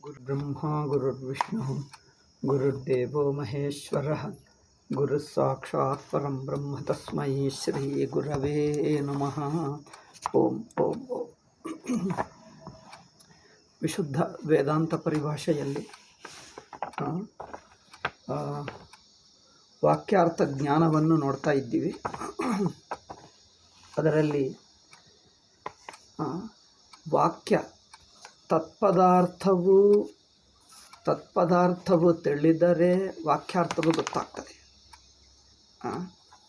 गुरुर्ब्रह्मा गुरुर्विष्णुः गुरुर्देवो महेश्वरः गुरुः साक्षात् परं ब्रह्म तस्मै श्रीगुरवे नमः। ಓಂ ಓಂ ಓಂ. ವಿಶುದ್ಧ ವೇದಾಂತ ಪರಿಭಾಷೆಯಲ್ಲಿ ವಾಕ್ಯಾರ್ಥ ಜ್ಞಾನವನ್ನು ನೋಡ್ತಾ ಇದ್ದೀವಿ. ಅದರಲ್ಲಿ ವಾಕ್ಯ ತತ್ಪದಾರ್ಥವು ತಿಳಿದರೆ ವಾಕ್ಯಾರ್ಥವು ಗೊತ್ತಾಗ್ತದೆ.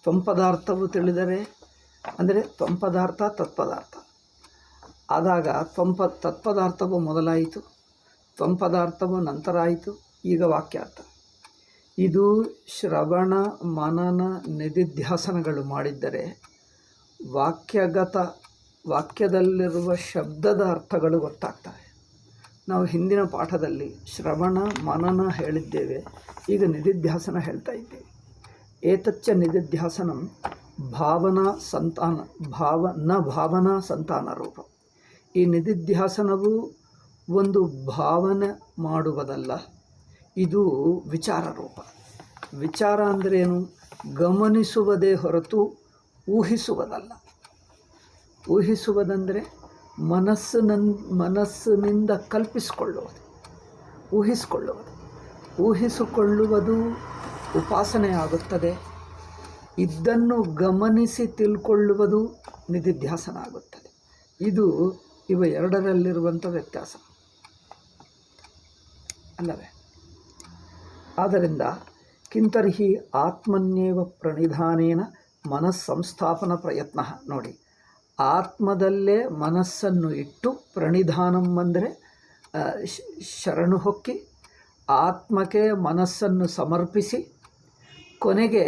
ತ್ವಂಪದಾರ್ಥವು ತಿಳಿದರೆ ಅಂದರೆ ತ್ವಂಪದಾರ್ಥ ತತ್ಪದಾರ್ಥ ಆದಾಗ ತತ್ಪದಾರ್ಥವು ಮೊದಲಾಯಿತು, ತ್ವಂಪದಾರ್ಥವು ನಂತರ ಆಯಿತು, ಈಗ ವಾಕ್ಯಾರ್ಥ. ಇದು ಶ್ರವಣ ಮನನ ನಿಧಿಧ್ಯಾಸನಗಳು ಮಾಡಿದ್ದರೆ ವಾಕ್ಯದಲ್ಲಿರುವ ಶಬ್ದದ ಅರ್ಥಗಳು ಗೊತ್ತಾಗ್ತವೆ. ನಾವು ಹಿಂದಿನ ಪಾಠದಲ್ಲಿ ಶ್ರವಣ ಮನನ ಹೇಳಿದ್ದೇವೆ, ಈಗ ನಿಧಿಧ್ಯಾಸನ ಹೇಳ್ತಾ ಇದ್ದೇವೆ. ಏತಚ್ಚ ನಿಧಿಧ್ಯಾಸನಂ ಭಾವನಾ ಸಂತಾನ ರೂಪ. ಈ ನಿಧಿಧ್ಯಾಸನವು ಒಂದು ಭಾವನೆ ಮಾಡುವುದಲ್ಲ, ಇದು ವಿಚಾರ ರೂಪ. ವಿಚಾರ ಅಂದ್ರೇನು? ಗಮನಿಸುವುದೇ ಹೊರತು ಊಹಿಸುವುದಲ್ಲ. ಊಹಿಸುವುದಂದರೆ ಮನಸ್ಸಿನಿಂದ ಕಲ್ಪಿಸಿಕೊಳ್ಳುವುದು, ಊಹಿಸಿಕೊಳ್ಳುವುದು ಉಪಾಸನೆ ಆಗುತ್ತದೆ. ಇದನ್ನು ಗಮನಿಸಿ ತಿಳ್ಕೊಳ್ಳುವುದು ನಿಧಿಧ್ಯಾಸನ ಆಗುತ್ತದೆ. ಇವ ಎರಡರಲ್ಲಿರುವಂಥ ವ್ಯತ್ಯಾಸ ಅಲ್ಲವೇ? ಆದ್ದರಿಂದ ಕಿಂತರ್ಹಿ ಆತ್ಮನ್ಯೇವ ಪ್ರಣಿಧಾನೇನ ಮನಸ್ಸಂಸ್ಥಾಪನ ಪ್ರಯತ್ನ. ನೋಡಿ, ಆತ್ಮದಲ್ಲೇ ಮನಸ್ಸನ್ನು ಇಟ್ಟು ಪ್ರಣಿಧಾನಂ ಅಂದರೆ ಶರಣು ಹೊಕ್ಕಿ ಆತ್ಮಕ್ಕೆ ಮನಸ್ಸನ್ನು ಸಮರ್ಪಿಸಿ ಕೊನೆಗೆ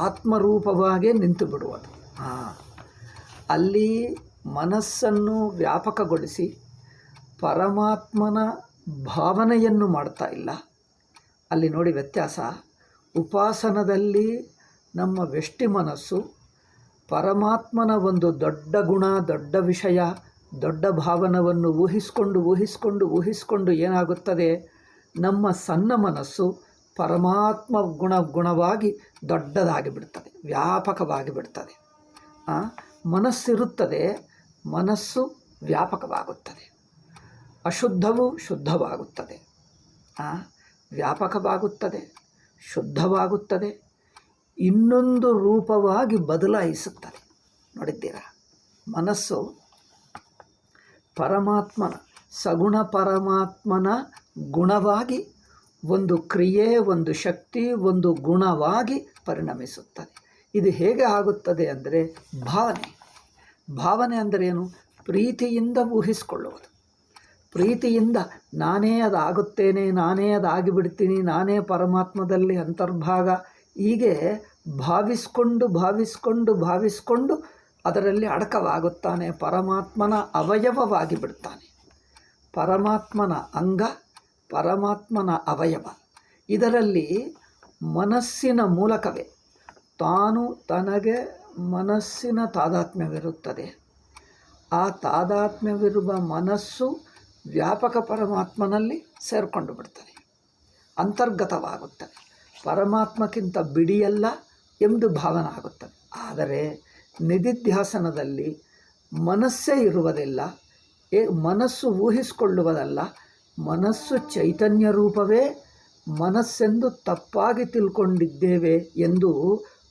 ಆತ್ಮರೂಪವಾಗಿ ನಿಂತು ಬಿಡುವುದು. ಅಲ್ಲಿ ಮನಸ್ಸನ್ನು ವ್ಯಾಪಕಗೊಳಿಸಿ ಪರಮಾತ್ಮನ ಭಾವನೆಯನ್ನು ಮಾಡ್ತಾ ಇಲ್ಲ. ಅಲ್ಲಿ ನೋಡಿ ವ್ಯತ್ಯಾಸ. ಉಪಾಸನದಲ್ಲಿ ನಮ್ಮ ವ್ಯಷ್ಟಿ ಮನಸ್ಸು ಪರಮಾತ್ಮನ ಒಂದು ದೊಡ್ಡ ಗುಣ, ದೊಡ್ಡ ವಿಷಯ, ದೊಡ್ಡ ಭಾವನವನ್ನು ಊಹಿಸಿಕೊಂಡು ಏನಾಗುತ್ತದೆ, ನಮ್ಮ ಸಣ್ಣ ಮನಸ್ಸು ಪರಮಾತ್ಮ ಗುಣವಾಗಿ ದೊಡ್ಡದಾಗಿ ಬಿಡ್ತದೆ, ವ್ಯಾಪಕವಾಗಿ ಬಿಡ್ತದೆ. ಮನಸ್ಸಿರುತ್ತದೆ, ಮನಸ್ಸು ವ್ಯಾಪಕವಾಗುತ್ತದೆ. ಅಶುದ್ಧವು ಶುದ್ಧವಾಗುತ್ತದೆ, ವ್ಯಾಪಕವಾಗುತ್ತದೆ, ಶುದ್ಧವಾಗುತ್ತದೆ, ಇನ್ನೊಂದು ರೂಪವಾಗಿ ಬದಲಾಯಿಸುತ್ತದೆ. ನೋಡಿದ್ದೀರಾ? ಮನಸ್ಸು ಸಗುಣ ಪರಮಾತ್ಮನ ಗುಣವಾಗಿ ಒಂದು ಕ್ರಿಯೆ, ಒಂದು ಶಕ್ತಿ, ಒಂದು ಗುಣವಾಗಿ ಪರಿಣಮಿಸುತ್ತದೆ. ಇದು ಹೇಗೆ ಆಗುತ್ತದೆ ಅಂದರೆ ಭಾವನೆ ಅಂದರೇನು? ಪ್ರೀತಿಯಿಂದ ಊಹಿಸಿಕೊಳ್ಳುವುದು. ಪ್ರೀತಿಯಿಂದ ನಾನೇ ಅದಾಗುತ್ತೇನೆ, ನಾನೇ ಅದಾಗಿಬಿಡ್ತೀನಿ, ನಾನೇ ಪರಮಾತ್ಮದಲ್ಲಿ ಅಂತರ್ಭಾಗ, ಹೀಗೆ ಭಾವಿಸ್ಕೊಂಡು ಅದರಲ್ಲಿ ಅಡಕವಾಗುತ್ತಾನೆ. ಪರಮಾತ್ಮನ ಅವಯವವಾಗಿ ಬಿಡ್ತಾನೆ. ಪರಮಾತ್ಮನ ಅಂಗ, ಪರಮಾತ್ಮನ ಅವಯವ. ಇದರಲ್ಲಿ ಮನಸ್ಸಿನ ಮೂಲಕವೇ ತನಗೆ ಮನಸ್ಸಿನ ತಾದಾತ್ಮ್ಯವಿರುತ್ತದೆ. ಆ ತಾದಾತ್ಮ್ಯವಿರುವ ಮನಸ್ಸು ವ್ಯಾಪಕ ಪರಮಾತ್ಮನಲ್ಲಿ ಸೇರಿಕೊಂಡು ಬಿಡ್ತದೆ, ಅಂತರ್ಗತವಾಗುತ್ತದೆ. ಪರಮಾತ್ಮಕ್ಕಿಂತ ಬಿಡಿಯಲ್ಲ ಎಂದು ಭಾವನೆ ಆಗುತ್ತದೆ. ಆದರೆ ನಿಧಿಧ್ಯಾಸನದಲ್ಲಿ ಮನಸ್ಸೇ ಇರುವುದಿಲ್ಲ, ಮನಸ್ಸು ಊಹಿಸಿಕೊಳ್ಳುವುದಲ್ಲ, ಮನಸ್ಸು ಚೈತನ್ಯ ರೂಪವೇ. ಮನಸ್ಸೆಂದು ತಪ್ಪಾಗಿ ತಿಳ್ಕೊಂಡಿದ್ದೇವೆ ಎಂದು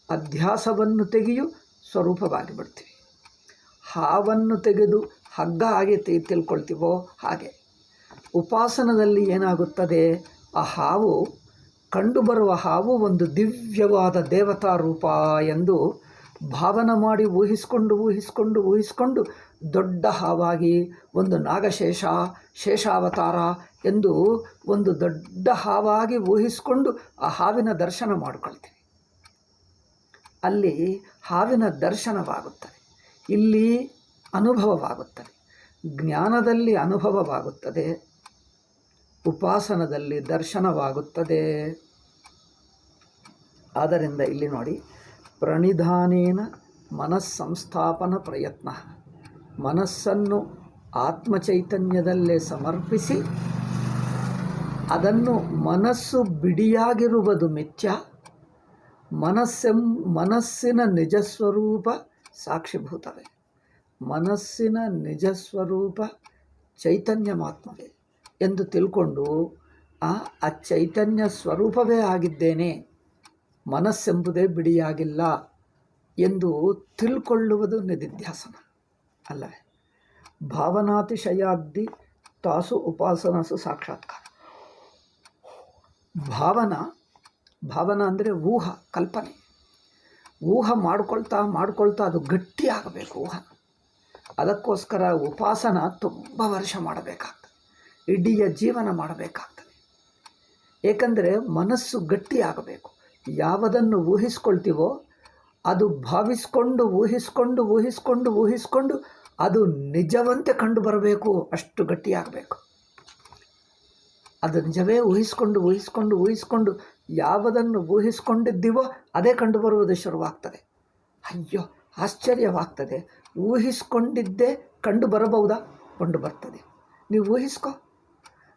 ಅಧ್ಯಾಸವನ್ನು ತೆಗೆಯು ಸ್ವರೂಪವಾಗಿ ಬಿಡ್ತೀವಿ. ಹಾವನ್ನು ತೆಗೆದು ಹಗ್ಗ ಹಾಗೆ ತಿಳ್ಕೊಳ್ತೀವೋ ಹಾಗೆ ಉಪಾಸನದಲ್ಲಿ ಏನಾಗುತ್ತದೆ, ಆ ಹಾವು, ಕಂಡುಬರುವ ಹಾವು ಒಂದು ದಿವ್ಯವಾದ ದೇವತಾ ರೂಪ ಎಂದು ಭಾವನೆ ಮಾಡಿ ಊಹಿಸಿಕೊಂಡು ದೊಡ್ಡ ಹಾವಾಗಿ, ಒಂದು ನಾಗಶೇಷ, ಶೇಷಾವತಾರ ಎಂದು ಒಂದು ದೊಡ್ಡ ಹಾವಾಗಿ ಊಹಿಸಿಕೊಂಡು ಆ ಹಾವಿನ ದರ್ಶನ ಮಾಡಿಕೊಳ್ತೀವಿ. ಅಲ್ಲಿ ಹಾವಿನ ದರ್ಶನವಾಗುತ್ತದೆ, ಇಲ್ಲಿ ಅನುಭವವಾಗುತ್ತದೆ. ಜ್ಞಾನದಲ್ಲಿ ಅನುಭವವಾಗುತ್ತದೆ, ಉಪಾಸನದಲ್ಲಿ ದರ್ಶನವಾಗುತ್ತದೆ. ಆದ್ದರಿಂದ ಇಲ್ಲಿ ನೋಡಿ, ಪ್ರಣಿಧಾನೇನ ಮನಸ್ಸಂಸ್ಥಾಪನ ಪ್ರಯತ್ನ. ಮನಸ್ಸನ್ನು ಆತ್ಮಚೈತನ್ಯದಲ್ಲೇ ಸಮರ್ಪಿಸಿ ಅದನ್ನು ಮನಸ್ಸು ಬಿಡಿಯಾಗಿರುವುದು ಮಿಥ್ಯ, ಮನಸ್ಸಿನ ನಿಜಸ್ವರೂಪ ಸಾಕ್ಷಿಭೂತವೇ, ಮನಸ್ಸಿನ ನಿಜಸ್ವರೂಪ ಚೈತನ್ಯ ಮಾತ್ಮವೇ ಎಂದು ತಿಳ್ಕೊಂಡು ಆ ಚೈತನ್ಯ ಸ್ವರೂಪವೇ ಆಗಿದ್ದೇನೆ, ಮನಸ್ಸೆಂಬುದೇ ಬಿಡಿಯಾಗಿಲ್ಲ ಎಂದು ತಿಳ್ಕೊಳ್ಳುವುದು ನಿಧಿಧ್ಯಾಸನ ಅಲ್ಲವೇ. ಭಾವನಾತಿಶಯಾದ್ದಿ ತಾಸು ಉಪಾಸನಸು ಸಾಕ್ಷಾತ್ಕಾರ. ಭಾವನ ಅಂದರೆ ಊಹ, ಕಲ್ಪನೆ. ಊಹ ಮಾಡ್ಕೊಳ್ತಾ ಅದು ಗಟ್ಟಿಯಾಗಬೇಕು ಊಹ. ಅದಕ್ಕೋಸ್ಕರ ಉಪಾಸನ ತುಂಬ ವರ್ಷ ಮಾಡಬೇಕಾಗ್ತದೆ, ಇಡೀ ಜೀವನ ಮಾಡಬೇಕಾಗ್ತದೆ. ಏಕೆಂದರೆ ಮನಸ್ಸು ಗಟ್ಟಿಯಾಗಬೇಕು. ಯಾವುದನ್ನು ಊಹಿಸ್ಕೊಳ್ತೀವೋ ಅದು ಭಾವಿಸ್ಕೊಂಡು ಊಹಿಸ್ಕೊಂಡು ಅದು ನಿಜವಂತೆ ಕಂಡು ಬರಬೇಕು, ಅಷ್ಟು ಗಟ್ಟಿಯಾಗಬೇಕು. ಅದು ನಿಜವೇ ಊಹಿಸ್ಕೊಂಡು ಯಾವುದನ್ನು ಊಹಿಸ್ಕೊಂಡಿದ್ದೀವೋ ಅದೇ ಕಂಡು ಬರುವುದು ಶುರುವಾಗ್ತದೆ. ಅಯ್ಯೋ ಆಶ್ಚರ್ಯವಾಗ್ತದೆ, ಊಹಿಸ್ಕೊಂಡಿದ್ದೇ ಕಂಡು ಬರಬಹುದಾ? ಕಂಡು ಬರ್ತದೆ. ನೀವು ಊಹಿಸ್ಕೊ,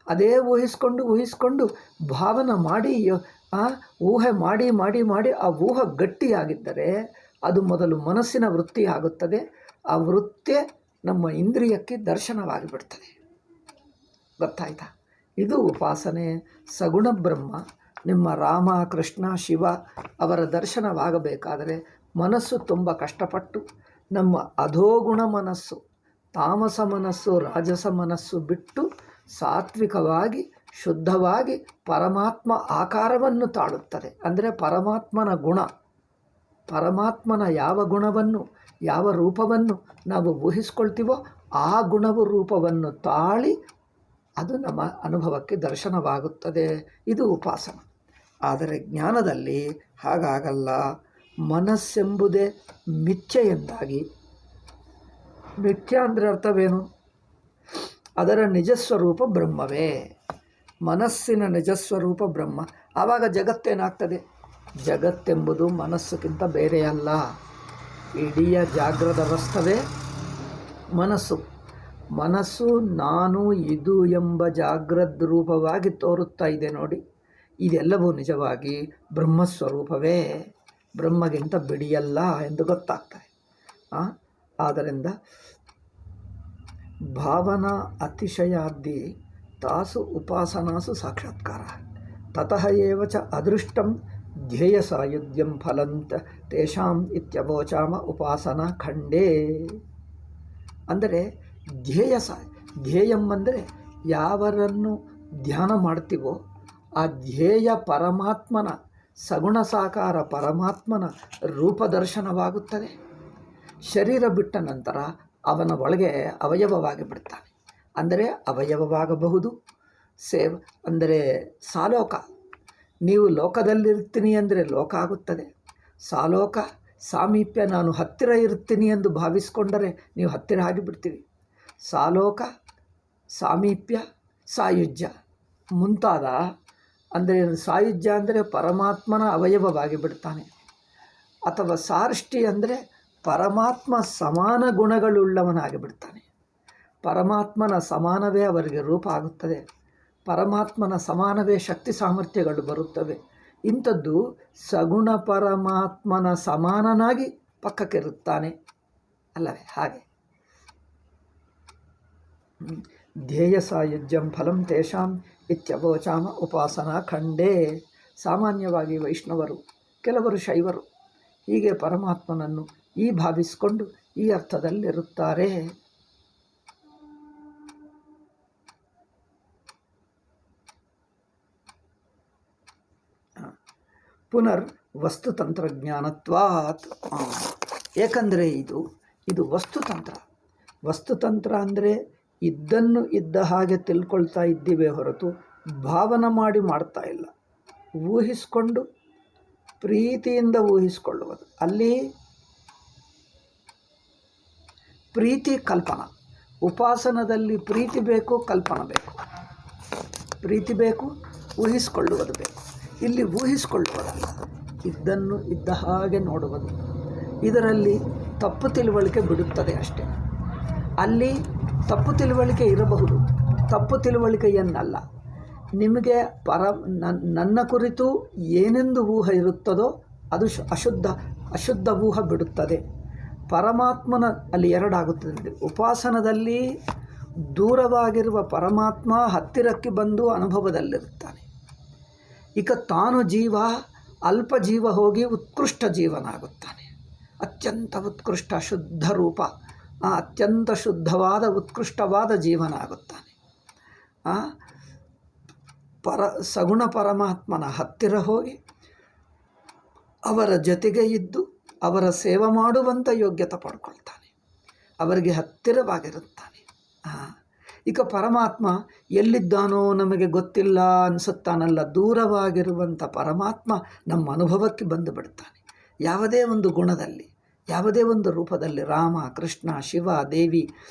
ಅದೇ ಊಹಿಸ್ಕೊಂಡು ಭಾವನೆ ಮಾಡಿ ಊಹೆ ಮಾಡಿ ಆ ಊಹ ಗಟ್ಟಿಯಾಗಿದ್ದರೆ ಅದು ಮೊದಲು ಮನಸ್ಸಿನ ವೃತ್ತಿ ಆಗುತ್ತದೆ. ಆ ವೃತ್ತಿ ನಮ್ಮ ಇಂದ್ರಿಯಕ್ಕೆ ದರ್ಶನವಾಗಿಬಿಡ್ತದೆ. ಗೊತ್ತಾಯ್ತಾ? ಇದು ಉಪಾಸನೆ. ಸಗುಣ ಬ್ರಹ್ಮ ನಿಮ್ಮ ರಾಮ, ಕೃಷ್ಣ, ಶಿವ ಅವರ ದರ್ಶನವಾಗಬೇಕಾದರೆ ಮನಸ್ಸು ತುಂಬ ಕಷ್ಟಪಟ್ಟು ನಮ್ಮ ಅಧೋಗುಣ ಮನಸ್ಸು, ತಾಮಸ ಮನಸ್ಸು, ರಾಜಸ ಮನಸ್ಸು ಬಿಟ್ಟು ಸಾತ್ವಿಕವಾಗಿ ಶುದ್ಧವಾಗಿ ಪರಮಾತ್ಮ ಆಕಾರವನ್ನು ತಾಳುತ್ತದೆ. ಅಂದರೆ ಪರಮಾತ್ಮನ ಗುಣ, ಪರಮಾತ್ಮನ ಯಾವ ಗುಣವನ್ನು, ಯಾವ ರೂಪವನ್ನು ನಾವು ಊಹಿಸ್ಕೊಳ್ತೀವೋ ಆ ಗುಣವು ರೂಪವನ್ನು ತಾಳಿ ಅದು ನಮ್ಮ ಅನುಭವಕ್ಕೆ ದರ್ಶನವಾಗುತ್ತದೆ. ಇದು ಉಪಾಸನ. ಆದರೆ ಜ್ಞಾನದಲ್ಲಿ ಹಾಗಾಗಲ್ಲ. ಮನಸ್ಸೆಂಬುದೇ ಮಿಥ್ಯೆಯೆಂದಾಗಿ, ಮಿಥ್ಯ ಅಂದರೆ ಅರ್ಥವೇನು? ಅದರ ನಿಜಸ್ವರೂಪ ಬ್ರಹ್ಮವೇ, ಮನಸ್ಸಿನ ನಿಜಸ್ವರೂಪ ಬ್ರಹ್ಮ. ಆವಾಗ ಜಗತ್ತೇನಾಗ್ತದೆ? ಜಗತ್ತೆಂಬುದು ಮನಸ್ಸಿಗಿಂತ ಬೇರೆಯಲ್ಲ. ಇಡೀ ಜಾಗೃತ ಅವಸ್ಥವೇ ಮನಸ್ಸು ನಾನು ಇದು ಎಂಬ ಜಾಗೃತ ರೂಪವಾಗಿ ತೋರುತ್ತಾ ಇದೆ ನೋಡಿ. ಇದೆಲ್ಲವೂ ನಿಜವಾಗಿ ಬ್ರಹ್ಮಸ್ವರೂಪವೇ, ಬ್ರಹ್ಮಗಿಂತ ಬಿಡಿಯಲ್ಲ ಎಂದು ಗೊತ್ತಾಗ್ತದೆ. ಆದ್ದರಿಂದ ಭಾವನಾ ಅತಿಶಯಾದ್ದಿ ತಾಸು ಉಪಾಸನಾಸು ಸಾಕ್ಷಾತ್ಕಾರ ತತಃ ಏವ ಚ ಅದೃಷ್ಟಂ ಧ್ಯೇಯ ಸಾಯುಜ್ಯಂ ಫಲಂತ ತೇಷಾಂ ಇತ್ಯವೋಚಾಮ ಉಪಾಸನಾ ಖಂಡೇ. ಅಂದರೆ ಧ್ಯೇಯಂ ಅಂದರೆ ಯಾವರನ್ನು ಧ್ಯಾನ ಮಾಡ್ತೀವೋ ಆ ಧ್ಯೇಯ ಪರಮಾತ್ಮನ ಸಗುಣ ಸಾಕಾರ ಪರಮಾತ್ಮನ ರೂಪದರ್ಶನವಾಗುತ್ತದೆ. ಶರೀರ ಬಿಟ್ಟ ನಂತರ ಅವನ ಒಳಗೆ ಅವಯವವಾಗಿ ಬಿಡ್ತಾನೆ. ಅಂದರೆ ಅವಯವವಾಗಬಹುದು ಅಂದರೆ ಸಾಲೋಕ. ನೀವು ಲೋಕದಲ್ಲಿರ್ತೀನಿ ಅಂದರೆ ಲೋಕ ಆಗುತ್ತದೆ. ಸಾಲೋಕ ಸಾಮೀಪ್ಯ, ನಾನು ಹತ್ತಿರ ಇರ್ತೀನಿ ಎಂದು ಭಾವಿಸ್ಕೊಂಡರೆ ನೀವು ಹತ್ತಿರ ಆಗಿಬಿಡ್ತೀವಿ. ಸಾಲೋಕ ಸಾಮೀಪ್ಯ ಸಾಯುಜ್ಯ ಮುಂತಾದ ಅಂದರೆ ಸಾಯುಜ್ಯ ಅಂದರೆ ಪರಮಾತ್ಮನ ಅವಯವವಾಗಿ ಬಿಡ್ತಾನೆ. ಅಥವಾ ಸಾರ್ಷ್ಟಿ ಅಂದರೆ ಪರಮಾತ್ಮ ಸಮಾನ ಗುಣಗಳುಳ್ಳವನಾಗಿ ಬಿಡ್ತಾನೆ. ಪರಮಾತ್ಮನ ಸಮಾನವೇ ಅವರಿಗೆ ರೂಪ ಆಗುತ್ತದೆ. ಪರಮಾತ್ಮನ ಸಮಾನವೇ ಶಕ್ತಿ ಸಾಮರ್ಥ್ಯಗಳು ಬರುತ್ತವೆ. ಇಂಥದ್ದು ಸಗುಣ ಪರಮಾತ್ಮನ ಸಮಾನನಾಗಿ ಪಕ್ಕಕ್ಕಿರುತ್ತಾನೆ ಅಲ್ಲವೇ? ಹಾಗೆ ಧ್ಯೇಯ ಸಾಯುಜ್ಯಂ ಫಲಂ ತೇಷಾಂ ಇತ್ಯವೋಚಾಮ ಉಪಾಸನಾ ಖಂಡೇ. ಸಾಮಾನ್ಯವಾಗಿ ವೈಷ್ಣವರು, ಕೆಲವರು ಶೈವರು ಹೀಗೆ ಪರಮಾತ್ಮನನ್ನು ಈ ಭಾವಿಸಿಕೊಂಡು ಈ ಅರ್ಥದಲ್ಲಿರುತ್ತಾರೆ. ಪುನರ್ ವಸ್ತುತಂತ್ರಜ್ಞಾನತ್ವಾತ್. ಏಕೆಂದರೆ ಇದು ವಸ್ತುತಂತ್ರ ಅಂದರೆ ಇದ್ದನ್ನು ಇದ್ದ ಹಾಗೆ ತಿಳ್ಕೊಳ್ತಾ ಇದ್ದೀವಿ ಹೊರತು ಭಾವನೆ ಮಾಡ್ತಾ ಇಲ್ಲ. ಊಹಿಸ್ಕೊಂಡು ಪ್ರೀತಿಯಿಂದ ಊಹಿಸ್ಕೊಳ್ಳುವುದು. ಅಲ್ಲಿ ಪ್ರೀತಿ ಕಲ್ಪನಾ. ಉಪಾಸನದಲ್ಲಿ ಪ್ರೀತಿ ಬೇಕು, ಕಲ್ಪನಾ ಬೇಕು. ಪ್ರೀತಿ ಬೇಕು, ಊಹಿಸ್ಕೊಳ್ಳುವುದು ಬೇಕು. ಇಲ್ಲಿ ಊಹಿಸ್ಕೊಳ್ಳುವುದಲ್ಲ, ಇದ್ದನ್ನು ಇದ್ದ ಹಾಗೆ ನೋಡುವುದು. ಇದರಲ್ಲಿ ತಪ್ಪು ತಿಳುವಳಿಕೆ ಬಿಡುತ್ತದೆ ಅಷ್ಟೇ. ಅಲ್ಲಿ ತಪ್ಪು ತಿಳುವಳಿಕೆ ಇರಬಹುದು, ತಪ್ಪು ತಿಳುವಳಿಕೆಯನ್ನಲ್ಲ. ನಿಮಗೆ ನನ್ನ ಕುರಿತು ಏನೆಂದು ಊಹೆ ಇರುತ್ತದೋ ಅದು ಅಶುದ್ಧ ಊಹೆ ಬಿಡುತ್ತದೆ. ಪರಮಾತ್ಮನ ಅಲ್ಲಿ ಎರಡಾಗುತ್ತದೆ. ಉಪಾಸನದಲ್ಲಿ ದೂರವಾಗಿರುವ ಪರಮಾತ್ಮ ಹತ್ತಿರಕ್ಕೆ ಬಂದು ಅನುಭವದಲ್ಲಿರುತ್ತಾನೆ. ಈಗ ತಾನು ಜೀವ, ಅಲ್ಪ ಜೀವ ಹೋಗಿ ಉತ್ಕೃಷ್ಟ ಜೀವನಾಗುತ್ತಾನೆ. ಅತ್ಯಂತ ಉತ್ಕೃಷ್ಟ ಶುದ್ಧ ರೂಪ, ಅತ್ಯಂತ ಶುದ್ಧವಾದ ಉತ್ಕೃಷ್ಟವಾದ ಜೀವನ ಆಗುತ್ತಾನೆ. ಸಗುಣ ಪರಮಾತ್ಮನ ಹತ್ತಿರ ಹೋಗಿ ಅವರ ಜೊತೆಗೆ ಇದ್ದು ಅವರ ಸೇವೆ ಮಾಡುವಂಥ ಯೋಗ್ಯತೆ ಪಡ್ಕೊಳ್ತಾನೆ, ಅವರಿಗೆ ಹತ್ತಿರವಾಗಿರುತ್ತಾನೆ. ಈಗ ಪರಮಾತ್ಮ ಎಲ್ಲಿದ್ದಾನೋ ನಮಗೆ ಗೊತ್ತಿಲ್ಲ ಅನಿಸುತ್ತಾನಲ್ಲ, ದೂರವಾಗಿರುವಂಥ ಪರಮಾತ್ಮ ನಮ್ಮ ಅನುಭವಕ್ಕೆ ಬಂದು ಬಿಡ್ತಾನೆ. ಯಾವುದೇ ಒಂದು ಗುಣದಲ್ಲಿ, ಯಾವುದೇ ಒಂದು ರೂಪದಲ್ಲಿ, ರಾಮ, ಕೃಷ್ಣ, ಶಿವ, ದೇವಿ,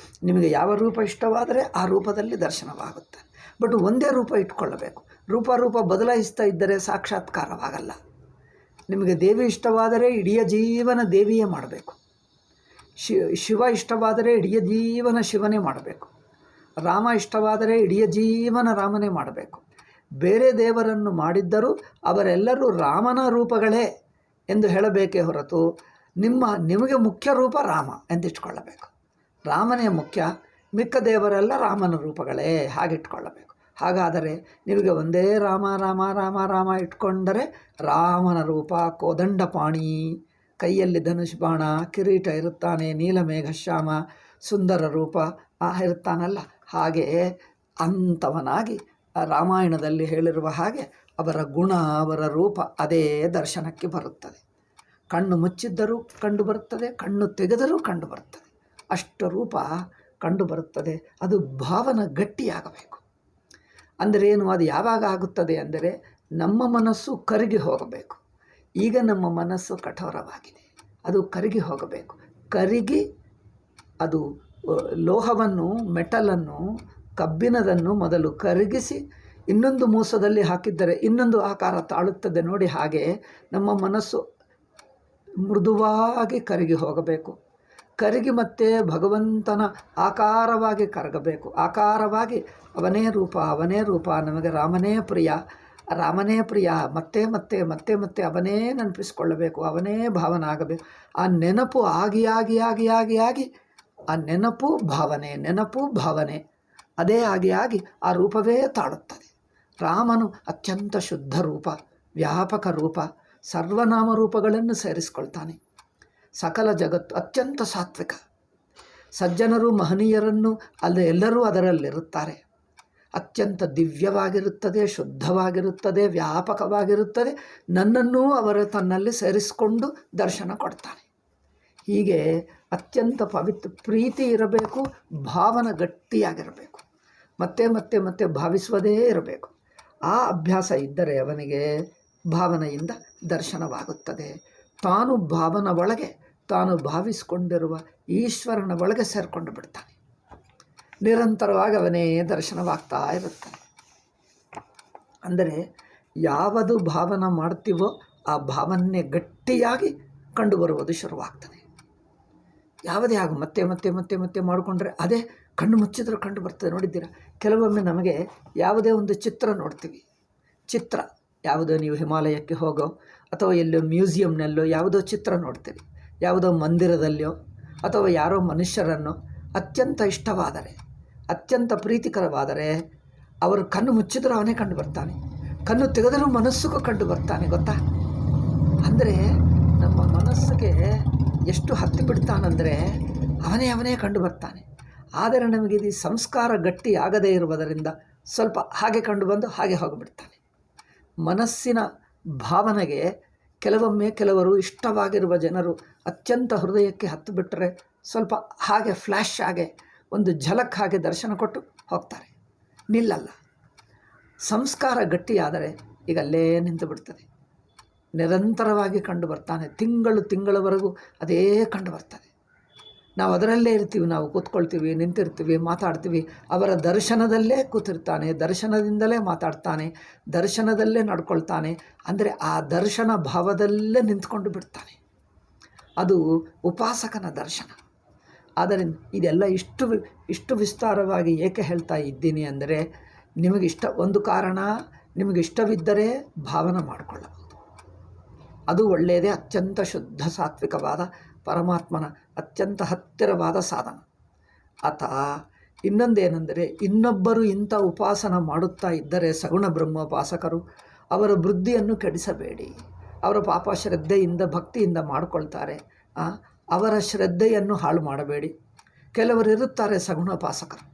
ನಿಮಗೆ ಯಾವ ರೂಪ ಇಷ್ಟವಾದರೆ ಆ ರೂಪದಲ್ಲಿ ದರ್ಶನವಾಗುತ್ತೆ. ಬಟ್ ಒಂದೇ ರೂಪ ಇಟ್ಕೊಳ್ಳಬೇಕು. ರೂಪ ಬದಲಾಯಿಸ್ತಾ ಇದ್ದರೆ ಸಾಕ್ಷಾತ್ಕಾರವಾಗಲ್ಲ. ನಿಮಗೆ ದೇವಿ ಇಷ್ಟವಾದರೆ ಇಡೀ ಜೀವನ ದೇವಿಯೇ ಮಾಡಬೇಕು. ಶಿವ ಇಷ್ಟವಾದರೆ ಇಡೀ ಜೀವನ ಶಿವನೇ ಮಾಡಬೇಕು. ರಾಮ ಇಷ್ಟವಾದರೆ ಇಡೀ ಜೀವನ ರಾಮನೇ ಮಾಡಬೇಕು. ಬೇರೆ ದೇವರನ್ನು ಮಾಡಿದ್ದರೂ ಅವರೆಲ್ಲರೂ ರಾಮನ ರೂಪಗಳೇ ಎಂದು ಹೇಳಬೇಕೇ ಹೊರತು ನಿಮಗೆ ಮುಖ್ಯ ರೂಪ ರಾಮ ಎಂದಿಟ್ಕೊಳ್ಳಬೇಕು. ರಾಮನೇ ಮುಖ್ಯ, ಮಿಕ್ಕ ದೇವರೆಲ್ಲ ರಾಮನ ರೂಪಗಳೇ ಹಾಗಿಟ್ಕೊಳ್ಳಬೇಕು. ಹಾಗಾದರೆ ನಿಮಗೆ ಒಂದೇ ರಾಮ ರಾಮ ರಾಮ ರಾಮ ಇಟ್ಕೊಂಡರೆ ರಾಮನ ರೂಪ ಕೋದಂಡಪಾಣಿ, ಕೈಯಲ್ಲಿ ಧನುಷ್ ಬಾಣ, ಕಿರೀಟ ಇರುತ್ತಾನೆ, ನೀಲಮೇಘಶ್ಯಾಮ, ಸುಂದರ ರೂಪ ಇರುತ್ತಾನಲ್ಲ. ಹಾಗೆ ಅಂಥವನಾಗಿ ರಾಮಾಯಣದಲ್ಲಿ ಹೇಳಿರುವ ಹಾಗೆ ಅವರ ಗುಣ, ಅವರ ರೂಪ ಅದೇ ದರ್ಶನಕ್ಕೆ ಬರುತ್ತದೆ. ಕಣ್ಣು ಮುಚ್ಚಿದ್ದರೂ ಕಂಡು ಬರುತ್ತದೆ, ಕಣ್ಣು ತೆಗೆದರೂ ಕಂಡು ಬರುತ್ತದೆ. ಅಷ್ಟು ರೂಪ ಕಂಡು ಬರುತ್ತದೆ. ಅದು ಭಾವನ ಗಟ್ಟಿಯಾಗಬೇಕು. ಅಂದರೆ ಏನು? ಅದು ಯಾವಾಗ ಆಗುತ್ತದೆ ಅಂದರೆ ನಮ್ಮ ಮನಸ್ಸು ಕರಗಿ ಹೋಗಬೇಕು. ಈಗ ನಮ್ಮ ಮನಸ್ಸು ಕಠೋರವಾಗಿದೆ, ಅದು ಕರಗಿ ಹೋಗಬೇಕು. ಕರಗಿ ಅದು ಲೋಹವನ್ನು, ಮೆಟಲನ್ನು, ಕಬ್ಬಿಣದನ್ನು ಮೊದಲು ಕರಗಿಸಿ ಇನ್ನೊಂದು ಮೂಸದಲ್ಲಿ ಹಾಕಿದ್ದರೆ ಇನ್ನೊಂದು ಆಕಾರ ತಾಳುತ್ತದೆ ನೋಡಿ. ಹಾಗೆ ನಮ್ಮ ಮನಸ್ಸು ಮೃದುವಾಗಿ ಕರಗಿ ಹೋಗಬೇಕು. ಕರಗಿ ಮತ್ತೆ ಭಗವಂತನ ಆಕಾರವಾಗಿ ಕರಗಬೇಕು. ಆಕಾರವಾಗಿ ಅವನೇ ರೂಪ, ಅವನೇ ರೂಪ, ನಮಗೆ ರಾಮನೇ ಪ್ರಿಯ, ರಾಮನೇ ಪ್ರಿಯ, ಮತ್ತೆ ಮತ್ತೆ ಮತ್ತೆ ಮತ್ತೆ ಅವನೇ ನೆನಪಿಸಿಕೊಳ್ಳಬೇಕು, ಅವನೇ ಭಾವನೆ ಆಗಬೇಕು. ಆ ನೆನಪು ಆಗಿ ಆಗಿ ಆಗಿ ಆಗಿ ಆಗಿ ಆ ನೆನಪು ಭಾವನೆ, ನೆನಪು ಭಾವನೆ ಅದೇ ಆಗಿ ಆಗಿ ಆ ರೂಪವೇ ತಾಳುತ್ತದೆ. ರಾಮನು ಅತ್ಯಂತ ಶುದ್ಧ ರೂಪ, ವ್ಯಾಪಕ ರೂಪ, ಸರ್ವನಾಮ ರೂಪಗಳನ್ನು ಸೇರಿಸ್ಕೊಳ್ತಾನೆ. ಸಕಲ ಜಗತ್ತು ಅತ್ಯಂತ ಸಾತ್ವಿಕ, ಸಜ್ಜನರು ಮಹನೀಯರನ್ನು ಅಲ್ಲಿ ಎಲ್ಲರೂ ಅದರಲ್ಲಿರುತ್ತಾರೆ. ಅತ್ಯಂತ ದಿವ್ಯವಾಗಿರುತ್ತದೆ, ಶುದ್ಧವಾಗಿರುತ್ತದೆ, ವ್ಯಾಪಕವಾಗಿರುತ್ತದೆ. ನನ್ನನ್ನೂ ಅವರ ತನ್ನಲ್ಲಿ ಸೇರಿಸಿಕೊಂಡು ದರ್ಶನ ಕೊಡ್ತಾನೆ. ಹೀಗೆ ಅತ್ಯಂತ ಪ್ರೀತಿ ಇರಬೇಕು, ಭಾವನ ಗಟ್ಟಿಯಾಗಿರಬೇಕು, ಮತ್ತೆ ಮತ್ತೆ ಮತ್ತೆ ಭಾವಿಸುವುದೇ ಇರಬೇಕು. ಆ ಅಭ್ಯಾಸ ಇದ್ದರೆ ಅವನಿಗೆ ಭಾವನೆಯಿಂದ ದರ್ಶನವಾಗುತ್ತದೆ. ತಾನು ಭಾವನ ಒಳಗೆ, ತಾನು ಭಾವಿಸಿಕೊಂಡಿರುವ ಈಶ್ವರನ ಒಳಗೆ ಸೇರಿಕೊಂಡು ಬಿಡ್ತಾನೆ. ನಿರಂತರವಾಗಿ ಅವನೇ ದರ್ಶನವಾಗ್ತಾ ಇರುತ್ತಾನೆ. ಅಂದರೆ ಯಾವುದು ಭಾವನ ಮಾಡ್ತೀವೋ ಆ ಭಾವನೆ ಗಟ್ಟಿಯಾಗಿ ಕಂಡುಬರುವುದು ಶುರುವಾಗ್ತದೆ. ಯಾವುದೇ ಆಗು ಮತ್ತೆ ಮತ್ತೆ ಮತ್ತೆ ಮತ್ತೆ ಮಾಡಿಕೊಂಡ್ರೆ ಅದೇ ಕಣ್ಣು ಮುಚ್ಚಿದ್ರೆ ಕಂಡು ಬರ್ತದೆ. ನೋಡಿದ್ದೀರಾ? ಕೆಲವೊಮ್ಮೆ ನಮಗೆ ಯಾವುದೇ ಒಂದು ಚಿತ್ರ ನೋಡ್ತೀವಿ, ಚಿತ್ರ ಯಾವುದೋ ನೀವು ಹಿಮಾಲಯಕ್ಕೆ ಹೋಗೋ ಅಥವಾ ಎಲ್ಲೋ ಮ್ಯೂಸಿಯಂನಲ್ಲೋ ಯಾವುದೋ ಚಿತ್ರ ನೋಡ್ತೀವಿ, ಯಾವುದೋ ಮಂದಿರದಲ್ಲಿಯೋ ಅಥವಾ ಯಾರೋ ಮನುಷ್ಯರನ್ನು ಅತ್ಯಂತ ಇಷ್ಟವಾದರೆ, ಅತ್ಯಂತ ಪ್ರೀತಿಕರವಾದರೆ ಅವರು ಕಣ್ಣು ಮುಚ್ಚಿದರೂ ಅವನೇ ಕಂಡು ಬರ್ತಾನೆ, ಕಣ್ಣು ತೆಗೆದರೂ ಮನಸ್ಸಿಗೂ ಕಂಡು ಬರ್ತಾನೆ. ಗೊತ್ತಾ? ಅಂದರೆ ನಮ್ಮ ಮನಸ್ಸಿಗೆ ಎಷ್ಟು ಹತ್ತಿ ಬಿಡ್ತಾನಂದರೆ ಅವನೇ ಕಂಡು ಬರ್ತಾನೆ. ಆದರೆ ನಮಗೆ ಇದು ಸಂಸ್ಕಾರ ಗಟ್ಟಿ ಆಗದೇ ಇರುವುದರಿಂದ ಸ್ವಲ್ಪ ಹಾಗೆ ಕಂಡು ಬಂದು ಹಾಗೆ ಹೋಗಿಬಿಡ್ತಾನೆ. ಮನಸ್ಸಿನ ಭಾವನೆಗೆ ಕೆಲವೊಮ್ಮೆ ಕೆಲವರು ಇಷ್ಟವಾಗಿರುವ ಜನರು ಅತ್ಯಂತ ಹೃದಯಕ್ಕೆ ಹತ್ತು ಬಿಟ್ಟರೆ ಸ್ವಲ್ಪ ಹಾಗೆ ಫ್ಲ್ಯಾಶ್ ಹಾಗೆ ಒಂದು ಝಲಕ್ ಹಾಗೆ ದರ್ಶನ ಕೊಟ್ಟು ಹೋಗ್ತಾರೆ, ನಿಲ್ಲಲ್ಲ. ಸಂಸ್ಕಾರ ಗಟ್ಟಿಯಾದರೆ ಈಗ ಅಲ್ಲೇ ನಿಂತು ಬಿಡ್ತದೆ. ನಿರಂತರವಾಗಿ ಕಂಡು ಬರ್ತಾನೆ, ತಿಂಗಳವರೆಗೂ ಅದೇ ಕಂಡು ಬರ್ತದೆ. ನಾವು ಅದರಲ್ಲೇ ಇರ್ತೀವಿ, ನಾವು ಕೂತ್ಕೊಳ್ತೀವಿ, ನಿಂತಿರ್ತೀವಿ, ಮಾತಾಡ್ತೀವಿ. ಅವರ ದರ್ಶನದಲ್ಲೇ ಕೂತಿರ್ತಾನೆ, ದರ್ಶನದಿಂದಲೇ ಮಾತಾಡ್ತಾನೆ, ದರ್ಶನದಲ್ಲೇ ನಡ್ಕೊಳ್ತಾನೆ. ಅಂದರೆ ಆ ದರ್ಶನ ಭಾವದಲ್ಲೇ ನಿಂತ್ಕೊಂಡು ಬಿಡ್ತಾನೆ. ಅದು ಉಪಾಸಕನ ದರ್ಶನ. ಆದ್ದರಿಂದ ಇದೆಲ್ಲ ಇಷ್ಟು ವಿಸ್ತಾರವಾಗಿ ಏಕೆ ಹೇಳ್ತಾ ಇದ್ದೀನಿ ಅಂದರೆ ನಿಮಗಿಷ್ಟ ಒಂದು ಕಾರಣ, ನಿಮಗಿಷ್ಟವಿದ್ದರೆ ಭಾವನೆ ಮಾಡಿಕೊಳ್ಳಬಹುದು. ಅದು ಒಳ್ಳೆಯದೇ, ಅತ್ಯಂತ ಶುದ್ಧ ಸಾತ್ವಿಕವಾದ ಪರಮಾತ್ಮನ ಅತ್ಯಂತ ಹತ್ತಿರವಾದ ಸಾಧನ. ಅಥವಾ ಇನ್ನೊಂದೇನೆಂದರೆ, ಇನ್ನೊಬ್ಬರು ಇಂಥ ಉಪಾಸನ ಮಾಡುತ್ತಾ ಇದ್ದರೆ ಸಗುಣ ಬ್ರಹ್ಮೋಪಾಸಕರು ಅವರ ವೃದ್ಧಿಯನ್ನು ಕೆಡಿಸಬೇಡಿ. ಅವರ ಪಾಪ ಶ್ರದ್ಧೆಯಿಂದ ಭಕ್ತಿಯಿಂದ ಮಾಡಿಕೊಳ್ತಾರೆ, ಅವರ ಶ್ರದ್ಧೆಯನ್ನು ಹಾಳು ಮಾಡಬೇಡಿ. ಕೆಲವರು ಇರುತ್ತಾರೆ ಸಗುಣೋಪಾಸಕರು,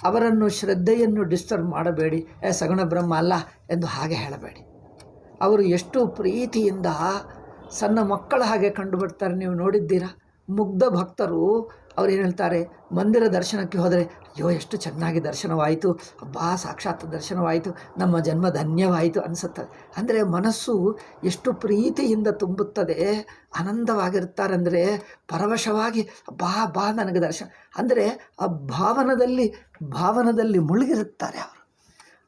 ಅವರನ್ನು ಶ್ರದ್ಧೆಯನ್ನು ಡಿಸ್ಟರ್ಬ್ ಮಾಡಬೇಡಿ. ಸಗುಣ ಬ್ರಹ್ಮ ಅಲ್ಲ ಎಂದು ಹಾಗೆ ಹೇಳಬೇಡಿ. ಅವರು ಎಷ್ಟು ಪ್ರೀತಿಯಿಂದ ಸಣ್ಣ ಮಕ್ಕಳ ಹಾಗೆ ಕಂಡುಬಿಡ್ತಾರೆ, ನೀವು ನೋಡಿದ್ದೀರಾ? ಮುಗ್ಧ ಭಕ್ತರು ಅವ್ರು ಏನು ಹೇಳ್ತಾರೆ, ಮಂದಿರ ದರ್ಶನಕ್ಕೆ ಹೋದರೆ ಅಯ್ಯೋ ಎಷ್ಟು ಚೆನ್ನಾಗಿ ದರ್ಶನವಾಯಿತು, ಅಬ್ಬಾ ಸಾಕ್ಷಾತ್ ದರ್ಶನವಾಯಿತು, ನಮ್ಮ ಜನ್ಮ ಧನ್ಯವಾಯಿತು ಅನಿಸುತ್ತದೆ. ಅಂದರೆ ಮನಸ್ಸು ಎಷ್ಟು ಪ್ರೀತಿಯಿಂದ ತುಂಬುತ್ತದೆ, ಆನಂದವಾಗಿರ್ತಾರೆ. ಅಂದರೆ ಪರವಶವಾಗಿ ಬಾ ನನಗೆ ದರ್ಶನ ಅಂದರೆ ಆ ಭಾವನದಲ್ಲಿ ಮುಳುಗಿರುತ್ತಾರೆ ಅವರು.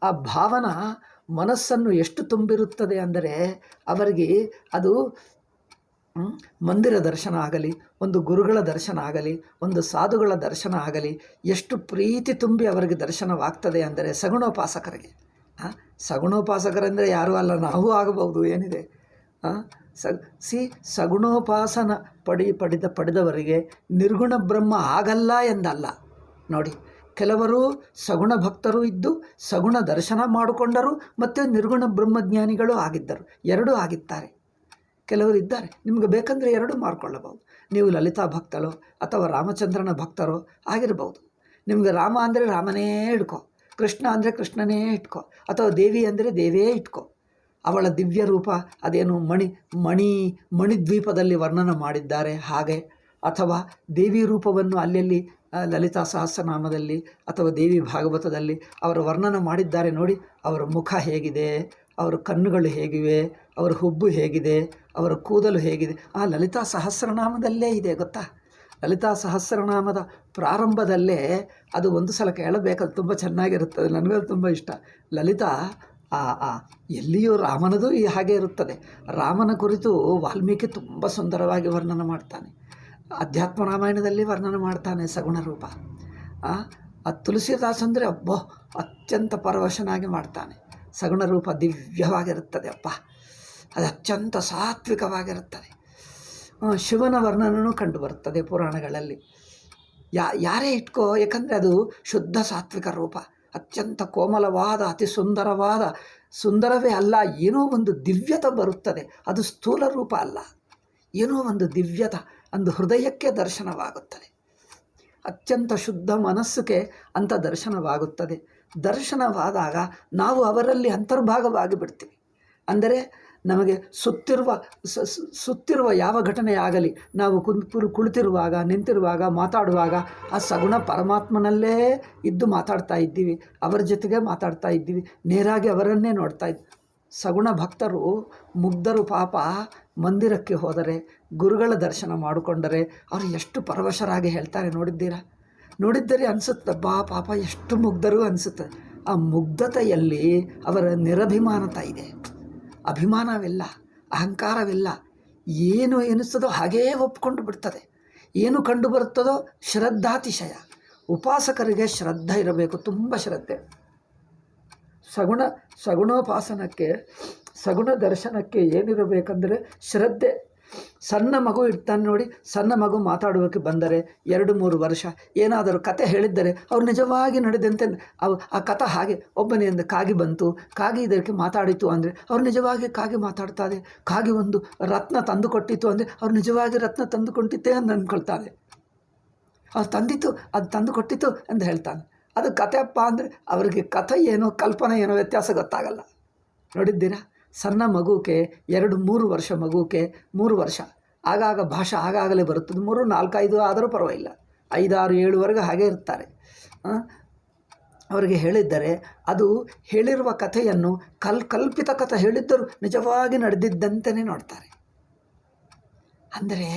ಆ ಭಾವನ ಮನಸ್ಸನ್ನು ಎಷ್ಟು ತುಂಬಿರುತ್ತದೆ ಅಂದರೆ ಅವರಿಗೆ ಅದು ಮಂದಿರ ದರ್ಶನ ಆಗಲಿ, ಒಂದು ಗುರುಗಳ ದರ್ಶನ ಆಗಲಿ, ಒಂದು ಸಾಧುಗಳ ದರ್ಶನ ಆಗಲಿ, ಎಷ್ಟು ಪ್ರೀತಿ ತುಂಬಿ ಅವರಿಗೆ ದರ್ಶನವಾಗ್ತದೆ ಅಂದರೆ ಸಗುಣೋಪಾಸಕರಿಗೆ. ಸಗುಣೋಪಾಸಕರೆಂದರೆ ಯಾರೂ ಅಲ್ಲ, ನಾವು ಆಗಬಹುದು, ಏನಿದೆ. ಸಗುಣೋಪಾಸನ ಪಡೆದವರಿಗೆ ನಿರ್ಗುಣ ಬ್ರಹ್ಮ ಆಗಲ್ಲ ಎಂದಲ್ಲ. ನೋಡಿ, ಕೆಲವರು ಸಗುಣ ಭಕ್ತರು ಇದ್ದು ಸಗುಣ ದರ್ಶನ ಮಾಡಿಕೊಂಡರು ಮತ್ತು ನಿರ್ಗುಣ ಬ್ರಹ್ಮಜ್ಞಾನಿಗಳು ಆಗಿದ್ದರು, ಎರಡೂ ಆಗಿದ್ದಾರೆ. ಕೆಲವರು ಇದ್ದಾರೆ, ನಿಮಗೆ ಬೇಕಂದರೆ ಎರಡೂ ಮಾಡಿಕೊಳ್ಳಬಹುದು. ನೀವು ಲಲಿತಾ ಭಕ್ತರೋ ಅಥವಾ ರಾಮಚಂದ್ರನ ಭಕ್ತರೋ ಆಗಿರ್ಬೋದು. ನಿಮಗೆ ರಾಮ ಅಂದರೆ ರಾಮನೇ ಇಟ್ಕೋ, ಕೃಷ್ಣ ಅಂದರೆ ಕೃಷ್ಣನೇ ಇಟ್ಕೋ, ಅಥವಾ ದೇವಿ ಅಂದರೆ ದೇವೇ ಇಟ್ಕೋ. ಅವಳ ದಿವ್ಯ ರೂಪ ಅದೇನು ಮಣಿದ್ವೀಪದಲ್ಲಿ ವರ್ಣನ ಮಾಡಿದ್ದಾರೆ ಹಾಗೆ, ಅಥವಾ ದೇವಿ ರೂಪವನ್ನು ಅಲ್ಲಲ್ಲಿ ಲಲಿತಾ ಸಹಸ್ರನಾಮದಲ್ಲಿ ಅಥವಾ ದೇವಿ ಭಾಗವತದಲ್ಲಿ ಅವರ ವರ್ಣನ ಮಾಡಿದ್ದಾರೆ ನೋಡಿ. ಅವರ ಮುಖ ಹೇಗಿದೆ, ಅವರ ಕಣ್ಣುಗಳು ಹೇಗಿವೆ, ಅವರ ಹುಬ್ಬು ಹೇಗಿದೆ, ಅವರ ಕೂದಲು ಹೇಗಿದೆ, ಆ ಲಲಿತಾ ಸಹಸ್ರನಾಮದಲ್ಲೇ ಇದೆ ಗೊತ್ತಾ. ಲಲಿತಾ ಸಹಸ್ರನಾಮದ ಪ್ರಾರಂಭದಲ್ಲೇ ಅದು ಒಂದು ಸಲ ಕೇಳಬೇಕದು, ತುಂಬ ಚೆನ್ನಾಗಿರುತ್ತದೆ, ನನಗೂ ತುಂಬ ಇಷ್ಟ. ಲಲಿತಾ ಎಲ್ಲಿಯೂ ರಾಮನದು ಹಾಗೆ ಇರುತ್ತದೆ. ರಾಮನ ಕುರಿತು ವಾಲ್ಮೀಕಿ ತುಂಬ ಸುಂದರವಾಗಿ ವರ್ಣನ ಮಾಡ್ತಾನೆ, ಅಧ್ಯಾತ್ಮ ರಾಮಾಯಣದಲ್ಲಿ ವರ್ಣನ ಮಾಡ್ತಾನೆ ಸಗುಣ ರೂಪ. ತುಳಸಿದಾಸ್ ಅಂದರೆ ಅತ್ಯಂತ ಪರವಶನಾಗಿ ಮಾಡ್ತಾನೆ. ಸಗುಣ ರೂಪ ದಿವ್ಯವಾಗಿರುತ್ತದೆ ಅಪ್ಪ, ಅದು ಅತ್ಯಂತ ಸಾತ್ವಿಕವಾಗಿರುತ್ತದೆ. ಶಿವನ ವರ್ಣನೂ ಕಂಡುಬರುತ್ತದೆ ಪುರಾಣಗಳಲ್ಲಿ. ಯಾರೇ ಇಟ್ಕೋ, ಏಕೆಂದರೆ ಅದು ಶುದ್ಧ ಸಾತ್ವಿಕ ರೂಪ, ಅತ್ಯಂತ ಕೋಮಲವಾದ ಅತಿ ಸುಂದರವೇ ಅಲ್ಲ, ಏನೋ ಒಂದು ದಿವ್ಯತೆ ಬರುತ್ತದೆ. ಅದು ಸ್ಥೂಲ ರೂಪ ಅಲ್ಲ, ಏನೋ ಒಂದು ದಿವ್ಯತೆ, ಒಂದು ಹೃದಯಕ್ಕೆ ದರ್ಶನವಾಗುತ್ತದೆ. ಅತ್ಯಂತ ಶುದ್ಧ ಮನಸ್ಸಿಗೆ ಅಂಥ ದರ್ಶನವಾಗುತ್ತದೆ. ದರ್ಶನವಾದಾಗ ನಾವು ಅವರಲ್ಲಿ ಅಂತರ್ಭಾಗವಾಗಿ ಬಿಡ್ತೀವಿ. ಅಂದರೆ ನಮಗೆ ಸುತ್ತಿರುವ ಯಾವ ಘಟನೆ ಆಗಲಿ, ನಾವು ಕುಳಿತಿರುವಾಗ, ನಿಂತಿರುವಾಗ, ಮಾತಾಡುವಾಗ ಆ ಸಗುಣ ಪರಮಾತ್ಮನಲ್ಲೇ ಇದ್ದು ಮಾತಾಡ್ತಾ ಇದ್ದೀವಿ, ಅವರ ಜೊತೆಗೆ ಮಾತಾಡ್ತಾ ಇದ್ದೀವಿ, ನೇರಾಗಿ ಅವರನ್ನೇ ನೋಡ್ತಾ ಇದ್ದೀವಿ. ಸಗುಣ ಭಕ್ತರು ಮುಗ್ಧರು ಪಾಪ ಮಂದಿರಕ್ಕೆ ಹೋದರೆ, ಗುರುಗಳ ದರ್ಶನ ಮಾಡಿಕೊಂಡರೆ ಅವರು ಎಷ್ಟು ಪರವಶರಾಗಿ ಹೇಳ್ತಾರೆ ನೋಡಿದ್ದರೆ ಅನಿಸುತ್ತೆ, ಪಾಪ ಎಷ್ಟು ಮುಗ್ಧರು ಅನಿಸುತ್ತದೆ. ಆ ಮುಗ್ಧತೆಯಲ್ಲಿ ಅವರ ನಿರಭಿಮಾನತೆ ಇದೆ, ಅಭಿಮಾನವಿಲ್ಲ, ಅಹಂಕಾರವಿಲ್ಲ. ಏನು ಎನಿಸ್ತದೋ ಹಾಗೇ ಒಪ್ಕೊಂಡು ಬಿಡ್ತದೆ. ಏನು ಕಂಡು ಬರುತ್ತದೋ ಶ್ರದ್ಧಾತಿಶಯ. ಉಪಾಸಕರಿಗೆ ಶ್ರದ್ಧೆ ಇರಬೇಕು, ತುಂಬ ಶ್ರದ್ಧೆ. ಸಗುಣೋಪಾಸನಕ್ಕೆ, ಸಗುಣ ದರ್ಶನಕ್ಕೆ ಏನಿರಬೇಕಂದರೆ ಶ್ರದ್ಧೆ. ಸಣ್ಣ ಮಗು ಇರ್ತಾನೆ ನೋಡಿ, ಸಣ್ಣ ಮಗು ಮಾತಾಡೋಕ್ಕೆ ಬಂದರೆ 2-3 ವರ್ಷ ಏನಾದರೂ ಕತೆ ಹೇಳಿದ್ದರೆ ಅವ್ರು ನಿಜವಾಗಿ ನಡೆದಂತೆ ಆ ಕಥೆ ಹಾಗೆ. ಒಬ್ಬನಿಂದ ಕಾಗಿ ಬಂತು, ಕಾಗಿ ಇದಕ್ಕೆ ಮಾತಾಡಿತು ಅಂದರೆ ಅವ್ರು ನಿಜವಾಗಿ ಕಾಗಿ ಮಾತಾಡ್ತಾರೆ. ಕಾಗಿ ಒಂದು ರತ್ನ ತಂದು ಕೊಟ್ಟಿತ್ತು ಅಂದರೆ ಅವ್ರು ನಿಜವಾಗಿ ರತ್ನ ತಂದು ಕೊಟ್ಟಿತ್ತೇ ಅಂತ ಅಂದ್ಕೊಳ್ತಾರೆ. ಅವ್ರು ತಂದಿತ್ತು, ಅದು ತಂದು ಕೊಟ್ಟಿತ್ತು ಅಂತ ಹೇಳ್ತಾನೆ. ಅದು ಕಥೆಯಪ್ಪ ಅಂದರೆ ಅವರಿಗೆ ಕಥೆ ಏನೋ ಕಲ್ಪನೆ ಏನೋ ವ್ಯತ್ಯಾಸ ಗೊತ್ತಾಗಲ್ಲ. ನೋಡಿದ್ದೀರಾ? ಸಣ್ಣ ಮಗುಕ್ಕೆ 2-3 ವರ್ಷ ಮಗುಕ್ಕೆ 3 ವರ್ಷ ಆಗಾಗ ಭಾಷೆ ಆಗಾಗಲೇ ಬರುತ್ತದೆ. 3, 4, 5 ಆದರೂ ಪರವಾಗಿಲ್ಲ, 5, 6, 7ವರೆಗೆ ಹಾಗೇ ಇರ್ತಾರೆ. ಅವರಿಗೆ ಹೇಳಿದ್ದರೆ ಅದು ಹೇಳಿರುವ ಕಥೆಯನ್ನು ಕಲ್ಪಿತ ಕಥೆ ಹೇಳಿದ್ದರೂ ನಿಜವಾಗಿ ನಡೆದಿದ್ದಂತೆಯೇ ನೋಡ್ತಾರೆ. ಅಂದರೆ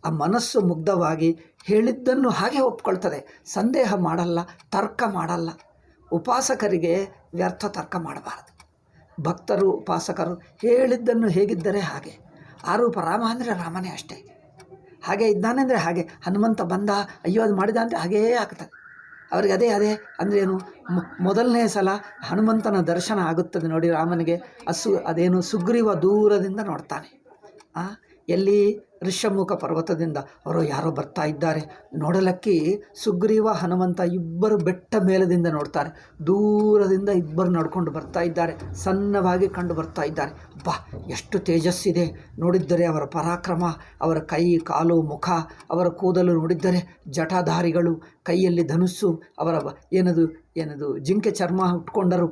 ಆ ಮನಸ್ಸು ಮುಗ್ಧವಾಗಿ ಹೇಳಿದ್ದನ್ನು ಹಾಗೆ ಒಪ್ಕೊಳ್ತದೆ, ಸಂದೇಹ ಮಾಡಲ್ಲ, ತರ್ಕ ಮಾಡಲ್ಲ. ಉಪಾಸಕರಿಗೆ ವ್ಯರ್ಥ ತರ್ಕ ಮಾಡಬಾರದು. ಭಕ್ತರು ಉಪಾಸಕರು ಹೇಳಿದ್ದನ್ನು ಹೇಗಿದ್ದರೆ ಹಾಗೆ. ಆರೂಪ ರಾಮ ಅಂದರೆ ರಾಮನೇ ಅಷ್ಟೇ, ಹಾಗೆ ಇದ್ದಾನೆ ಅಂದರೆ ಹಾಗೆ. ಹನುಮಂತ ಬಂದ, ಅಯ್ಯೋ ಅದು ಮಾಡಿದ ಅಂದರೆ ಹಾಗೇ ಆಗ್ತದೆ. ಅವ್ರಿಗೆ ಅದೇ ಅಂದ್ರೇನು, ಮೊದಲನೇ ಸಲ ಹನುಮಂತನ ದರ್ಶನ ಆಗುತ್ತದೆ ನೋಡಿ ರಾಮನಿಗೆ. ಅದೇನು ಸುಗ್ರೀವ ದೂರದಿಂದ ನೋಡ್ತಾನೆ. ಎಲ್ಲಿ? ಋಷ್ಯಮುಖ ಪರ್ವತದಿಂದ ಅವರು ಯಾರೋ ಬರ್ತಾ ಇದ್ದಾರೆ ನೋಡಲಕ್ಕೆ. ಸುಗ್ರೀವ ಹನುಮಂತ ಇಬ್ಬರು ಬೆಟ್ಟ ಮೇಲದಿಂದ ನೋಡ್ತಾರೆ. ದೂರದಿಂದ ಇಬ್ಬರು ನಡ್ಕೊಂಡು ಬರ್ತಾ ಇದ್ದಾರೆ, ಸಣ್ಣವಾಗಿ ಕಂಡು ಬರ್ತಾ ಇದ್ದಾರೆ. ಎಷ್ಟು ತೇಜಸ್ಸಿದೆ ನೋಡಿದ್ದರೆ ಅವರ ಪರಾಕ್ರಮ, ಅವರ ಕೈ ಕಾಲು ಮುಖ, ಅವರ ಕೂದಲು ನೋಡಿದ್ದರೆ ಜಟಾಧಾರಿಗಳು, ಕೈಯಲ್ಲಿ ಧನುಸ್ಸು, ಅವರ ಏನದು ಜಿಂಕೆ ಚರ್ಮ ಉಟ್ಕೊಂಡರು.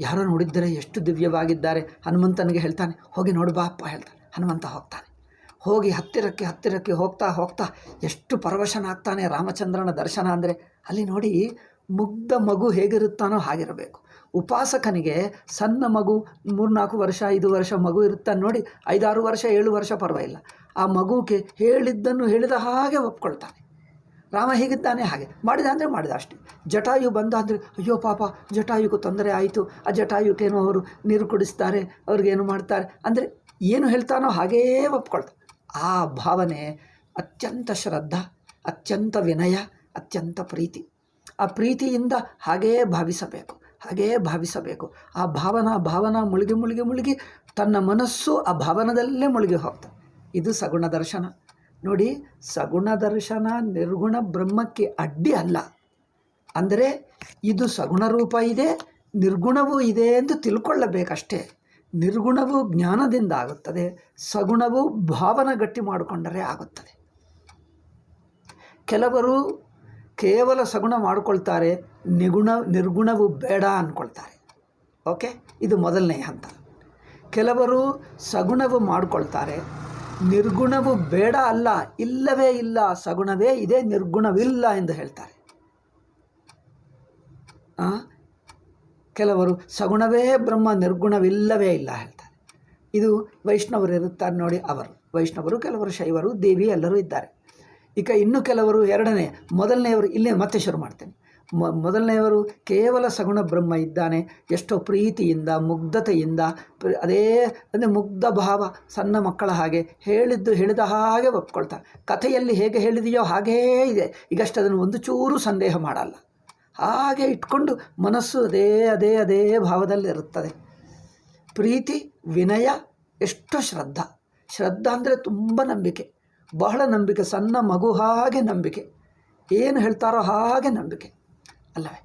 ಯಾರೋ ನೋಡಿದ್ದರೆ ಎಷ್ಟು ದಿವ್ಯವಾಗಿದ್ದಾರೆ. ಹನುಮಂತನಿಗೆ ಹೇಳ್ತಾನೆ, ಹೋಗಿ ನೋಡು ಬಾ ಅಪ್ಪ ಹೇಳ್ತಾನೆ. ಹನುಮಂತ ಹೋಗ್ತಾನೆ. ಹೋಗಿ ಹತ್ತಿರಕ್ಕೆ ಹೋಗ್ತಾ ಎಷ್ಟು ಪರವಶನಾಗ್ತಾನೆ. ರಾಮಚಂದ್ರನ ದರ್ಶನ ಅಂದರೆ ಅಲ್ಲಿ ನೋಡಿ, ಮುಗ್ಧ ಮಗು ಹೇಗಿರುತ್ತಾನೋ ಹಾಗಿರಬೇಕು. ಉಪಾಸಕನಿಗೆ ಸಣ್ಣ ಮಗು 3-4 ವರ್ಷ 5 ವರ್ಷ ಮಗು ಇರುತ್ತಾನೆ ನೋಡಿ, 5-6 ವರ್ಷ 7 ವರ್ಷ ಪರವಾಗಿಲ್ಲ. ಆ ಮಗುಗೆ ಹೇಳಿದ್ದನ್ನು ಹೇಳಿದ ಹಾಗೆ ಒಪ್ಕೊಳ್ತಾನೆ. ರಾಮ ಹೇಗಿದ್ದಾನೆ ಹಾಗೆ ಮಾಡಿದ ಅಂದರೆ ಮಾಡಿದ ಅಷ್ಟೇ. ಜಟಾಯು ಬಂದ ಅಂದರೆ ಅಯ್ಯೋ ಪಾಪ ಜಟಾಯುಗೂ ತೊಂದರೆ ಆಯಿತು, ಆ ಜಟಾಯುಕೇನೋ ಅವರು ನೀರು ಕುಡಿಸ್ತಾರೆ, ಅವ್ರಿಗೇನು ಮಾಡ್ತಾರೆ ಅಂದರೆ ಏನು ಹೇಳ್ತಾನೋ ಹಾಗೇ ಒಪ್ಕೊಳ್ತಾನೆ. ಆ ಭಾವನೆ ಅತ್ಯಂತ ಶ್ರದ್ಧಾ, ಅತ್ಯಂತ ವಿನಯ, ಅತ್ಯಂತ ಪ್ರೀತಿ. ಆ ಪ್ರೀತಿಯಿಂದ ಹಾಗೇ ಭಾವಿಸಬೇಕು. ಆ ಭಾವನಾ ಮುಳುಗಿ ತನ್ನ ಮನಸ್ಸು ಆ ಭಾವನದಲ್ಲೇ ಮುಳುಗಿ ಹೋಗ್ತದೆ. ಇದು ಸಗುಣ ದರ್ಶನ ನೋಡಿ. ಸಗುಣ ದರ್ಶನ ನಿರ್ಗುಣ ಬ್ರಹ್ಮಕ್ಕೆ ಅಡ್ಡಿ ಅಲ್ಲ. ಅಂದರೆ ಇದು ಸಗುಣ ರೂಪ ಇದೆ, ನಿರ್ಗುಣವೂ ಇದೆ ಎಂದು ತಿಳ್ಕೊಳ್ಳಬೇಕಷ್ಟೇ. ನಿರ್ಗುಣವು ಜ್ಞಾನದಿಂದ ಆಗುತ್ತದೆ, ಸಗುಣವು ಭಾವನ ಗಟ್ಟಿ ಮಾಡಿಕೊಂಡರೆ ಆಗುತ್ತದೆ. ಕೆಲವರು ಕೇವಲ ಸಗುಣ ಮಾಡಿಕೊಳ್ತಾರೆ, ನಿರ್ಗುಣವು ಬೇಡ ಅಂದ್ಕೊಳ್ತಾರೆ. ಓಕೆ, ಇದು ಮೊದಲನೇ ಹಂತ. ಕೆಲವರು ಸಗುಣವು ಮಾಡಿಕೊಳ್ತಾರೆ, ನಿರ್ಗುಣವು ಬೇಡ ಅಲ್ಲ, ಇಲ್ಲವೇ ಇಲ್ಲ, ಸಗುಣವೇ ಇದೆ, ನಿರ್ಗುಣವಿಲ್ಲ ಎಂದು ಹೇಳ್ತಾರೆ. ಕೆಲವರು ಸಗುಣವೇ ಬ್ರಹ್ಮ, ನಿರ್ಗುಣವಿಲ್ಲವೇ ಇಲ್ಲ ಹೇಳ್ತಾರೆ. ಇದು ವೈಷ್ಣವರು ಇರುತ್ತಾರೆ ನೋಡಿ, ಅವರು ವೈಷ್ಣವರು, ಕೆಲವರು ಶೈವರು, ದೇವಿ ಎಲ್ಲರೂ ಇದ್ದಾರೆ. ಈಗ ಇನ್ನು ಕೆಲವರು ಮೊದಲನೆಯವರು ಇಲ್ಲೇ ಮತ್ತೆ ಶುರು ಮಾಡ್ತೇನೆ. ಮೊದಲನೆಯವರು ಕೇವಲ ಸಗುಣ ಬ್ರಹ್ಮ ಇದ್ದಾನೆ, ಎಷ್ಟೋ ಪ್ರೀತಿಯಿಂದ ಮುಗ್ಧತೆಯಿಂದ, ಅದೇ ಅಂದರೆ ಮುಗ್ಧ ಭಾವ, ಸಣ್ಣ ಮಕ್ಕಳ ಹಾಗೆ ಹೇಳಿದ ಹಾಗೆ ಒಪ್ಕೊಳ್ತಾರೆ. ಕಥೆಯಲ್ಲಿ ಹೇಗೆ ಹೇಳಿದೆಯೋ ಹಾಗೇ ಇದೆ. ಈಗಷ್ಟು ಅದನ್ನು ಒಂದು ಚೂರು ಸಂದೇಹ ಮಾಡಲ್ಲ. ಹಾಗೆ ಇಟ್ಕೊಂಡು ಮನಸ್ಸು ಅದೇ ಭಾವದಲ್ಲಿರುತ್ತದೆ. ಪ್ರೀತಿ, ವಿನಯ, ಎಷ್ಟು ಶ್ರದ್ಧಾ ಅಂದರೆ ತುಂಬ ನಂಬಿಕೆ, ಬಹಳ ನಂಬಿಕೆ. ಸಣ್ಣ ಮಗು ಹಾಗೆ ನಂಬಿಕೆ, ಏನು ಹೇಳ್ತಾರೋ ಹಾಗೆ ನಂಬಿಕೆ ಅಲ್ಲವೇ.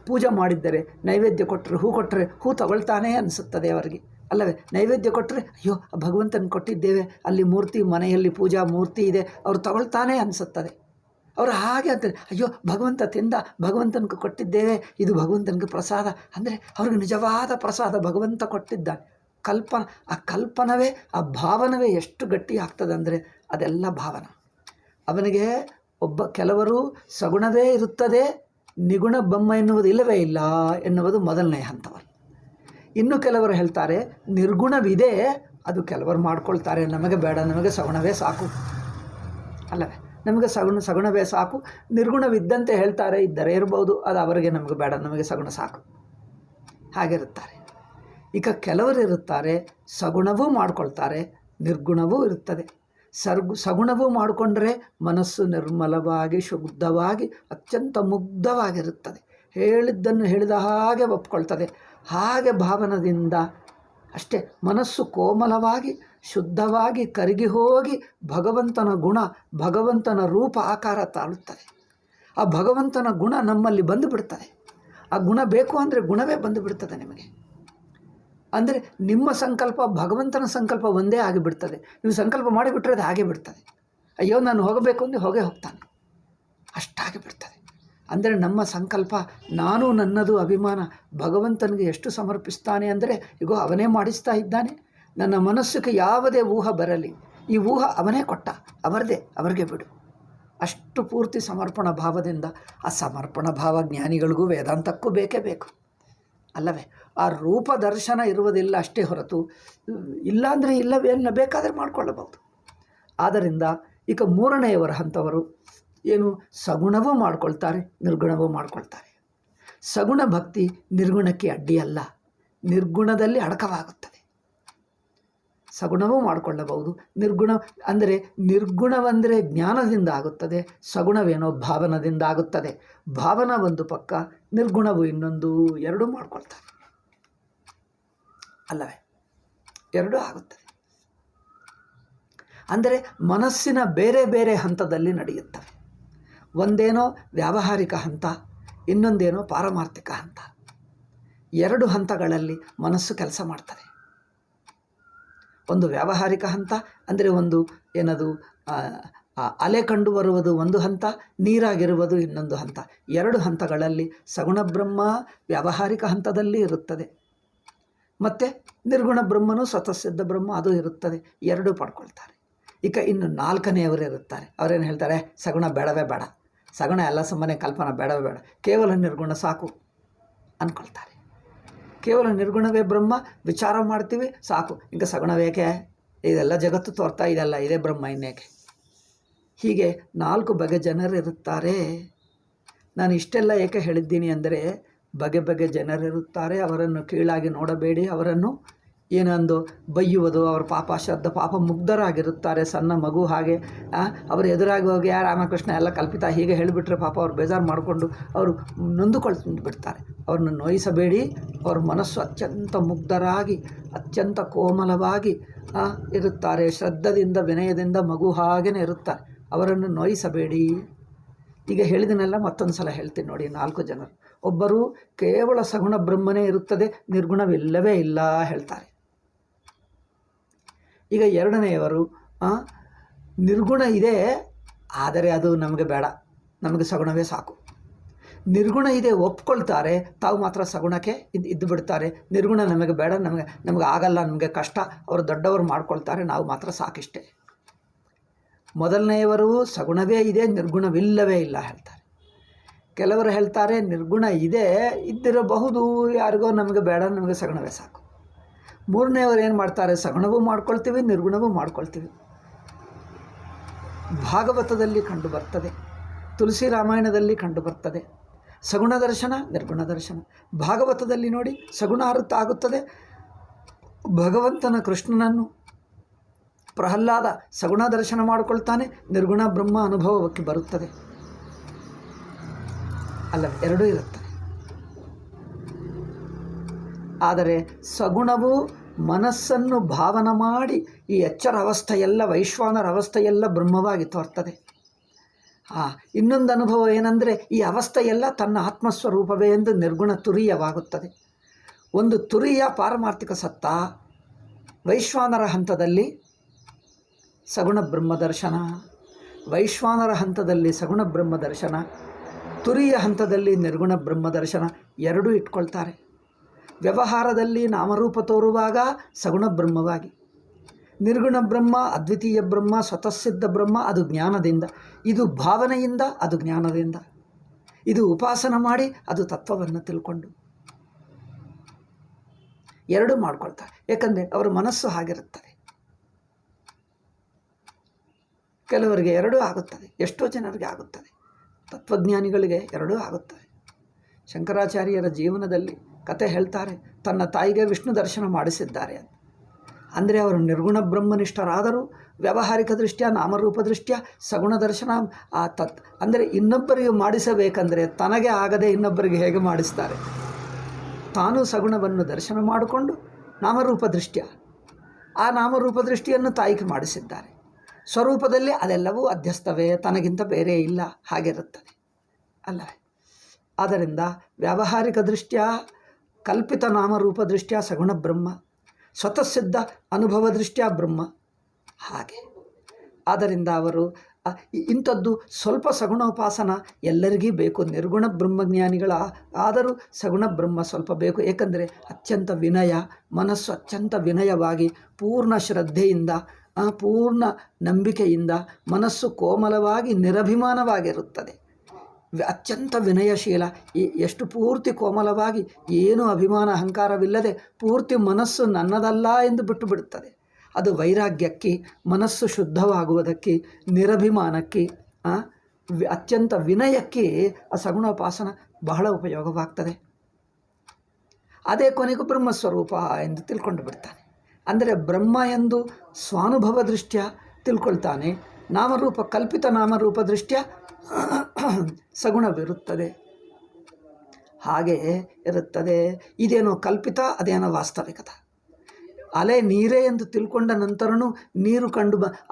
ಪೂಜೆ ಮಾಡಿದ್ದರೆ ನೈವೇದ್ಯ ಕೊಟ್ಟರೆ, ಹೂ ತಗೊಳ್ತಾನೆ ಅನಿಸುತ್ತದೆ ಅವರಿಗೆ ಅಲ್ಲವೇ. ನೈವೇದ್ಯ ಕೊಟ್ಟರೆ ಅಯ್ಯೋ ಭಗವಂತನ ಕೊಟ್ಟಿದ್ದೇವೆ, ಅಲ್ಲಿ ಮೂರ್ತಿ, ಮನೆಯಲ್ಲಿ ಪೂಜಾ ಮೂರ್ತಿ ಇದೆ, ಅವರು ತಗೊಳ್ತಾನೆ ಅನಿಸುತ್ತದೆ. ಅವರು ಹಾಗೆ ಅಂತಾರೆ, ಅಯ್ಯೋ ಭಗವಂತ ತಿಂದ, ಭಗವಂತನಿಗೆ ಕೊಟ್ಟಿದ್ದೇವೆ, ಇದು ಭಗವಂತನಿಗೆ ಪ್ರಸಾದ ಅಂದರೆ ಅವ್ರಿಗೆ ನಿಜವಾದ ಪ್ರಸಾದ ಭಗವಂತ ಕೊಟ್ಟಿದ್ದಾನೆ. ಆ ಕಲ್ಪನವೇ, ಆ ಭಾವನವೇ ಎಷ್ಟು ಗಟ್ಟಿ ಆಗ್ತದೆ ಅಂದರೆ ಅದೆಲ್ಲ ಭಾವನ. ಅವನಿಗೆ ಕೆಲವರು ಸಗುಣವೇ ಇರುತ್ತದೆ, ನಿಗುಣ ಬ್ರಹ್ಮ ಎನ್ನುವುದು ಇಲ್ಲವೇ ಇಲ್ಲ ಎನ್ನುವುದು ಮೊದಲನೇ ಹಂತವಲ್ಲ. ಇನ್ನು ಕೆಲವರು ಹೇಳ್ತಾರೆ ನಿರ್ಗುಣವಿದೆ, ಅದು ಕೆಲವರು ಮಾಡ್ಕೊಳ್ತಾರೆ, ನಮಗೆ ಬೇಡ, ನಮಗೆ ಸಗುಣವೇ ಸಾಕು ಅಲ್ಲವೇ, ನಮಗೆ ಸಗುಣವೇ ಸಾಕು. ನಿರ್ಗುಣವಿದ್ದಂತೆ ಹೇಳ್ತಾರೆ, ಇದ್ದರೆ ಇರ್ಬೋದು, ಅದು ಅವರಿಗೆ ನಮಗೆ ಬೇಡ, ನಮಗೆ ಸಗುಣ ಸಾಕು ಹಾಗಿರುತ್ತಾರೆ. ಈಗ ಕೆಲವರು ಇರುತ್ತಾರೆ ಸಗುಣವೂ ಮಾಡ್ಕೊಳ್ತಾರೆ, ನಿರ್ಗುಣವೂ ಇರುತ್ತದೆ. ಸಗುಣವೂ ಮಾಡಿಕೊಂಡ್ರೆ ಮನಸ್ಸು ನಿರ್ಮಲವಾಗಿ, ಶುದ್ಧವಾಗಿ, ಅತ್ಯಂತ ಮುಗ್ಧವಾಗಿರುತ್ತದೆ. ಹೇಳಿದ್ದನ್ನು ಹೇಳಿದ ಹಾಗೆ ಒಪ್ಕೊಳ್ತದೆ. ಹಾಗೆ ಭಾವನದಿಂದ ಅಷ್ಟೇ ಮನಸ್ಸು ಕೋಮಲವಾಗಿ, ಶುದ್ಧವಾಗಿ ಕರಗಿ ಹೋಗಿ ಭಗವಂತನ ಗುಣ, ಭಗವಂತನ ರೂಪ, ಆಕಾರ ತಾಳುತ್ತದೆ. ಆ ಭಗವಂತನ ಗುಣ ನಮ್ಮಲ್ಲಿ ಬಂದು ಬಿಡ್ತದೆ. ಆ ಗುಣ ಬೇಕು ಅಂದರೆ ಗುಣವೇ ಬಂದು ಬಿಡ್ತದೆ ನಿಮಗೆ. ಅಂದರೆ ನಿಮ್ಮ ಸಂಕಲ್ಪ ಭಗವಂತನ ಸಂಕಲ್ಪ ಒಂದೇ ಆಗಿಬಿಡ್ತದೆ. ನೀವು ಸಂಕಲ್ಪ ಮಾಡಿಬಿಟ್ರೆ ಅದು ಹಾಗೆ ಬಿಡ್ತದೆ. ಅಯ್ಯೋ ನಾನು ಹೋಗಬೇಕು ಅಂದರೆ ಹೋಗ್ತಾನೆ, ಅಷ್ಟಾಗಿ ಬಿಡ್ತದೆ. ಅಂದರೆ ನಮ್ಮ ಸಂಕಲ್ಪ, ನಾನು ನನ್ನದು ಅಭಿಮಾನ ಭಗವಂತನಿಗೆ ಎಷ್ಟು ಸಮರ್ಪಿಸ್ತಾನೆ ಅಂದರೆ ಈಗ ಅವನೇ ಮಾಡಿಸ್ತಾ ಇದ್ದಾನೆ. ನನ್ನ ಮನಸ್ಸಿಗೆ ಯಾವುದೇ ಊಹ ಬರಲಿ, ಈ ಊಹ ಅವನೇ ಕೊಟ್ಟ, ಅವರಿಗೆ ಬಿಡು. ಅಷ್ಟು ಪೂರ್ತಿ ಸಮರ್ಪಣ ಭಾವದಿಂದ. ಆ ಸಮರ್ಪಣ ಭಾವ ಜ್ಞಾನಿಗಳಿಗೂ ವೇದಾಂತಕ್ಕೂ ಬೇಕೇ ಬೇಕು ಅಲ್ಲವೇ. ಆ ರೂಪ ದರ್ಶನ ಇರುವುದಿಲ್ಲ ಅಷ್ಟೇ ಹೊರತು, ಇಲ್ಲಾಂದರೆ ಇಲ್ಲವೇನ ಬೇಕಾದರೆ ಮಾಡಿಕೊಳ್ಳಬಹುದು. ಆದ್ದರಿಂದ ಈಗ ಮೂರನೆಯವರ ಹಂತವರು ಏನು, ಸಗುಣವೂ ಮಾಡ್ಕೊಳ್ತಾರೆ, ನಿರ್ಗುಣವೂ ಮಾಡ್ಕೊಳ್ತಾರೆ. ಸಗುಣ ಭಕ್ತಿ ನಿರ್ಗುಣಕ್ಕೆ ಅಡ್ಡಿಯಲ್ಲ, ನಿರ್ಗುಣದಲ್ಲಿ ಅಡಕವಾಗುತ್ತದೆ. ಸಗುಣವೂ ಮಾಡಿಕೊಳ್ಳಬಹುದು. ನಿರ್ಗುಣ ಅಂದರೆ ನಿರ್ಗುಣವೆಂದರೆ ಜ್ಞಾನದಿಂದ ಆಗುತ್ತದೆ, ಸಗುಣವೇನೋ ಭಾವನದಿಂದ ಆಗುತ್ತದೆ. ಭಾವನ ಒಂದು ಪಕ್ಕ, ನಿರ್ಗುಣವು ಇನ್ನೊಂದು, ಎರಡೂ ಮಾಡ್ಕೊಳ್ತಾರೆ ಅಲ್ಲವೇ? ಎರಡೂ ಆಗುತ್ತದೆ. ಅಂದರೆ ಮನಸ್ಸಿನ ಬೇರೆ ಬೇರೆ ಹಂತದಲ್ಲಿ ನಡೆಯುತ್ತವೆ. ಒಂದೇನೋ ವ್ಯಾವಹಾರಿಕ ಹಂತ, ಇನ್ನೊಂದೇನೋ ಪಾರಮಾರ್ಥಿಕ ಹಂತ. ಎರಡು ಹಂತಗಳಲ್ಲಿ ಮನಸ್ಸು ಕೆಲಸ ಮಾಡ್ತದೆ. ಒಂದು ವ್ಯಾವಹಾರಿಕ ಹಂತ ಅಂದರೆ ಒಂದು ಏನದು ಅಲೆ ಕಂಡು ಬರುವುದು ಒಂದು ಹಂತ, ನೀರಾಗಿರುವುದು ಇನ್ನೊಂದು ಹಂತ. ಎರಡು ಹಂತಗಳಲ್ಲಿ ಸಗುಣ ಬ್ರಹ್ಮ ವ್ಯಾವಹಾರಿಕ ಹಂತದಲ್ಲಿ ಇರುತ್ತದೆ, ಮತ್ತು ನಿರ್ಗುಣ ಬ್ರಹ್ಮನೂ ಸ್ವತಃಸಿದ್ಧ ಬ್ರಹ್ಮ ಅದು ಇರುತ್ತದೆ. ಎರಡೂ ಪಡ್ಕೊಳ್ತಾರೆ. ಈಗ ಇನ್ನು ನಾಲ್ಕನೆಯವರು ಇರುತ್ತಾರೆ. ಅವರೇನು ಹೇಳ್ತಾರೆ? ಸಗುಣ ಬೇಡವೇ ಬೇಡ, ಸಗುಣ ಎಲ್ಲ ಸುಮ್ಮನೆ ಕಲ್ಪನಾ ಬೇಡವೇ ಬೇಡ, ಕೇವಲ ನಿರ್ಗುಣ ಸಾಕು ಅಂದ್ಕೊಳ್ತಾರೆ. ಕೇವಲ ನಿರ್ಗುಣವೇ ಬ್ರಹ್ಮ, ವಿಚಾರ ಮಾಡ್ತೀವಿ ಸಾಕು, ಈಗ ಸಗುಣವೇಕೆ, ಇದೆಲ್ಲ ಜಗತ್ತು ತೋರ್ತಾ ಇದೆಲ್ಲ ಇದೇ ಬ್ರಹ್ಮ ಇನ್ನೇಕೆ. ಹೀಗೆ ನಾಲ್ಕು ಬಗೆ ಜನರಿರುತ್ತಾರೆ. ನಾನು ಇಷ್ಟೆಲ್ಲ ಏಕೆ ಹೇಳಿದ್ದೀನಿ ಅಂದರೆ, ಬಗೆ ಬಗೆ ಜನರಿರುತ್ತಾರೆ. ಅವರನ್ನು ಕೀಳಾಗಿ ನೋಡಬೇಡಿ. ಅವರನ್ನು ಏನೊಂದು ಬೈಯುವುದು, ಅವರ ಪಾಪ ಶ್ರದ್ಧ ಪಾಪ ಮುಗ್ಧರಾಗಿರುತ್ತಾರೆ, ಸಣ್ಣ ಮಗು ಹಾಗೆ. ಅವರು ಎದುರಾಗಿ ಹೋಗಿ ರಾಮಕೃಷ್ಣ ಎಲ್ಲ ಕಲ್ಪಿತ ಹೀಗೆ ಹೇಳಿಬಿಟ್ರೆ ಪಾಪ ಅವ್ರು ಬೇಜಾರು ಮಾಡಿಕೊಂಡು ಅವರು ನೊಂದುಕೊಳ್ತು ಬಿಡ್ತಾರೆ. ಅವ್ರನ್ನ ನೋಯಿಸಬೇಡಿ. ಅವ್ರ ಮನಸ್ಸು ಅತ್ಯಂತ ಮುಗ್ಧರಾಗಿ ಅತ್ಯಂತ ಕೋಮಲವಾಗಿ ಇರುತ್ತಾರೆ. ಶ್ರದ್ಧದಿಂದ ವಿನಯದಿಂದ ಮಗು ಹಾಗೇ ಇರುತ್ತಾರೆ. ಅವರನ್ನು ನೋಯಿಸಬೇಡಿ. ಈಗ ಹೇಳಿದನೆಲ್ಲ ಮತ್ತೊಂದು ಸಲ ಹೇಳ್ತೀನಿ ನೋಡಿ. ನಾಲ್ಕು ಜನರು, ಒಬ್ಬರು ಕೇವಲ ಸಗುಣ ಬ್ರಹ್ಮನೇ ಇರುತ್ತದೆ, ನಿರ್ಗುಣವಿಲ್ಲವೇ ಇಲ್ಲ ಹೇಳ್ತಾರೆ. ಈಗ ಎರಡನೆಯವರು ನಿರ್ಗುಣ ಇದೆ, ಆದರೆ ಅದು ನಮಗೆ ಬೇಡ, ನಮಗೆ ಸಗುಣವೇ ಸಾಕು. ನಿರ್ಗುಣ ಇದೆ ಒಪ್ಕೊಳ್ತಾರೆ, ತಾವು ಮಾತ್ರ ಸಗುಣಕ್ಕೆ ಇದ್ದು ಬಿಡ್ತಾರೆ. ನಿರ್ಗುಣ ನಮಗೆ ಬೇಡ, ನಮಗೆ ಆಗಲ್ಲ, ನಮಗೆ ಕಷ್ಟ, ಅವರು ದೊಡ್ಡವರು ಮಾಡ್ಕೊಳ್ತಾರೆ, ನಾವು ಮಾತ್ರ ಸಾಕಿಷ್ಟೇ. ಮೊದಲನೆಯವರು ಸಗುಣವೇ ಇದೆ, ನಿರ್ಗುಣವಿಲ್ಲವೇ ಇಲ್ಲ ಹೇಳ್ತಾರೆ. ಕೆಲವರು ಹೇಳ್ತಾರೆ ನಿರ್ಗುಣ ಇದೆ, ಇದ್ದಿರಬಹುದು, ಯಾರಿಗೋ, ನಮಗೆ ಬೇಡ, ನಮಗೆ ಸಗುಣವೇ ಸಾಕು. ಮೂರನೆಯವರು ಏನು ಮಾಡ್ತಾರೆ? ಸಗುಣವೂ ಮಾಡ್ಕೊಳ್ತೀವಿ, ನಿರ್ಗುಣವೂ ಮಾಡ್ಕೊಳ್ತೀವಿ. ಭಾಗವತದಲ್ಲಿ ಕಂಡು ಬರ್ತದೆ, ತುಳಸಿ ರಾಮಾಯಣದಲ್ಲಿ ಕಂಡು ಬರ್ತದೆ. ಸಗುಣ ದರ್ಶನ, ನಿರ್ಗುಣ ದರ್ಶನ. ಭಾಗವತದಲ್ಲಿ ನೋಡಿ, ಸಗುಣ ಅರ್ಥ ಆಗುತ್ತದೆ. ಭಗವಂತನ ಕೃಷ್ಣನನ್ನು ಪ್ರಹ್ಲಾದ ಸಗುಣ ದರ್ಶನ ಮಾಡಿಕೊಳ್ತಾನೆ, ನಿರ್ಗುಣ ಬ್ರಹ್ಮ ಅನುಭವಕ್ಕೆ ಬರುತ್ತದೆ ಅಲ್ಲ, ಎರಡೂ ಇರುತ್ತದೆ. ಆದರೆ ಸಗುಣವು ಮನಸ್ಸನ್ನು ಭಾವನ ಮಾಡಿ ಈ ಎಚ್ಚರ ಅವಸ್ಥೆಯೆಲ್ಲ, ವೈಶ್ವಾನರ ಅವಸ್ಥೆಯೆಲ್ಲ ಬ್ರಹ್ಮವಾಗಿ ತೋರ್ತದೆ. ಇನ್ನೊಂದು ಅನುಭವ ಏನಂದರೆ, ಈ ಅವಸ್ಥೆಯೆಲ್ಲ ತನ್ನ ಆತ್ಮಸ್ವರೂಪವೇ ಎಂದು ನಿರ್ಗುಣ ತುರೀಯವಾಗುತ್ತದೆ. ಒಂದು ತುರಿಯ ಪಾರಮಾರ್ಥಿಕ ಸತ್ತ, ವೈಶ್ವಾನರ ಹಂತದಲ್ಲಿ ಸಗುಣ ಬ್ರಹ್ಮ ದರ್ಶನ, ವೈಶ್ವಾನರ ಹಂತದಲ್ಲಿ ಸಗುಣ ಬ್ರಹ್ಮ ದರ್ಶನ, ತುರಿಯ ಹಂತದಲ್ಲಿ ನಿರ್ಗುಣ ಬ್ರಹ್ಮ ದರ್ಶನ, ಎರಡೂ ಇಟ್ಕೊಳ್ತಾರೆ. ವ್ಯವಹಾರದಲ್ಲಿ ನಾಮರೂಪ ತೋರುವಾಗ ಸಗುಣ ಬ್ರಹ್ಮವಾಗಿ, ನಿರ್ಗುಣ ಬ್ರಹ್ಮ ಅದ್ವಿತೀಯ ಬ್ರಹ್ಮ ಸ್ವತಃಸಿದ್ಧ ಬ್ರಹ್ಮ, ಅದು ಜ್ಞಾನದಿಂದ. ಇದು ಭಾವನೆಯಿಂದ, ಅದು ಜ್ಞಾನದಿಂದ. ಇದು ಉಪಾಸನ ಮಾಡಿ, ಅದು ತತ್ವವನ್ನು ತಿಳ್ಕೊಂಡು. ಎರಡೂ ಮಾಡ್ಕೊಳ್ತಾರೆ. ಏಕೆಂದರೆ ಅವರ ಮನಸ್ಸು ಹಾಗಿರುತ್ತದೆ. ಕೆಲವರಿಗೆ ಎರಡೂ ಆಗುತ್ತದೆ, ಎಷ್ಟೋ ಜನರಿಗೆ ಆಗುತ್ತದೆ. ತತ್ವಜ್ಞಾನಿಗಳಿಗೆ ಎರಡೂ ಆಗುತ್ತದೆ. ಶಂಕರಾಚಾರ್ಯರ ಜೀವನದಲ್ಲಿ ಕತೆ ಹೇಳ್ತಾರೆ, ತನ್ನ ತಾಯಿಗೆ ವಿಷ್ಣು ದರ್ಶನ ಮಾಡಿಸಿದ್ದಾರೆ ಅಂತ. ಅಂದರೆ ಅವರು ನಿರ್ಗುಣ ಬ್ರಹ್ಮನಿಷ್ಠರಾದರೂ ವ್ಯಾವಹಾರಿಕ ದೃಷ್ಟ್ಯ, ನಾಮರೂಪ ದೃಷ್ಟ್ಯ ಸಗುಣ ದರ್ಶನ ಅಂದರೆ ಇನ್ನೊಬ್ಬರಿಗೆ ಮಾಡಿಸಬೇಕಂದರೆ ತನಗೆ ಆಗದೆ ಇನ್ನೊಬ್ಬರಿಗೆ ಹೇಗೆ ಮಾಡಿಸ್ತಾರೆ? ತಾನು ಸಗುಣವನ್ನು ದರ್ಶನ ಮಾಡಿಕೊಂಡು ನಾಮರೂಪ ದೃಷ್ಟ್ಯ, ಆ ನಾಮರೂಪ ದೃಷ್ಟಿಯನ್ನು ತಾಯಿಗೆ ಮಾಡಿಸಿದ್ದಾರೆ. ಸ್ವರೂಪದಲ್ಲಿ ಅದೆಲ್ಲವೂ ಅಧ್ಯಸ್ಥವೇ, ತನಗಿಂತ ಬೇರೆ ಇಲ್ಲ, ಹಾಗಿರುತ್ತದೆ ಅಲ್ಲವೇ? ಆದ್ದರಿಂದ ವ್ಯಾವಹಾರಿಕ ದೃಷ್ಟ್ಯ, ಕಲ್ಪಿತ ನಾಮರೂಪ ದೃಷ್ಟ್ಯ ಸಗುಣ ಬ್ರಹ್ಮ, ಸ್ವತಃಸಿದ್ಧ ಅನುಭವ ದೃಷ್ಟ್ಯ ಬ್ರಹ್ಮ, ಹಾಗೆ. ಆದ್ದರಿಂದ ಅವರು ಇಂಥದ್ದು ಸ್ವಲ್ಪ ಸಗುಣೋಪಾಸನ ಎಲ್ಲರಿಗೂ ಬೇಕು. ನಿರ್ಗುಣ ಬ್ರಹ್ಮಜ್ಞಾನಿಗಳ ಆದರೂ ಸಗುಣ ಬ್ರಹ್ಮ ಸ್ವಲ್ಪ ಬೇಕು. ಏಕೆಂದರೆ ಅತ್ಯಂತ ವಿನಯ, ಮನಸ್ಸು ಅತ್ಯಂತ ವಿನಯವಾಗಿ ಪೂರ್ಣ ಶ್ರದ್ಧೆಯಿಂದ, ಪೂರ್ಣ ನಂಬಿಕೆಯಿಂದ ಮನಸ್ಸು ಕೋಮಲವಾಗಿ ನಿರಭಿಮಾನವಾಗಿರುತ್ತದೆ. ಅತ್ಯಂತ ವಿನಯಶೀಲ, ಎಷ್ಟು ಪೂರ್ತಿ ಕೋಮಲವಾಗಿ, ಏನೂ ಅಭಿಮಾನ ಅಹಂಕಾರವಿಲ್ಲದೆ ಪೂರ್ತಿ ಮನಸ್ಸು ನನ್ನದಲ್ಲ ಎಂದು ಬಿಟ್ಟು ಬಿಡುತ್ತದೆ. ಅದು ವೈರಾಗ್ಯಕ್ಕೆ, ಮನಸ್ಸು ಶುದ್ಧವಾಗುವುದಕ್ಕೆ, ನಿರಭಿಮಾನಕ್ಕೆ, ಅತ್ಯಂತ ವಿನಯಕ್ಕೆ ಆ ಸಗುಣೋಪಾಸನ ಬಹಳ ಉಪಯೋಗವಾಗ್ತದೆ. ಅದೇ ಕೊನೆಗೂ ಬ್ರಹ್ಮಸ್ವರೂಪ ಎಂದು ತಿಳ್ಕೊಂಡು ಬಿಡ್ತಾನೆ. ಅಂದರೆ ಬ್ರಹ್ಮ ಎಂದು ಸ್ವಾನುಭವ ದೃಷ್ಟ್ಯ ತಿಳ್ಕೊಳ್ತಾನೆ. ನಾಮರೂಪ ಕಲ್ಪಿತ ನಾಮರೂಪ ದೃಷ್ಟ್ಯ ಸಗುಣವಿರುತ್ತದೆ. ಹಾಗೆ ಇರುತ್ತದೆ. ಇದೇನೋ ಕಲ್ಪಿತ, ಅದೇನೋ ವಾಸ್ತವಿಕತೆ. ಅಲೆ ನೀರೇ ಎಂದು ತಿಳ್ಕೊಂಡ ನಂತರನೂ ನೀರು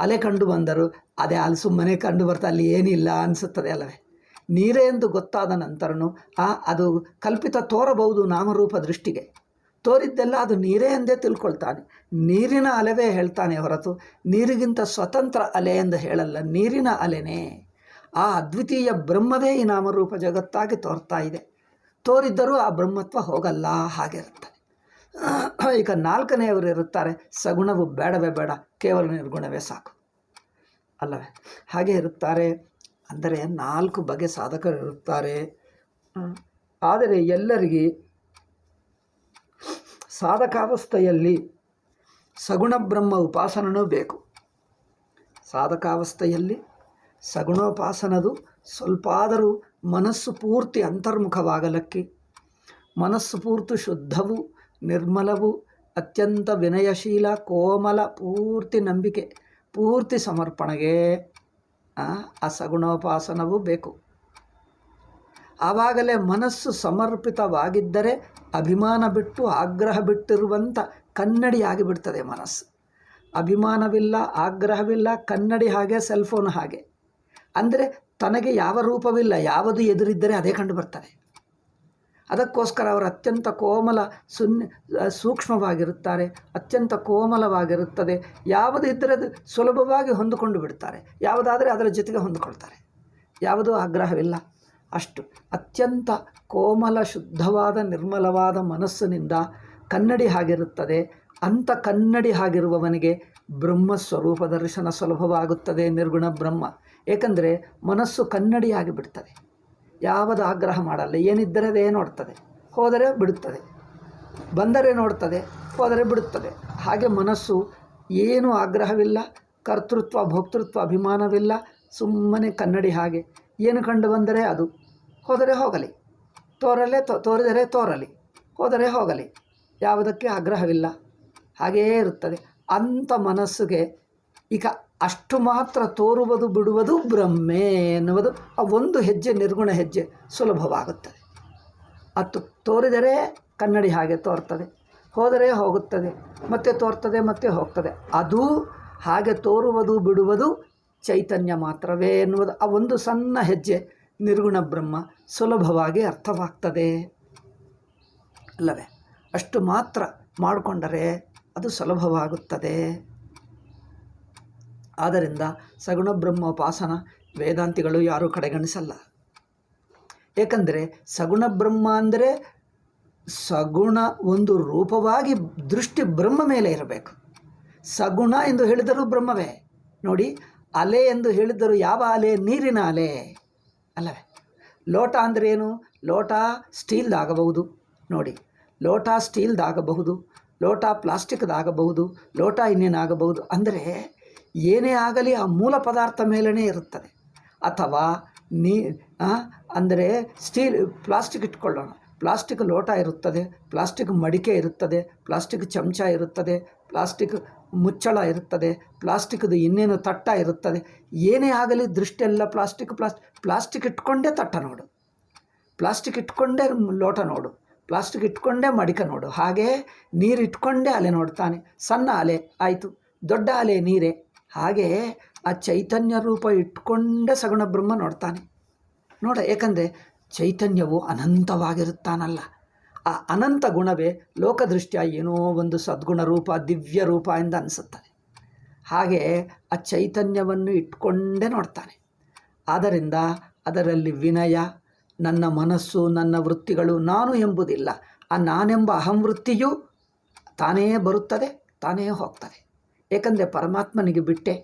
ಅಲೆ ಕಂಡು ಬಂದರು, ಅದೇ ಅಲ್ಲಿ ಸುಮ್ಮನೆ ಕಂಡು ಬರ್ತಾ ಅಲ್ಲಿ ಏನಿಲ್ಲ ಅನಿಸುತ್ತದೆ ಅಲ್ಲವೇ. ನೀರೇ ಎಂದು ಗೊತ್ತಾದ ನಂತರನೂ ಅದು ಕಲ್ಪಿತ ತೋರಬಹುದು ನಾಮರೂಪ ದೃಷ್ಟಿಗೆ. ತೋರಿದ್ದೆಲ್ಲ ಅದು ನೀರೇ ಎಂದೇ ತಿಳ್ಕೊಳ್ತಾನೆ. ನೀರಿನ ಅಲೆವೇ ಹೇಳ್ತಾನೆ ಹೊರತು ನೀರಿಗಿಂತ ಸ್ವತಂತ್ರ ಅಲೆ ಎಂದು ಹೇಳಲ್ಲ. ನೀರಿನ ಅಲೆನೇ ಆ ಅದ್ವಿತೀಯ ಬ್ರಹ್ಮವೇ ಈ ನಾಮರೂಪ ಜಗತ್ತಾಗಿ ತೋರ್ತಾ ಇದೆ. ತೋರಿದ್ದರೂ ಆ ಬ್ರಹ್ಮತ್ವ ಹೋಗಲ್ಲ, ಹಾಗಿರುತ್ತದೆ. ಈಗ ನಾಲ್ಕನೆಯವರು ಇರುತ್ತಾರೆ, ಸಗುಣವು ಬೇಡವೇ ಬೇಡ, ಕೇವಲ ನಿರ್ಗುಣವೇ ಸಾಕು ಅಲ್ಲವೇ. ಹಾಗೆ ಇರುತ್ತಾರೆ. ಅಂದರೆ 4 ಬಗೆ ಸಾಧಕರು ಇರುತ್ತಾರೆ. ಆದರೆ ಎಲ್ಲರಿಗೆ ಸಾಧಕಾವಸ್ಥೆಯಲ್ಲಿ ಸಗುಣ ಬ್ರಹ್ಮ ಉಪಾಸನೂ ಬೇಕು. ಸಾಧಕಾವಸ್ಥೆಯಲ್ಲಿ ಸಗುಣೋಪಾಸನದು ಸ್ವಲ್ಪಾದರೂ ಮನಸ್ಸು ಪೂರ್ತಿ ಅಂತರ್ಮುಖವಾಗಲಿಕ್ಕೆ, ಮನಸ್ಸು ಪೂರ್ತಿ ಶುದ್ಧವು, ನಿರ್ಮಲವು, ಅತ್ಯಂತ ವಿನಯಶೀಲ, ಕೋಮಲ, ಪೂರ್ತಿ ನಂಬಿಕೆ, ಪೂರ್ತಿ ಸಮರ್ಪಣೆಗೆ ಆ ಸಗುಣೋಪಾಸನವೂ ಬೇಕು. ಆವಾಗಲೇ ಮನಸ್ಸು ಸಮರ್ಪಿತವಾಗಿದ್ದರೆ ಅಭಿಮಾನ ಬಿಟ್ಟು ಆಗ್ರಹ ಬಿಟ್ಟಿರುವಂಥ ಕನ್ನಡಿಯಾಗಿ ಬಿಡ್ತದೆ ಮನಸ್ಸು. ಅಭಿಮಾನವಿಲ್ಲ, ಆಗ್ರಹವಿಲ್ಲ, ಕನ್ನಡಿ ಹಾಗೆ, ಸೆಲ್ಫೋನ್ ಹಾಗೆ. ಅಂದರೆ ತನಗೆ ಯಾವ ರೂಪವಿಲ್ಲ, ಯಾವುದು ಎದುರಿದ್ದರೆ ಅದೇ ಕಂಡು ಬರ್ತದೆ. ಅದಕ್ಕೋಸ್ಕರ ಅವರು ಅತ್ಯಂತ ಕೋಮಲ ಸೂಕ್ಷ್ಮವಾಗಿರುತ್ತಾರೆ, ಅತ್ಯಂತ ಕೋಮಲವಾಗಿರುತ್ತದೆ. ಯಾವುದು ಇದ್ದರೆ ಅದು ಸುಲಭವಾಗಿ ಹೊಂದಿಕೊಂಡು ಬಿಡ್ತಾರೆ, ಯಾವುದಾದರೆ ಅದರ ಜೊತೆಗೆ ಹೊಂದಿಕೊಳ್ತಾರೆ. ಯಾವುದೂ ಆಗ್ರಹವಿಲ್ಲ. ಅಷ್ಟು ಅತ್ಯಂತ ಕೋಮಲ, ಶುದ್ಧವಾದ, ನಿರ್ಮಲವಾದ ಮನಸ್ಸಿನಿಂದ ಕನ್ನಡಿ ಆಗಿರುತ್ತದೆ. ಅಂಥ ಕನ್ನಡಿ ಆಗಿರುವವನಿಗೆ ಬ್ರಹ್ಮಸ್ವರೂಪ ದರ್ಶನ ಸುಲಭವಾಗುತ್ತದೆ, ನಿರ್ಗುಣ ಬ್ರಹ್ಮ. ಏಕೆಂದರೆ ಮನಸ್ಸು ಕನ್ನಡಿಯಾಗಿ ಬಿಡ್ತದೆ, ಯಾವುದು ಆಗ್ರಹ ಮಾಡಲ್ಲ. ಏನಿದ್ದರೆ ಅದೇ ನೋಡ್ತದೆ, ಹೋದರೆ ಬಿಡುತ್ತದೆ, ಬಂದರೆ ನೋಡ್ತದೆ, ಹೋದರೆ ಬಿಡುತ್ತದೆ. ಹಾಗೆ ಮನಸ್ಸು ಏನೂ ಆಗ್ರಹವಿಲ್ಲ, ಕರ್ತೃತ್ವ ಭೋಕ್ತೃತ್ವ ಅಭಿಮಾನವಿಲ್ಲ, ಸುಮ್ಮನೆ ಕನ್ನಡಿ ಹಾಗೆ. ಏನು ಕಂಡು ಬಂದರೆ ಅದು, ಹೋದರೆ ಹೋಗಲಿ, ತೋರಿದರೆ ತೋರಲಿ, ಹೋದರೆ ಹೋಗಲಿ, ಯಾವುದಕ್ಕೆ ಆಗ್ರಹವಿಲ್ಲ, ಹಾಗೆಯೇ ಇರುತ್ತದೆ. ಅಂಥ ಮನಸ್ಸಿಗೆ ಈಗ ಅಷ್ಟು ಮಾತ್ರ ತೋರುವುದು ಬಿಡುವುದು ಬ್ರಹ್ಮೇ ಎನ್ನುವುದು ಆ ಒಂದು ಹೆಜ್ಜೆ, ನಿರ್ಗುಣ ಹೆಜ್ಜೆ ಸುಲಭವಾಗುತ್ತದೆ. ಅದು ತೋರಿದರೆ ಕನ್ನಡಿ ಹಾಗೆ ತೋರ್ತದೆ, ಹೋದರೆ ಹೋಗುತ್ತದೆ, ಮತ್ತೆ ತೋರ್ತದೆ, ಮತ್ತೆ ಹೋಗ್ತದೆ. ಅದು ಹಾಗೆ ತೋರುವುದು ಬಿಡುವುದು ಚೈತನ್ಯ ಮಾತ್ರವೇ ಎನ್ನುವುದು ಆ ಒಂದು ಸಣ್ಣ ಹೆಜ್ಜೆ ನಿರ್ಗುಣ ಬ್ರಹ್ಮ ಸುಲಭವಾಗಿ ಅರ್ಥವಾಗ್ತದೆ ಅಲ್ಲವೇ. ಅಷ್ಟು ಮಾತ್ರ ಮಾಡಿಕೊಂಡರೆ ಅದು ಸುಲಭವಾಗುತ್ತದೆ. ಆದ್ದರಿಂದ ಸಗುಣ ಬ್ರಹ್ಮೋಪಾಸನ ವೇದಾಂತಿಗಳು ಯಾರೂ ಕಡೆಗಣಿಸಲ್ಲ. ಏಕೆಂದರೆ ಸಗುಣ ಬ್ರಹ್ಮ ಅಂದರೆ ಸಗುಣ ಒಂದು ರೂಪವಾಗಿ ದೃಷ್ಟಿ ಬ್ರಹ್ಮ ಮೇಲೆ ಇರಬೇಕು. ಸಗುಣ ಎಂದು ಹೇಳಿದರೂ ಬ್ರಹ್ಮವೇ. ನೋಡಿ, ಅಲೆ ಎಂದು ಹೇಳಿದರೂ ಯಾವ ಅಲೆ? ನೀರಿನ ಅಲೆ ಅಲ್ಲವೇ. ಲೋಟ ಅಂದರೆ ಏನು? ಲೋಟ ಸ್ಟೀಲ್ದಾಗಬಹುದು. ನೋಡಿ, ಲೋಟ ಸ್ಟೀಲ್ದಾಗಬಹುದು, ಲೋಟ ಪ್ಲಾಸ್ಟಿಕ್ದಾಗಬಹುದು, ಲೋಟ ಇನ್ನೇನಾಗಬಹುದು. ಅಂದರೆ ಏನೇ ಆಗಲಿ ಆ ಮೂಲ ಪದಾರ್ಥ ಮೇಲೇ ಇರುತ್ತದೆ. ಅಥವಾ ಅಂದರೆ ಪ್ಲಾಸ್ಟಿಕ್ ಇಟ್ಕೊಳ್ಳೋಣ, ಪ್ಲಾಸ್ಟಿಕ್ ಲೋಟ ಇರುತ್ತದೆ, ಪ್ಲಾಸ್ಟಿಕ್ ಮಡಿಕೆ ಇರುತ್ತದೆ, ಪ್ಲಾಸ್ಟಿಕ್ ಚಮಚ ಇರುತ್ತದೆ, ಪ್ಲಾಸ್ಟಿಕ್ ಮುಚ್ಚಳ ಇರುತ್ತದೆ, ಪ್ಲಾಸ್ಟಿಕ್ದು ಇನ್ನೇನು ತಟ್ಟ ಇರುತ್ತದೆ. ಏನೇ ಆಗಲಿ ದೃಷ್ಟಿಯೆಲ್ಲ ಪ್ಲಾಸ್ಟಿಕ್ ಇಟ್ಕೊಂಡೇ ತಟ್ಟ ನೋಡು, ಪ್ಲಾಸ್ಟಿಕ್ ಇಟ್ಕೊಂಡೇ ಲೋಟ ನೋಡು, ಪ್ಲಾಸ್ಟಿಕ್ ಇಟ್ಕೊಂಡೇ ಮಡಿಕೆ ನೋಡು. ಹಾಗೇ ನೀರು ಇಟ್ಕೊಂಡೇ ಅಲೆ ನೋಡ್ತಾನೆ. ಸಣ್ಣ ಅಲೆ ಆಯಿತು, ದೊಡ್ಡ ಅಲೆ ನೀರೇ. ಹಾಗೆ ಆ ಚೈತನ್ಯ ರೂಪ ಇಟ್ಕೊಂಡೇ ಸಗುಣ ಬ್ರಹ್ಮ ನೋಡ್ತಾನೆ. ಏಕೆಂದರೆ ಚೈತನ್ಯವು ಅನಂತವಾಗಿರುತ್ತಾನಲ್ಲ. ಆ ಅನಂತ ಗುಣವೇ ಲೋಕದೃಷ್ಟಿಯ ಏನೋ ಒಂದು ಸದ್ಗುಣ ರೂಪ, ದಿವ್ಯ ರೂಪ ಎಂದು ಅನಿಸುತ್ತದೆ. ಹಾಗೆ ಆ ಚೈತನ್ಯವನ್ನು ಇಟ್ಕೊಂಡೇ ನೋಡ್ತಾನೆ. ಆದ್ದರಿಂದ ಅದರಲ್ಲಿ ವಿನಯ, ನನ್ನ ಮನಸ್ಸು, ನನ್ನ ವೃತ್ತಿಗಳು, ನಾನು ಎಂಬುದಿಲ್ಲ. ಆ ನಾನೆಂಬ ಅಹಂವೃತ್ತಿಯೂ ತಾನೇ ಬರುತ್ತದೆ, ತಾನೇ ಹೋಗ್ತದೆ. ಏಕೆಂದರೆ ಪರಮಾತ್ಮನಿಗೆ ಬಿಟ್ಟೆ.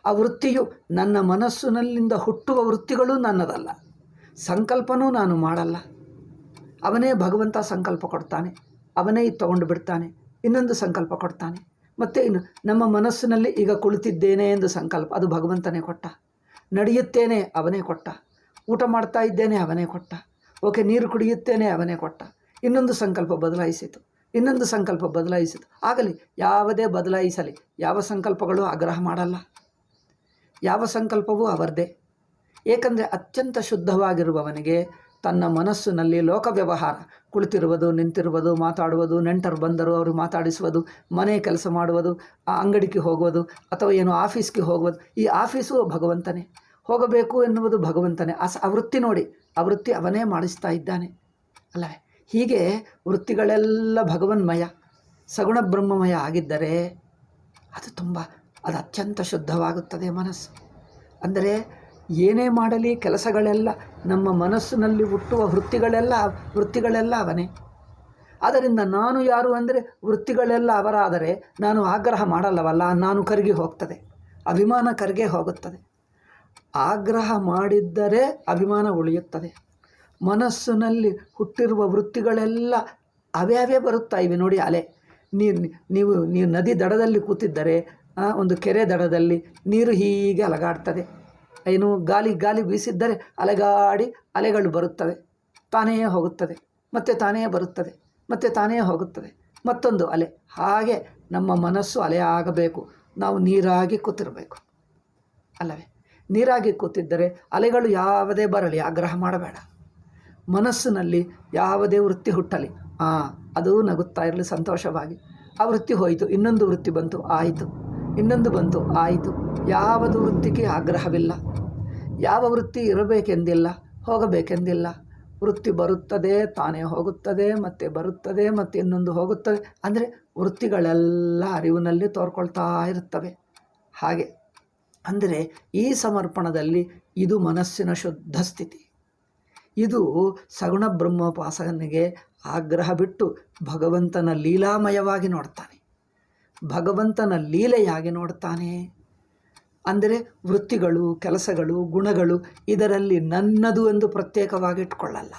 ಆ ವೃತ್ತಿಯು ನನ್ನ ಮನಸ್ಸಿನಲ್ಲಿಂದ ಹುಟ್ಟುವ ವೃತ್ತಿಗಳು ನನ್ನದಲ್ಲ. ಸಂಕಲ್ಪನೂ ನಾನು ಮಾಡಲ್ಲ. ಅವನೇ ಭಗವಂತ ಸಂಕಲ್ಪ ಕೊಡ್ತಾನೆ, ಅವನೇ ಇದು ತಗೊಂಡು ಬಿಡ್ತಾನೆ, ಇನ್ನೊಂದು ಸಂಕಲ್ಪ ಕೊಡ್ತಾನೆ. ಮತ್ತು ಇನ್ನು ನಮ್ಮ ಮನಸ್ಸಿನಲ್ಲಿ ಈಗ ಕುಳಿತಿದ್ದೇನೆ ಎಂದು ಸಂಕಲ್ಪ, ಅದು ಭಗವಂತನೇ ಕೊಟ್ಟ. ನಡೆಯುತ್ತೇನೆ, ಅವನೇ ಕೊಟ್ಟ. ಊಟ ಮಾಡ್ತಾ ಇದ್ದೇನೆ, ಅವನೇ ಕೊಟ್ಟ. ಓಕೆ, ನೀರು ಕುಡಿಯುತ್ತೇನೆ, ಅವನೇ ಕೊಟ್ಟ. ಇನ್ನೊಂದು ಸಂಕಲ್ಪ ಬದಲಾಯಿಸಿತು, ಇನ್ನೊಂದು ಸಂಕಲ್ಪ ಬದಲಾಯಿಸಿತು. ಆಗಲಿ, ಯಾವುದೇ ಬದಲಾಯಿಸಲಿ, ಯಾವ ಸಂಕಲ್ಪಗಳು ಆಗ್ರಹ ಮಾಡಲ್ಲ, ಯಾವ ಸಂಕಲ್ಪವೂ ಅವರದೇ. ಏಕೆಂದರೆ ಅತ್ಯಂತ ಶುದ್ಧವಾಗಿರುವವನಿಗೆ ತನ್ನ ಮನಸ್ಸಿನಲ್ಲಿ ಲೋಕ ವ್ಯವಹಾರ, ಕುಳಿತಿರುವುದು, ನಿಂತಿರುವುದು, ಮಾತಾಡುವುದು, ನೆಂಟರು ಬಂದರು ಅವರು ಮಾತಾಡಿಸುವುದು, ಮನೆ ಕೆಲಸ ಮಾಡುವುದು, ಆ ಅಂಗಡಿಗೆ ಹೋಗುವುದು ಅಥವಾ ಏನು ಆಫೀಸ್ಗೆ ಹೋಗುವುದು, ಈ ಆಫೀಸು ಭಗವಂತನೇ, ಹೋಗಬೇಕು ಎನ್ನುವುದು ಭಗವಂತನೇ. ಆ ವೃತ್ತಿ ನೋಡಿ, ಆ ವೃತ್ತಿ ಅವನೇ ಮಾಡಿಸ್ತಾ ಇದ್ದಾನೆ ಅಲ್ಲವೇ? ಹೀಗೆ ವೃತ್ತಿಗಳೆಲ್ಲ ಭಗವನ್ಮಯ, ಸಗುಣ ಬ್ರಹ್ಮಮಯ ಆಗಿದ್ದರೆ ಅದು ಅತ್ಯಂತ ಶುದ್ಧವಾಗುತ್ತದೆ ಮನಸ್ಸು. ಅಂದರೆ ಏನೇ ಮಾಡಲಿ ಕೆಲಸಗಳೆಲ್ಲ ನಮ್ಮ ಮನಸ್ಸಿನಲ್ಲಿ ಹುಟ್ಟುವ ವೃತ್ತಿಗಳೆಲ್ಲ ಅವನೇ. ಆದ್ದರಿಂದ ನಾನು ಯಾರು ಅಂದರೆ ವೃತ್ತಿಗಳೆಲ್ಲ ಅವರಾದರೆ ನಾನು ಆಗ್ರಹ ಮಾಡಲ್ಲವಲ್ಲ, ನಾನು ಕರಗಿ ಹೋಗ್ತದೆ, ಅಭಿಮಾನ ಕರಗೇ ಹೋಗುತ್ತದೆ. ಆಗ್ರಹ ಮಾಡಿದ್ದರೆ ಅಭಿಮಾನ ಉಳಿಯುತ್ತದೆ. ಮನಸ್ಸಿನಲ್ಲಿ ಹುಟ್ಟಿರುವ ವೃತ್ತಿಗಳೆಲ್ಲ ಅವೇ ಬರುತ್ತಾ ಇವೆ ನೋಡಿ. ಅಲೆ ನೀವು ನದಿ ದಡದಲ್ಲಿ ಕೂತಿದ್ದರೆ, ಒಂದು ಕೆರೆ ದಡದಲ್ಲಿ ನೀರು ಹೀಗೆ ಅಲಗಾಡ್ತದೆ. ಏನು ಗಾಳಿ ಬೀಸಿದ್ದರೆ ಅಲೆಗಾಡಿ ಅಲೆಗಳು ಬರುತ್ತವೆ, ತಾನೇ ಹೋಗುತ್ತದೆ, ಮತ್ತೆ ತಾನೇ ಬರುತ್ತದೆ, ಮತ್ತೆ ತಾನೇ ಹೋಗುತ್ತದೆ, ಮತ್ತೊಂದು ಅಲೆ. ಹಾಗೆ ನಮ್ಮ ಮನಸ್ಸು ಅಲೆ ಆಗಬೇಕು. ನಾವು ನೀರಾಗಿ ಕೂತಿರಬೇಕು ಅಲ್ಲವೇ? ನೀರಾಗಿ ಕೂತಿದ್ದರೆ ಅಲೆಗಳು ಯಾವುದೇ ಬರಲಿ ಆಗ್ರಹ ಮಾಡಬೇಡ. ಮನಸ್ಸಿನಲ್ಲಿ ಯಾವುದೇ ವೃತ್ತಿ ಹುಟ್ಟಲಿ, ಅದು ನಗುತ್ತಾ ಇರಲಿ ಸಂತೋಷವಾಗಿ. ಆ ವೃತ್ತಿ ಹೋಯಿತು, ಇನ್ನೊಂದು ವೃತ್ತಿ ಬಂತು, ಆಯಿತು, ಇನ್ನೊಂದು ಬಂತು, ಆಯಿತು. ಯಾವುದು ವೃತ್ತಿಗೆ ಆಗ್ರಹವಿಲ್ಲ, ಯಾವ ವೃತ್ತಿ ಇರಬೇಕೆಂದಿಲ್ಲ, ಹೋಗಬೇಕೆಂದಿಲ್ಲ. ವೃತ್ತಿ ಬರುತ್ತದೆ, ತಾನೇ ಹೋಗುತ್ತದೆ, ಮತ್ತೆ ಬರುತ್ತದೆ, ಮತ್ತೆ ಇನ್ನೊಂದು ಹೋಗುತ್ತದೆ. ಅಂದರೆ ವೃತ್ತಿಗಳೆಲ್ಲ ಅರಿವಿನಲ್ಲಿ ತೋರ್ಕೊಳ್ತಾ ಇರುತ್ತವೆ. ಹಾಗೆ ಅಂದರೆ ಈ ಸಮರ್ಪಣದಲ್ಲಿ ಇದು ಮನಸ್ಸಿನ ಶುದ್ಧ ಸ್ಥಿತಿ. ಇದು ಸಗುಣ ಬ್ರಹ್ಮೋಪಾಸಕನಿಗೆ ಆಗ್ರಹ ಬಿಟ್ಟು ಭಗವಂತನ ಲೀಲಾಮಯವಾಗಿ ನೋಡ್ತಾನೆ, ಭಗವಂತನ ಲೀಲೆಯಾಗಿ ನೋಡ್ತಾನೆ. ಅಂದರೆ ವೃತ್ತಿಗಳು, ಕೆಲಸಗಳು, ಗುಣಗಳು ಇದರಲ್ಲಿ ನನ್ನದು ಎಂದು ಪ್ರತ್ಯೇಕವಾಗಿ ಇಟ್ಕೊಳ್ಳಲ್ಲ,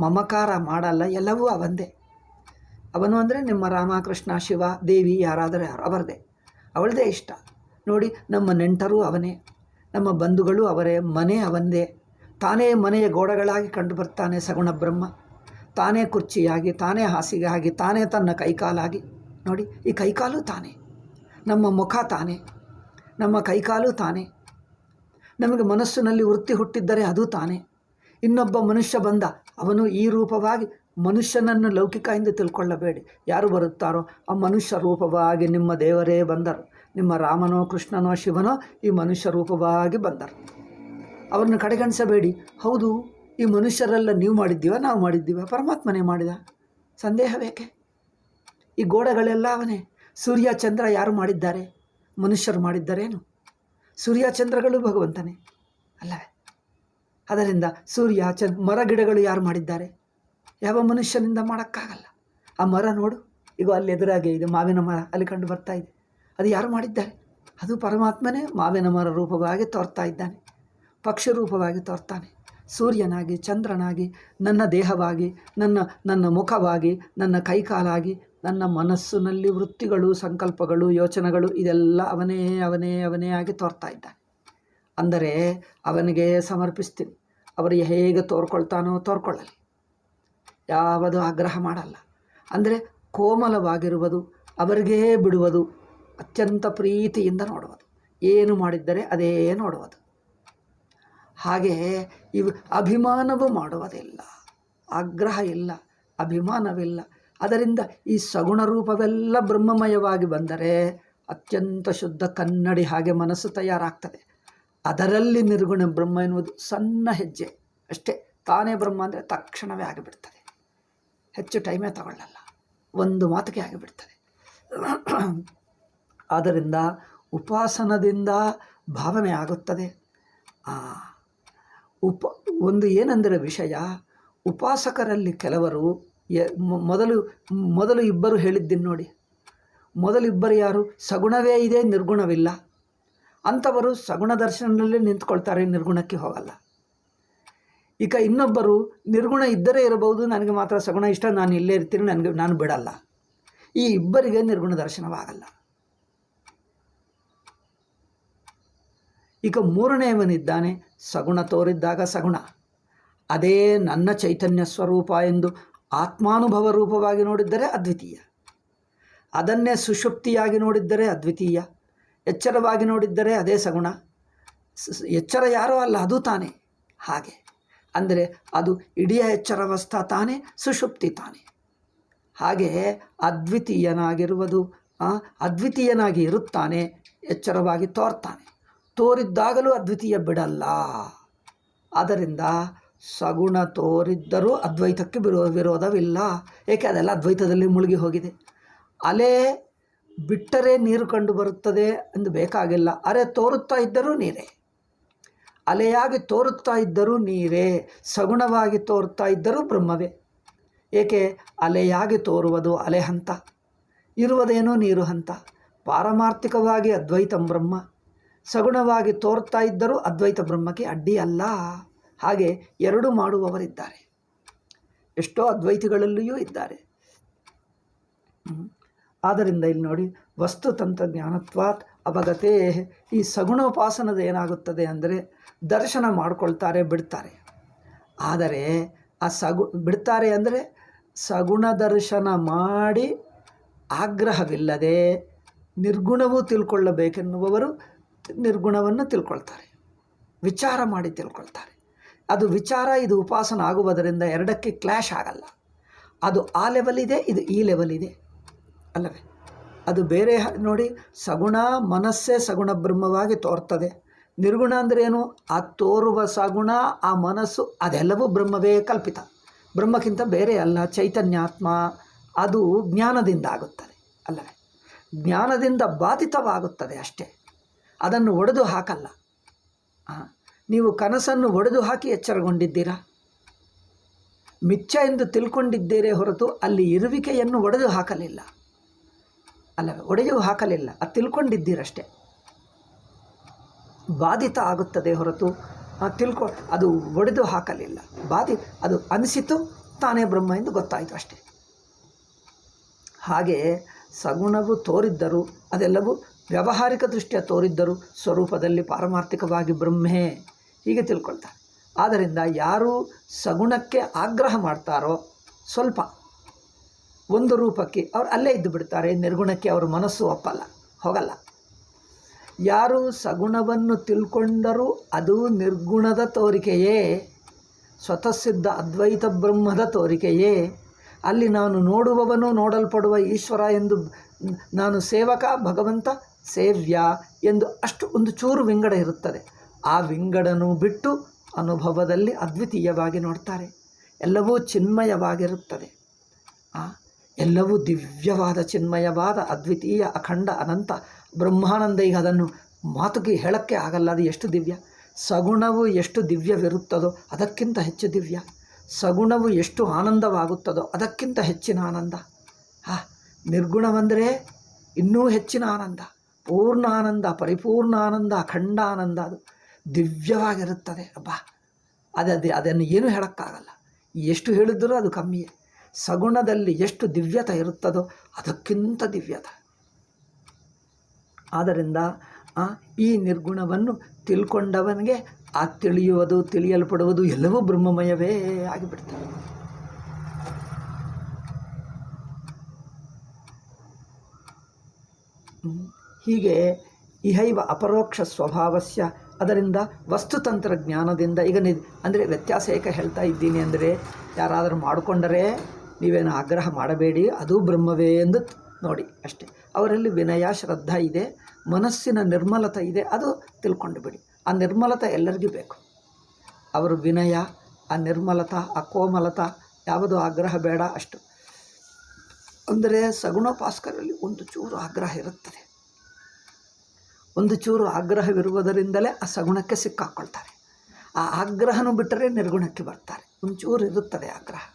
ಮಮಕಾರ ಮಾಡಲ್ಲ, ಎಲ್ಲವೂ ಅವಂದೇ. ಅವನು ಅಂದರೆ ನಿಮ್ಮ ರಾಮಕೃಷ್ಣ, ಶಿವ, ದೇವಿ ಯಾರಾದರೆ ಯಾರು ಅವರದೇ, ಅವಳದೇ ಇಷ್ಟ ನೋಡಿ. ನಮ್ಮ ನೆಂಟರು ಅವನೇ, ನಮ್ಮ ಬಂಧುಗಳು ಅವರೇ, ಮನೆ ಅವಂದೇ. ತಾನೇ ಮನೆಯ ಗೋಡೆಗಳಾಗಿ ಕಂಡು ಬರ್ತಾನೆ ಸಗುಣ ಬ್ರಹ್ಮ. ತಾನೇ ಕುರ್ಚಿಯಾಗಿ, ತಾನೇ ಹಾಸಿಗೆ ಆಗಿ, ತಾನೇ ತನ್ನ ಕೈಕಾಲಾಗಿ ನೋಡಿ. ಈ ಕೈಕಾಲು ತಾನೇ, ನಮ್ಮ ಮುಖ ತಾನೇ, ನಮ್ಮ ಕೈಕಾಲು ತಾನೇ. ನಮಗೆ ಮನಸ್ಸಿನಲ್ಲಿ ವೃತ್ತಿ ಹುಟ್ಟಿದ್ದರೆ ಅದು ತಾನೇ. ಇನ್ನೊಬ್ಬ ಮನುಷ್ಯ ಬಂದ, ಅವನು ಈ ರೂಪವಾಗಿ, ಮನುಷ್ಯನನ್ನು ಲೌಕಿಕ ಎಂದು ತಿಳ್ಕೊಳ್ಳಬೇಡಿ. ಯಾರು ಬರುತ್ತಾರೋ ಆ ಮನುಷ್ಯ ರೂಪವಾಗಿ ನಿಮ್ಮ ದೇವರೇ ಬಂದರು. ನಿಮ್ಮ ರಾಮನೋ, ಕೃಷ್ಣನೋ, ಶಿವನೋ ಈ ಮನುಷ್ಯ ರೂಪವಾಗಿ ಬಂದರು. ಅವರನ್ನು ಕಡೆಗಣಿಸಬೇಡಿ. ಹೌದು, ಈ ಮನುಷ್ಯರೆಲ್ಲ ನೀವು ಮಾಡಿದ್ದೀವ, ನಾವು ಮಾಡಿದ್ದೀವ, ಪರಮಾತ್ಮನೇ ಮಾಡಿದ, ಸಂದೇಹ ಬೇಕೆ? ಈ ಗೋಡೆಗಳೆಲ್ಲ ಅವನೇ. ಸೂರ್ಯ ಚಂದ್ರ ಯಾರು ಮಾಡಿದ್ದಾರೆ? ಮನುಷ್ಯರು ಮಾಡಿದ್ದಾರೇನು? ಸೂರ್ಯ ಚಂದ್ರಗಳು ಭಗವಂತನೇ ಅಲ್ಲವೇ? ಅದರಿಂದ ಸೂರ್ಯ ಮರ ಗಿಡಗಳು ಯಾರು ಮಾಡಿದ್ದಾರೆ? ಯಾವ ಮನುಷ್ಯನಿಂದ ಮಾಡೋಕ್ಕಾಗಲ್ಲ. ಆ ಮರ ನೋಡು, ಈಗ ಅಲ್ಲಿ ಎದುರಾಗೆ ಇದೆ ಮಾವಿನ ಮರ, ಅಲ್ಲಿ ಕಂಡು ಬರ್ತಾ ಇದೆ, ಅದು ಯಾರು ಮಾಡಿದ್ದಾರೆ? ಅದು ಪರಮಾತ್ಮನೇ ಮಾವಿನ ಮರ ರೂಪವಾಗಿ ತೋರ್ತಾ ಇದ್ದಾನೆ, ಪಕ್ಷಿ ರೂಪವಾಗಿ ತೋರ್ತಾನೆ, ಸೂರ್ಯನಾಗಿ, ಚಂದ್ರನಾಗಿ, ನನ್ನ ದೇಹವಾಗಿ, ನನ್ನ ಮುಖವಾಗಿ, ನನ್ನ ಕೈಕಾಲಾಗಿ, ನನ್ನ ಮನಸ್ಸಿನಲ್ಲಿ ವೃತ್ತಿಗಳು, ಸಂಕಲ್ಪಗಳು, ಯೋಚನೆಗಳು ಇದೆಲ್ಲ ಅವನೇ ಆಗಿ ತೋರ್ತಾ ಇದ್ದಾನೆ. ಅಂದರೆ ಅವನಿಗೆ ಸಮರ್ಪಿಸ್ತೀನಿ. ಅವರಿಗೆ ಹೇಗೆ ತೋರ್ಕೊಳ್ತಾನೋ ತೋರ್ಕೊಳ್ಳಲಿ, ಯಾವುದು ಆಗ್ರಹ ಮಾಡಲ್ಲ. ಅಂದರೆ ಕೋಮಲವಾಗಿರುವುದು, ಅವರಿಗೇ ಬಿಡುವುದು, ಅತ್ಯಂತ ಪ್ರೀತಿಯಿಂದ ನೋಡುವುದು, ಏನು ಮಾಡಿದ್ದರೆ ಅದೇ ನೋಡುವುದು. ಹಾಗೆ ಇವು ಅಭಿಮಾನವೂ ಮಾಡುವುದಿಲ್ಲ, ಆಗ್ರಹ ಇಲ್ಲ, ಅಭಿಮಾನವಿಲ್ಲ. ಅದರಿಂದ ಈ ಸಗುಣ ರೂಪವೆಲ್ಲ ಬ್ರಹ್ಮಮಯವಾಗಿ ಬಂದರೆ ಅತ್ಯಂತ ಶುದ್ಧ ಕನ್ನಡಿ ಹಾಗೆ ಮನಸ್ಸು ತಯಾರಾಗ್ತದೆ. ಅದರಲ್ಲಿ ನಿರ್ಗುಣ ಬ್ರಹ್ಮ ಎನ್ನುವುದು ಸಣ್ಣ ಹೆಜ್ಜೆ ಅಷ್ಟೇ. ತಾನೇ ಬ್ರಹ್ಮ ಅಂದರೆ ತಕ್ಷಣವೇ ಆಗಿಬಿಡ್ತದೆ, ಹೆಚ್ಚು ಟೈಮೇ ತಗೊಳ್ಳಲ್ಲ, ಒಂದು ಮಾತಿಗೆ ಆಗಿಬಿಡ್ತದೆ. ಆದ್ದರಿಂದ ಉಪಾಸನದಿಂದ ಭಾವನೆ ಆಗುತ್ತದೆ. ಒಂದು ಏನೆಂದರೆ ವಿಷಯ, ಉಪಾಸಕರಲ್ಲಿ ಕೆಲವರು ಮೊದಲು ಇಬ್ಬರು ಹೇಳಿದ್ದೀನಿ ನೋಡಿ. ಮೊದಲಿಬ್ಬರು ಯಾರು? ಸಗುಣವೇ ಇದೆ, ನಿರ್ಗುಣವಿಲ್ಲ. ಅಂಥವರು ಸಗುಣ ದರ್ಶನದಲ್ಲಿ ನಿಂತ್ಕೊಳ್ತಾರೆ, ನಿರ್ಗುಣಕ್ಕೆ ಹೋಗಲ್ಲ. ಈಗ ಇನ್ನೊಬ್ಬರು ನಿರ್ಗುಣ ಇದ್ದರೆ ಇರಬಹುದು, ನನಗೆ ಮಾತ್ರ ಸಗುಣ ಇಷ್ಟ, ನಾನು ಇಲ್ಲೇ ಇರ್ತೀನಿ, ನಾನು ಬಿಡಲ್ಲ. ಈ ಇಬ್ಬರಿಗೆ ನಿರ್ಗುಣ ದರ್ಶನವಾಗಲ್ಲ. ಈಗ ಮೂರನೆಯವನಿದ್ದಾನೆ, ಸಗುಣ ತೋರಿದ್ದಾಗ ಸಗುಣ, ಅದೇ ನನ್ನ ಚೈತನ್ಯ ಸ್ವರೂಪ ಎಂದು ಆತ್ಮಾನುಭವ ರೂಪವಾಗಿ ನೋಡಿದ್ದರೆ ಅದ್ವಿತೀಯ, ಅದನ್ನೇ ಸುಷುಪ್ತಿಯಾಗಿ ನೋಡಿದ್ದರೆ ಅದ್ವಿತೀಯ, ಎಚ್ಚರವಾಗಿ ನೋಡಿದ್ದರೆ ಅದೇ ಸಗುಣ. ಎಚ್ಚರ ಯಾರೋ ಅಲ್ಲ, ಅದು ತಾನೇ. ಹಾಗೆ ಅಂದರೆ ಅದು ಇಡೀ ಎಚ್ಚರಾವಸ್ಥಾ ತಾನೇ, ಸುಷುಪ್ತಿ ತಾನೇ. ಹಾಗೆ ಅದ್ವಿತೀಯನಾಗಿರುವುದು, ಅದ್ವಿತೀಯನಾಗಿ ಇರುತ್ತಾನೆ, ಎಚ್ಚರವಾಗಿ ತೋರ್ತಾನೆ. ತೋರಿದ್ದಾಗಲೂ ಅದ್ವಿತೀಯ ಬಿಡಲ್ಲ. ಆದ್ದರಿಂದ ಸಗುಣ ತೋರಿದ್ದರೂ ಅದ್ವೈತಕ್ಕೆ ವಿರೋಧವಿಲ್ಲ. ಏಕೆ? ಅದೆಲ್ಲ ಅದ್ವೈತದಲ್ಲಿ ಮುಳುಗಿ ಹೋಗಿದೆ. ಅಲೆ ಬಿಟ್ಟರೆ ನೀರು ಕಂಡು ಬರುತ್ತದೆ ಎಂದು ಬೇಕಾಗಿಲ್ಲ. ಅರೆ ತೋರುತ್ತಾ ಇದ್ದರೂ ನೀರೇ, ಅಲೆಯಾಗಿ ತೋರುತ್ತಾ ಇದ್ದರೂ ನೀರೇ, ಸಗುಣವಾಗಿ ತೋರುತ್ತಾ ಇದ್ದರೂ ಬ್ರಹ್ಮವೇ. ಏಕೆ? ಅಲೆಯಾಗಿ ತೋರುವುದು ಅಲೆ ಹಂತ, ಇರುವುದೇನೋ ನೀರು ಹಂತ. ಪಾರಮಾರ್ಥಿಕವಾಗಿ ಅದ್ವೈತಂ ಬ್ರಹ್ಮ, ಸಗುಣವಾಗಿ ತೋರ್ತಾ ಇದ್ದರೂ ಅದ್ವೈತ ಬ್ರಹ್ಮಕ್ಕೆ ಅಡ್ಡಿ ಅಲ್ಲ. ಹಾಗೆ ಎರಡು ಮಾಡುವವರಿದ್ದಾರೆ, ಎಷ್ಟೋ ಅದ್ವೈತಿಗಳಲ್ಲಿಯೂ ಇದ್ದಾರೆ. ಆದ್ದರಿಂದ ಇಲ್ಲಿ ನೋಡಿ, ವಸ್ತುತಂತ್ರ ಜ್ಞಾನತ್ವಾತ್ ಅವಗತೇ. ಈ ಸಗುಣೋಪಾಸನದ ಏನಾಗುತ್ತದೆ ಅಂದರೆ ದರ್ಶನ ಮಾಡಿಕೊಳ್ತಾರೆ, ಬಿಡ್ತಾರೆ. ಆದರೆ ಆ ಬಿಡ್ತಾರೆ ಅಂದರೆ ಸಗುಣ ದರ್ಶನ ಮಾಡಿ ಆಗ್ರಹವಿಲ್ಲದೆ ನಿರ್ಗುಣವೂ ತಿಳ್ಕೊಳ್ಳಬೇಕೆನ್ನುವವರು ನಿರ್ಗುಣವನ್ನು ತಿಳ್ಕೊಳ್ತಾರೆ, ವಿಚಾರ ಮಾಡಿ ತಿಳ್ಕೊಳ್ತಾರೆ. ಅದು ವಿಚಾರ, ಇದು ಉಪಾಸನ ಆಗುವುದರಿಂದ ಎರಡಕ್ಕೆ ಕ್ಲ್ಯಾಶ್ ಆಗಲ್ಲ. ಅದು ಆ ಲೆವೆಲ್ ಇದೆ, ಇದು ಈ ಲೆವೆಲ್ ಇದೆ ಅಲ್ಲವೇ? ಅದು ಬೇರೆ ನೋಡಿ, ಸಗುಣ ಮನಸ್ಸೇ ಸಗುಣ ಬ್ರಹ್ಮವಾಗಿ ತೋರ್ತದೆ. ನಿರ್ಗುಣ ಅಂದರೆ ಏನು? ಆ ತೋರುವ ಸಗುಣ, ಆ ಮನಸ್ಸು, ಅದೆಲ್ಲವೂ ಬ್ರಹ್ಮವೇ ಕಲ್ಪಿತ, ಬ್ರಹ್ಮಕ್ಕಿಂತ ಬೇರೆ ಅಲ್ಲ, ಚೈತನ್ಯಾತ್ಮ. ಅದು ಜ್ಞಾನದಿಂದ ಆಗುತ್ತದೆ ಅಲ್ಲವೇ? ಜ್ಞಾನದಿಂದ ಬಾಧಿತವಾಗುತ್ತದೆ ಅಷ್ಟೇ, ಅದನ್ನು ಒಡೆದು ಹಾಕಲ್ಲ. ನೀವು ಕನಸನ್ನು ಒಡೆದು ಹಾಕಿ ಎಚ್ಚರಗೊಂಡಿದ್ದೀರಾ? ಮಿಥ್ಯ ಎಂದು ತಿಳ್ಕೊಂಡಿದ್ದೀರೇ ಹೊರತು ಅಲ್ಲಿ ಇರುವಿಕೆಯನ್ನು ಒಡೆದು ಹಾಕಲಿಲ್ಲ ಅಲ್ಲವೇ? ಒಡೆಯೂ ಹಾಕಲಿಲ್ಲ, ಅದು ತಿಳ್ಕೊಂಡಿದ್ದೀರಷ್ಟೇ. ಬಾಧಿತ ಆಗುತ್ತದೆ ಹೊರತು ಅದು ಒಡೆದು ಹಾಕಲಿಲ್ಲ. ಅದು ಅನಿಸಿತು, ತಾನೇ ಬ್ರಹ್ಮ ಎಂದು ಗೊತ್ತಾಯಿತು ಅಷ್ಟೇ. ಹಾಗೆ ಸಗುಣವು ತೋರಿದ್ದರೂ, ಅದೆಲ್ಲವೂ ವ್ಯಾವಹಾರಿಕ ದೃಷ್ಟಿಯ ತೋರಿದ್ದರೂ ಸ್ವರೂಪದಲ್ಲಿ ಪಾರಮಾರ್ಥಿಕವಾಗಿ ಬ್ರಹ್ಮೇ, ಹೀಗೆ ತಿಳ್ಕೊಳ್ತಾರೆ. ಆದ್ದರಿಂದ ಯಾರು ಸಗುಣಕ್ಕೆ ಆಗ್ರಹ ಮಾಡ್ತಾರೋ, ಸ್ವಲ್ಪ ಒಂದು ರೂಪಕ್ಕೆ ಅವ್ರು ಅಲ್ಲೇ ಇದ್ದು ಬಿಡ್ತಾರೆ. ನಿರ್ಗುಣಕ್ಕೆ ಅವ್ರ ಮನಸ್ಸು ಒಪ್ಪಲ್ಲ, ಹೋಗಲ್ಲ. ಯಾರು ಸಗುಣವನ್ನು ತಿಳ್ಕೊಂಡರೂ ಅದು ನಿರ್ಗುಣದ ತೋರಿಕೆಯೇ, ಸ್ವತಃಸಿದ್ಧ ಅದ್ವೈತ ಬ್ರಹ್ಮದ ತೋರಿಕೆಯೇ. ಅಲ್ಲಿ ನಾನು ನೋಡುವವನು, ನೋಡಲ್ಪಡುವ ಈಶ್ವರ ಎಂದು, ನಾನು ಸೇವಕ, ಭಗವಂತ ಸೇವ್ಯ ಎಂದು ಅಷ್ಟು ಒಂದು ಚೂರು ವಿಂಗಡ ಇರುತ್ತದೆ. ಆ ವಿಂಗಡನು ಬಿಟ್ಟು ಅನುಭವದಲ್ಲಿ ಅದ್ವಿತೀಯವಾಗಿ ನೋಡ್ತಾರೆ. ಎಲ್ಲವೂ ಚಿನ್ಮಯವಾಗಿರುತ್ತದೆ. ಎಲ್ಲವೂ ದಿವ್ಯವಾದ ಚಿನ್ಮಯವಾದ ಅದ್ವಿತೀಯ ಅಖಂಡ ಅನಂತ ಬ್ರಹ್ಮಾನಂದ. ಈಗ ಅದನ್ನು ಮಾತುಗೆ ಹೇಳಕ್ಕೆ ಆಗಲ್ಲ, ಅದು ಎಷ್ಟು ದಿವ್ಯ. ಸಗುಣವು ಎಷ್ಟು ದಿವ್ಯವಿರುತ್ತದೋ ಅದಕ್ಕಿಂತ ಹೆಚ್ಚು ದಿವ್ಯ. ಸಗುಣವು ಎಷ್ಟು ಆನಂದವಾಗುತ್ತದೋ ಅದಕ್ಕಿಂತ ಹೆಚ್ಚಿನ ಆನಂದ. ನಿರ್ಗುಣವೆಂದರೆ ಇನ್ನೂ ಹೆಚ್ಚಿನ ಆನಂದ, ಪೂರ್ಣ ಆನಂದ, ಪರಿಪೂರ್ಣ ಆನಂದ, ಅಖಂಡ ಆನಂದ. ಅದು ದಿವ್ಯವಾಗಿರುತ್ತದೆ. ಅದನ್ನು ಏನೂ ಹೇಳೋಕ್ಕಾಗಲ್ಲ. ಎಷ್ಟು ಹೇಳಿದರೂ ಅದು ಕಮ್ಮಿಯೇ. ಸಗುಣದಲ್ಲಿ ಎಷ್ಟು ದಿವ್ಯತೆ ಇರುತ್ತದೋ ಅದಕ್ಕಿಂತ ದಿವ್ಯತೆ. ಆದ್ದರಿಂದ ಈ ನಿರ್ಗುಣವನ್ನು ತಿಳ್ಕೊಂಡವನಿಗೆ ಆ ತಿಳಿಯುವುದು, ತಿಳಿಯಲ್ಪಡುವುದು ಎಲ್ಲವೂ ಬ್ರಹ್ಮಮಯವೇ ಆಗಿಬಿಡ್ತದೆ. ಹೀಗೆ ಇಹೈವ ಅಪರೋಕ್ಷ ಸ್ವಭಾವಸ್ಯ, ಅದರಿಂದ ವಸ್ತುತಂತ್ರ ಜ್ಞಾನದಿಂದ. ಈಗ ಅಂದರೆ ವ್ಯತ್ಯಾಸ ಏಕೆ ಹೇಳ್ತಾ ಇದ್ದೀನಿ ಅಂದರೆ, ಯಾರಾದರೂ ಮಾಡಿಕೊಂಡರೆ ನೀವೇನು ಆಗ್ರಹ ಮಾಡಬೇಡಿ, ಅದು ಬ್ರಹ್ಮವೇ ಎಂದು ನೋಡಿ ಅಷ್ಟೇ. ಅವರಲ್ಲಿ ವಿನಯ, ಶ್ರದ್ಧಾ ಇದೆ, ಮನಸ್ಸಿನ ನಿರ್ಮಲತೆ ಇದೆ, ಅದು ತಿಳ್ಕೊಂಡು ಬಿಡಿ. ಆ ನಿರ್ಮಲತೆ ಎಲ್ಲರಿಗೂ ಬೇಕು. ಅವರು ವಿನಯ, ಆ ನಿರ್ಮಲತಾ, ಆ ಕೋಮಲತಾ, ಯಾವುದು ಆಗ್ರಹ ಬೇಡ ಅಷ್ಟು. ಅಂದರೆ ಸಗುಣೋಪಾಸಕರಲ್ಲಿ ಒಂದು ಚೂರು ಆಗ್ರಹ ಇರುತ್ತದೆ. ಒಂದು ಚೂರು ಆಗ್ರಹವಿರುವುದರಿಂದಲೇ ಆ ಸಗುಣಕ್ಕೆ ಸಿಕ್ಕಾಕ್ಕೊಳ್ತಾರೆ. ಆ ಆಗ್ರಹನೂ ಬಿಟ್ಟರೆ ನಿರ್ಗುಣಕ್ಕೆ ಬರ್ತಾರೆ. ಒಂಚೂರು ಇರುತ್ತದೆ ಆಗ್ರಹ.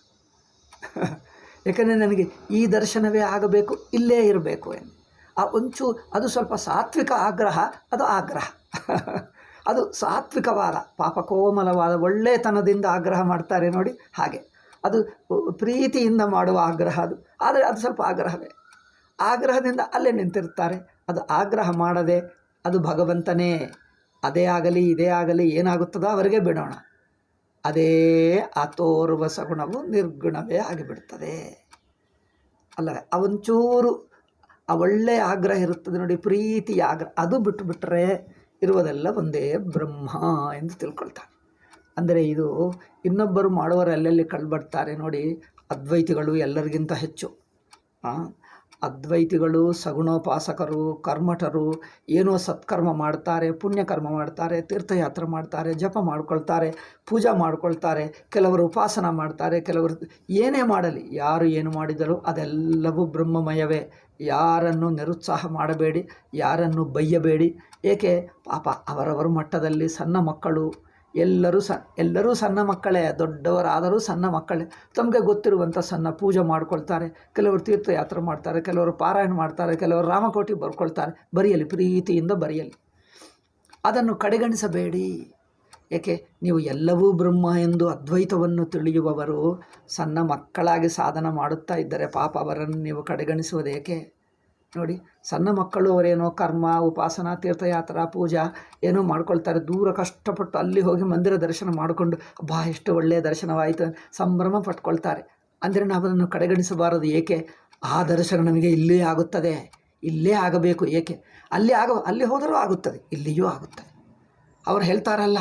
ಏಕೆಂದರೆ ನನಗೆ ಈ ದರ್ಶನವೇ ಆಗಬೇಕು, ಇಲ್ಲೇ ಇರಬೇಕು ಎಂದು ಆ ಒಂಚೂರು, ಅದು ಸ್ವಲ್ಪ ಸಾತ್ವಿಕ ಆಗ್ರಹ. ಅದು ಆಗ್ರಹ ಅದು ಸಾತ್ವಿಕವಾದ, ಪಾಪಕೋಮಲವಾದ ಒಳ್ಳೆತನದಿಂದ ಆಗ್ರಹ ಮಾಡ್ತಾರೆ ನೋಡಿ, ಹಾಗೆ. ಅದು ಪ್ರೀತಿಯಿಂದ ಮಾಡುವ ಆಗ್ರಹ ಅದು. ಆದರೆ ಅದು ಸ್ವಲ್ಪ ಆಗ್ರಹವೇ. ಆಗ್ರಹದಿಂದ ಅಲ್ಲೇ ನಿಂತಿರ್ತಾರೆ. ಅದು ಆಗ್ರಹ ಮಾಡದೆ, ಅದು ಭಗವಂತನೇ, ಅದೇ ಆಗಲಿ ಇದೇ ಆಗಲಿ ಏನಾಗುತ್ತದೋ ಅವರಿಗೆ ಬಿಡೋಣ, ಅದೇ ಆ ತೋರುವ ಸಗುಣವು ನಿರ್ಗುಣವೇ ಆಗಿಬಿಡ್ತದೆ ಅಲ್ಲವೇ. ಅವೊಂಚೂರು ಆ ಒಳ್ಳೆಯ ಆಗ್ರಹ ಇರುತ್ತದೆ ನೋಡಿ, ಪ್ರೀತಿಯ ಆಗ್ರಹ, ಅದು ಬಿಟ್ಟುಬಿಟ್ರೆ ಇರುವುದೆಲ್ಲ ಒಂದೇ ಬ್ರಹ್ಮ ಎಂದು ತಿಳ್ಕೊಳ್ತಾನೆ. ಅಂದರೆ ಇದು ಇನ್ನೊಬ್ಬರು ಮಾಡುವವರು ಅಲ್ಲಲ್ಲಿ ಕಳ್ಬಡ್ತಾರೆ ನೋಡಿ. ಅದ್ವೈತಿಗಳು ಎಲ್ಲರಿಗಿಂತ ಹೆಚ್ಚು, ಅದ್ವೈತಿಗಳು ಸಗುಣೋಪಾಸಕರು, ಕರ್ಮಠರು, ಏನೋ ಸತ್ಕರ್ಮ ಮಾಡ್ತಾರೆ, ಪುಣ್ಯಕರ್ಮ ಮಾಡ್ತಾರೆ, ತೀರ್ಥಯಾತ್ರೆ ಮಾಡ್ತಾರೆ, ಜಪ ಮಾಡ್ಕೊಳ್ತಾರೆ, ಪೂಜಾ ಮಾಡ್ಕೊಳ್ತಾರೆ, ಕೆಲವರು ಉಪಾಸನ ಮಾಡ್ತಾರೆ, ಕೆಲವರು ಏನೇ ಮಾಡಲಿ, ಯಾರು ಏನು ಮಾಡಿದರೂ ಅದೆಲ್ಲವೂ ಬ್ರಹ್ಮಮಯವೇ. ಯಾರನ್ನು ನಿರುತ್ಸಾಹ ಮಾಡಬೇಡಿ, ಯಾರನ್ನು ಬೈಯಬೇಡಿ. ಏಕೆ ಪಾಪ ಅವರವರ ಮಟ್ಟದಲ್ಲಿ ಸಣ್ಣ ಮಕ್ಕಳು, ಎಲ್ಲರೂ ಸಣ್ಣ ಮಕ್ಕಳೇ, ದೊಡ್ಡವರಾದರೂ ಸಣ್ಣ ಮಕ್ಕಳೇ. ತಮಗೆ ಗೊತ್ತಿರುವಂಥ ಸಣ್ಣ ಪೂಜೆ ಮಾಡ್ಕೊಳ್ತಾರೆ, ಕೆಲವರು ತೀರ್ಥಯಾತ್ರೆ ಮಾಡ್ತಾರೆ, ಕೆಲವರು ಪಾರಾಯಣ ಮಾಡ್ತಾರೆ, ಕೆಲವರು ರಾಮಕೋಟಿ ಬರ್ಕೊಳ್ತಾರೆ. ಬರೆಯಲಿ, ಪ್ರೀತಿಯಿಂದ ಬರೆಯಲಿ, ಅದನ್ನು ಕಡೆಗಣಿಸಬೇಡಿ. ಏಕೆ ನೀವು ಎಲ್ಲವೂ ಬ್ರಹ್ಮ ಎಂದು ಅದ್ವೈತವನ್ನು ತಿಳಿಯುವವರು ಸಣ್ಣ ಮಕ್ಕಳಾಗಿ ಸಾಧನ ಮಾಡುತ್ತಾ ಇದ್ದರೆ ಪಾಪ ಅವರನ್ನು ನೀವು ಕಡೆಗಣಿಸುವುದೇಕೆ ನೋಡಿ. ಸಣ್ಣ ಮಕ್ಕಳು ಅವರೇನೋ ಕರ್ಮ, ಉಪಾಸನಾ, ತೀರ್ಥಯಾತ್ರಾ, ಪೂಜಾ ಏನೋ ಮಾಡ್ಕೊಳ್ತಾರೆ, ದೂರ ಕಷ್ಟಪಟ್ಟು ಅಲ್ಲಿ ಹೋಗಿ ಮಂದಿರ ದರ್ಶನ ಮಾಡಿಕೊಂಡು ಎಷ್ಟು ಒಳ್ಳೆಯ ದರ್ಶನವಾಯಿತು ಸಂಭ್ರಮ ಪಟ್ಕೊಳ್ತಾರೆ. ಅಂದರೆ ನಾವು ಅದನ್ನು ಕಡೆಗಣಿಸಬಾರದು. ಏಕೆ ಆ ದರ್ಶನ ನಮಗೆ ಇಲ್ಲೇ ಆಗುತ್ತದೆ, ಇಲ್ಲೇ ಆಗಬೇಕು. ಏಕೆ ಅಲ್ಲಿ ಹೋದರೂ ಆಗುತ್ತದೆ, ಇಲ್ಲಿಯೂ ಆಗುತ್ತದೆ. ಅವರು ಹೇಳ್ತಾರಲ್ಲ,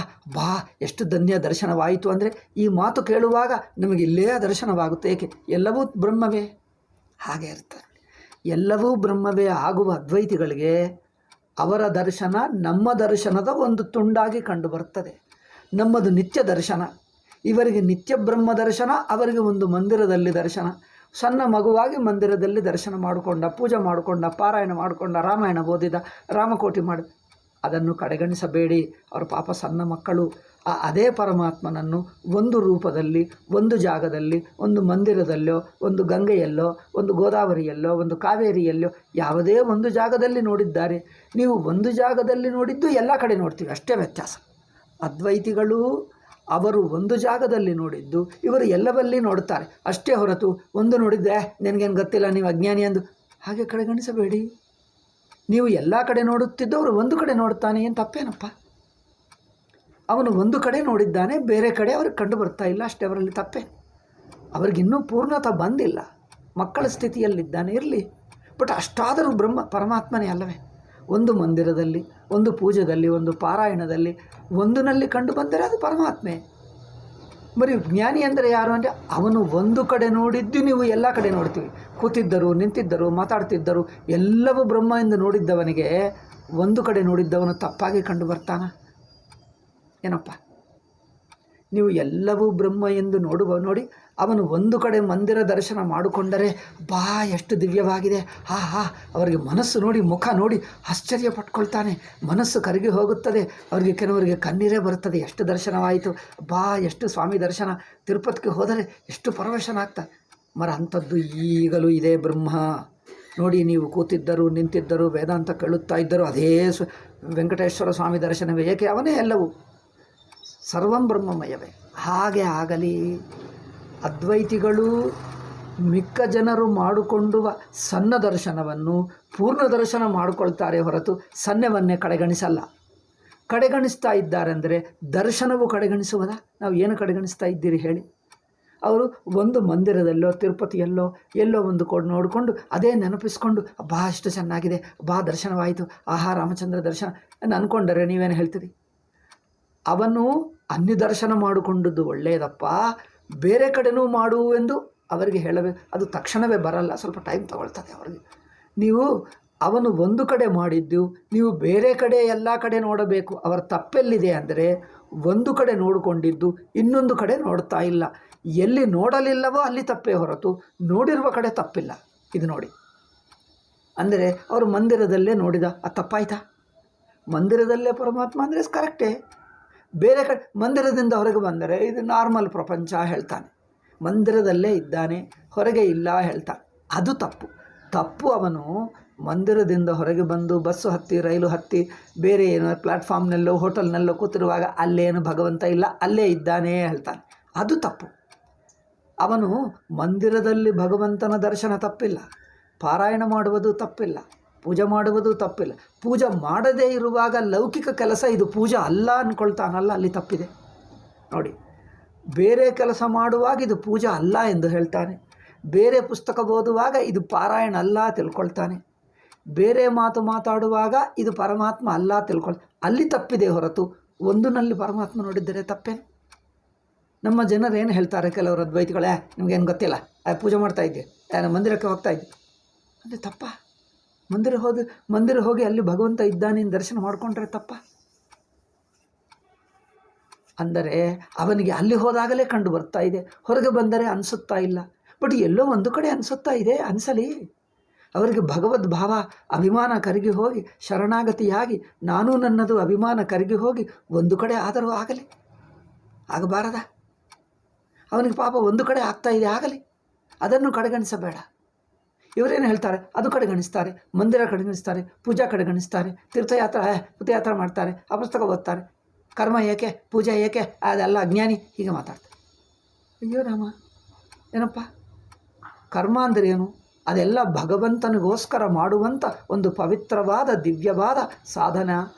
ಎಷ್ಟು ಧನ್ಯ ದರ್ಶನವಾಯಿತು ಅಂದರೆ ಈ ಮಾತು ಕೇಳುವಾಗ ನಮಗೆ ಇಲ್ಲೇ ದರ್ಶನವಾಗುತ್ತೆ. ಏಕೆ ಎಲ್ಲವೂ ಬ್ರಹ್ಮವೇ, ಹಾಗೆ ಇರ್ತಾರೆ. ಎಲ್ಲವೂ ಬ್ರಹ್ಮವೇ ಆಗುವ ಅದ್ವೈತಿಗಳಿಗೆ ಅವರ ದರ್ಶನ ನಮ್ಮ ದರ್ಶನದ ಒಂದು ತುಂಡಾಗಿ ಕಂಡು ಬರ್ತದೆ. ನಮ್ಮದು ನಿತ್ಯ ದರ್ಶನ, ಇವರಿಗೆ ನಿತ್ಯ ಬ್ರಹ್ಮ ದರ್ಶನ, ಅವರಿಗೆ ಒಂದು ಮಂದಿರದಲ್ಲಿ ದರ್ಶನ. ಸಣ್ಣ ಮಗುವಾಗಿ ಮಂದಿರದಲ್ಲಿ ದರ್ಶನ ಮಾಡಿಕೊಂಡ, ಪೂಜೆ ಮಾಡಿಕೊಂಡ, ಪಾರಾಯಣ ಮಾಡಿಕೊಂಡ, ರಾಮಾಯಣ ಓದಿದ, ರಾಮಕೋಟಿ ಮಾಡಿ, ಅದನ್ನು ಕಡೆಗಣಿಸಬೇಡಿ. ಅವರ ಪಾಪ ಸಣ್ಣ ಮಕ್ಕಳು. ಅದೇ ಪರಮಾತ್ಮನನ್ನು ಒಂದು ರೂಪದಲ್ಲಿ, ಒಂದು ಜಾಗದಲ್ಲಿ, ಒಂದು ಮಂದಿರದಲ್ಲೋ, ಒಂದು ಗಂಗೆಯಲ್ಲೋ, ಒಂದು ಗೋದಾವರಿಯಲ್ಲೋ, ಒಂದು ಕಾವೇರಿಯಲ್ಲೋ, ಯಾವುದೇ ಒಂದು ಜಾಗದಲ್ಲಿ ನೋಡಿದ್ದಾರೆ. ನೀವು ಒಂದು ಜಾಗದಲ್ಲಿ ನೋಡಿದ್ದು ಎಲ್ಲ ಕಡೆ ನೋಡ್ತೀವಿ, ಅಷ್ಟೇ ವ್ಯತ್ಯಾಸ. ಅದ್ವೈತಿಗಳು ಅವರು ಒಂದು ಜಾಗದಲ್ಲಿ ನೋಡಿದ್ದು ಇವರು ಎಲ್ಲವಲ್ಲಿ ನೋಡುತ್ತಾರೆ ಅಷ್ಟೇ ಹೊರತು, ಒಂದು ನೋಡಿದ್ದೆ ನನಗೇನು ಗೊತ್ತಿಲ್ಲ ನೀವು ಅಜ್ಞಾನಿ ಎಂದು ಹಾಗೆ ಕಡೆಗಣಿಸಬೇಡಿ. ನೀವು ಎಲ್ಲ ಕಡೆ ನೋಡುತ್ತಿದ್ದವರು ಒಂದು ಕಡೆ ನೋಡ್ತಾನೆ, ಏನು ತಪ್ಪೇನಪ್ಪ? ಅವನು ಒಂದು ಕಡೆ ನೋಡಿದ್ದಾನೆ, ಬೇರೆ ಕಡೆ ಅವ್ರಿಗೆ ಕಂಡು ಬರ್ತಾ ಇಲ್ಲ, ಅಷ್ಟೇ. ಅವರಲ್ಲಿ ತಪ್ಪೇ? ಅವ್ರಿಗಿನ್ನೂ ಪೂರ್ಣತ ಬಂದಿಲ್ಲ, ಮಕ್ಕಳ ಸ್ಥಿತಿಯಲ್ಲಿದ್ದಾನೆ, ಇರಲಿ. ಬಟ್ ಅಷ್ಟಾದರೂ ಪರಮಾತ್ಮನೇ ಅಲ್ಲವೇ? ಒಂದು ಮಂದಿರದಲ್ಲಿ, ಒಂದು ಪೂಜೆಯಲ್ಲಿ, ಒಂದು ಪಾರಾಯಣದಲ್ಲಿ, ಒಂದನಲ್ಲಿ ಕಂಡು ಬಂದರೆ ಅದು ಪರಮಾತ್ಮೆ. ಬರೀ ಜ್ಞಾನಿ ಅಂದರೆ ಯಾರು ಅಂದರೆ ಅವನು ಒಂದು ಕಡೆ ನೋಡಿದ್ದು ನೀವು ಎಲ್ಲ ಕಡೆ ನೋಡ್ತೀವಿ. ಕೂತಿದ್ದರು, ನಿಂತಿದ್ದರು, ಮಾತಾಡ್ತಿದ್ದರು, ಎಲ್ಲವೂ ಬ್ರಹ್ಮ ಎಂದು ನೋಡಿದ್ದವನಿಗೆ ಒಂದು ಕಡೆ ನೋಡಿದ್ದವನು ತಪ್ಪಾಗಿ ಕಂಡು ಬರ್ತಾನ ಏನಪ್ಪ? ನೀವು ಎಲ್ಲವೂ ಬ್ರಹ್ಮ ಎಂದು ನೋಡಿ ಅವನು ಒಂದು ಕಡೆ ಮಂದಿರ ದರ್ಶನ ಮಾಡಿಕೊಂಡರೆ ಎಷ್ಟು ದಿವ್ಯವಾಗಿದೆ, ಅವರಿಗೆ ಮನಸ್ಸು ನೋಡಿ, ಮುಖ ನೋಡಿ ಆಶ್ಚರ್ಯ ಪಟ್ಕೊಳ್ತಾನೆ, ಮನಸ್ಸು ಕರಗಿ ಹೋಗುತ್ತದೆ. ಅವರಿಗೆ ಕೆಲವರಿಗೆ ಕಣ್ಣೀರೇ ಬರುತ್ತದೆ, ಎಷ್ಟು ದರ್ಶನವಾಯಿತು, ಎಷ್ಟು ಸ್ವಾಮಿ ದರ್ಶನ, ತಿರುಪತಿಗೆ ಹೋದರೆ ಎಷ್ಟು ಪರವಶನಾಗ್ತಾರೆ. ಅಂಥದ್ದು ಈಗಲೂ ಇದೆ ಬ್ರಹ್ಮ. ನೋಡಿ, ನೀವು ಕೂತಿದ್ದರು, ನಿಂತಿದ್ದರು, ವೇದಾಂತ ಕೇಳುತ್ತಾ ಇದ್ದರು, ಅದೇ ವೆಂಕಟೇಶ್ವರ ಸ್ವಾಮಿ ದರ್ಶನವೇ. ಏಕೆ? ಅವನೇ ಎಲ್ಲವೂ, ಸರ್ವಂ ಬ್ರಹ್ಮಮಯವೇ. ಹಾಗೆ ಆಗಲಿ. ಅದ್ವೈತಿಗಳು ಮಿಕ್ಕ ಜನರು ಮಾಡಿಕೊಂಡುವ ಸಣ್ಣ ದರ್ಶನವನ್ನು ಪೂರ್ಣ ದರ್ಶನ ಮಾಡಿಕೊಳ್ತಾರೆ ಹೊರತು ಸಣ್ಣವನ್ನೇ ಕಡೆಗಣಿಸಲ್ಲ. ಕಡೆಗಣಿಸ್ತಾ ಇದ್ದಾರೆಂದರೆ ದರ್ಶನವು ಕಡೆಗಣಿಸುವುದಾ? ನಾವು ಏನು ಕಡೆಗಣಿಸ್ತಾ ಇದ್ದೀರಿ ಹೇಳಿ? ಅವರು ಒಂದು ಮಂದಿರದಲ್ಲೋ, ತಿರುಪತಿಯಲ್ಲೋ, ಎಲ್ಲೋ ಒಂದು ನೋಡಿಕೊಂಡು ಅದೇ ನೆನಪಿಸ್ಕೊಂಡು ಎಷ್ಟು ಚೆನ್ನಾಗಿದೆ, ದರ್ಶನವಾಯಿತು, ರಾಮಚಂದ್ರ ದರ್ಶನ ಅಂದ್ಕೊಂಡರೆ ನೀವೇನು ಹೇಳ್ತೀರಿ? ಅವನು ದರ್ಶನ ಮಾಡಿಕೊಂಡದ್ದು ಒಳ್ಳೆಯದಪ್ಪ, ಬೇರೆ ಕಡೆನೂ ಮಾಡುವೆಂದು ಅವರಿಗೆ ಹೇಳಬೇಕು. ಅದು ತಕ್ಷಣವೇ ಬರಲ್ಲ, ಸ್ವಲ್ಪ ಟೈಮ್ ತಗೊಳ್ತದೆ ಅವರಿಗೆ. ಅವನು ಒಂದು ಕಡೆ ಮಾಡಿದ್ದು ನೀವು ಬೇರೆ ಕಡೆ ಎಲ್ಲ ಕಡೆ ನೋಡಬೇಕು. ಅವರ ತಪ್ಪೆಲ್ಲಿದೆ ಅಂದರೆ ಒಂದು ಕಡೆ ನೋಡಿಕೊಂಡಿದ್ದು ಇನ್ನೊಂದು ಕಡೆ ನೋಡ್ತಾ ಇಲ್ಲ. ಎಲ್ಲಿ ನೋಡಲಿಲ್ಲವೋ ಅಲ್ಲಿ ತಪ್ಪೇ ಹೊರತು ನೋಡಿರುವ ಕಡೆ ತಪ್ಪಿಲ್ಲ. ಇದು ನೋಡಿ, ಅಂದರೆ ಅವರು ಮಂದಿರದಲ್ಲೇ ನೋಡಿದ, ಅದು ತಪ್ಪಾಯ್ತಾ? ಮಂದಿರದಲ್ಲೇ ಪರಮಾತ್ಮ ಅಂದರೆ ಕರೆಕ್ಟೇ. ಬೇರೆ ಕಡೆ ಮಂದಿರದಿಂದ ಹೊರಗೆ ಬಂದರೆ ಇದು ನಾರ್ಮಲ್ ಪ್ರಪಂಚ ಹೇಳ್ತಾನೆ, ಮಂದಿರದಲ್ಲೇ ಇದ್ದಾನೆ, ಹೊರಗೆ ಇಲ್ಲ ಹೇಳ್ತಾನೆ. ಅದು ತಪ್ಪು. ಅವನು ಮಂದಿರದಿಂದ ಹೊರಗೆ ಬಂದು ಬಸ್ಸು ಹತ್ತಿ, ರೈಲು ಹತ್ತಿ, ಬೇರೆ ಏನೋ ಪ್ಲ್ಯಾಟ್ಫಾರ್ಮ್ನಲ್ಲೋ ಹೋಟೆಲ್ನಲ್ಲೋ ಕೂತಿರುವಾಗ ಅಲ್ಲೇನು ಭಗವಂತ ಇಲ್ಲ, ಅಲ್ಲೇ ಇದ್ದಾನೆ ಹೇಳ್ತಾನೆ. ಅದು ತಪ್ಪು. ಅವನು ಮಂದಿರದಲ್ಲಿ ಭಗವಂತನ ದರ್ಶನ ತಪ್ಪಿಲ್ಲ, ಪಾರಾಯಣ ಮಾಡುವುದು ತಪ್ಪಿಲ್ಲ, ಪೂಜೆ ಮಾಡುವುದು ತಪ್ಪಿಲ್ಲ. ಪೂಜೆ ಮಾಡದೇ ಇರುವಾಗ ಲೌಕಿಕ ಕೆಲಸ ಇದು ಪೂಜೆ ಅಲ್ಲ ಅಂದ್ಕೊಳ್ತಾನಲ್ಲ, ಅಲ್ಲಿ ತಪ್ಪಿದೆ ನೋಡಿ. ಬೇರೆ ಕೆಲಸ ಮಾಡುವಾಗ ಇದು ಪೂಜಾ ಅಲ್ಲ ಎಂದು ಹೇಳ್ತಾನೆ. ಬೇರೆ ಪುಸ್ತಕ ಓದುವಾಗ ಇದು ಪಾರಾಯಣ ಅಲ್ಲ ತಿಳ್ಕೊಳ್ತಾನೆ. ಬೇರೆ ಮಾತು ಮಾತಾಡುವಾಗ ಇದು ಪರಮಾತ್ಮ ಅಲ್ಲ ಅಲ್ಲಿ ತಪ್ಪಿದೆ ಹೊರತು ಒಂದನಲ್ಲಿ ಪರಮಾತ್ಮ ನೋಡಿದ್ದರೆ ತಪ್ಪೇನು? ನಮ್ಮ ಜನರು ಏನು ಹೇಳ್ತಾರೆ, ಕೆಲವರು ಅದ್ವೈತಿಗಳೇ, ನಿಮಗೇನು ಗೊತ್ತಿಲ್ಲ, ಪೂಜೆ ಮಾಡ್ತಾ ಇದ್ದೆ, ಮಂದಿರಕ್ಕೆ ಹೋಗ್ತಾ ಇದ್ದೆ ಅಂದರೆ ತಪ್ಪ? ಮಂದಿರ ಹೋಗಿ ಅಲ್ಲಿ ಭಗವಂತ ಇದ್ದಾನೆ ದರ್ಶನ ಮಾಡಿಕೊಂಡ್ರೆ ತಪ್ಪ? ಅಂದರೆ ಅವನಿಗೆ ಅಲ್ಲಿ ಹೋದಾಗಲೇ ಕಂಡು ಬರ್ತಾ ಇದೆ, ಹೊರಗೆ ಬಂದರೆ ಅನಿಸುತ್ತಾ ಇಲ್ಲ. ಬಟ್ ಎಲ್ಲೋ ಒಂದು ಕಡೆ ಅನಿಸುತ್ತಾ ಇದೆ, ಅನಿಸಲಿ. ಅವರಿಗೆ ಭಗವದ್ ಭಾವ ಅಭಿಮಾನ ಕರಗಿ ಹೋಗಿ ಶರಣಾಗತಿಯಾಗಿ ನಾನೂ ನನ್ನದು ಅಭಿಮಾನ ಕರಗಿ ಹೋಗಿ ಒಂದು ಕಡೆ ಆದರೂ ಆಗಲಿ, ಆಗಬಾರದ? ಅವನಿಗೆ ಪಾಪ ಒಂದು ಕಡೆ ಆಗ್ತಾ ಇದೆ, ಆಗಲಿ, ಅದನ್ನು ಕಡೆಗಣಿಸಬೇಡ. ಇವರೇನು ಹೇಳ್ತಾರೆ, ಅದು ಕಡೆಗಣಿಸ್ತಾರೆ, ಮಂದಿರ ಕಡೆಗಣಿಸ್ತಾರೆ, ಪೂಜಾ ಕಡೆಗಣಿಸ್ತಾರೆ, ತೀರ್ಥಯಾತ್ರೆ ಮಾಡ್ತಾರೆ, ಆ ಪುಸ್ತಕ ಓದ್ತಾರೆ, ಕರ್ಮ ಏಕೆ, ಪೂಜೆ ಏಕೆ, ಅದೆಲ್ಲ ಅಜ್ಞಾನಿ, ಹೀಗೆ ಮಾತಾಡ್ತಾರೆ. ಅಯ್ಯೋ ರಾಮ, ಏನಪ್ಪ ಕರ್ಮ ಅಂದರೆ ಏನು? ಅದೆಲ್ಲ ಭಗವಂತನಿಗೋಸ್ಕರ ಮಾಡುವಂಥ ಒಂದು ಪವಿತ್ರವಾದ ದಿವ್ಯವಾದ ಸಾಧನ.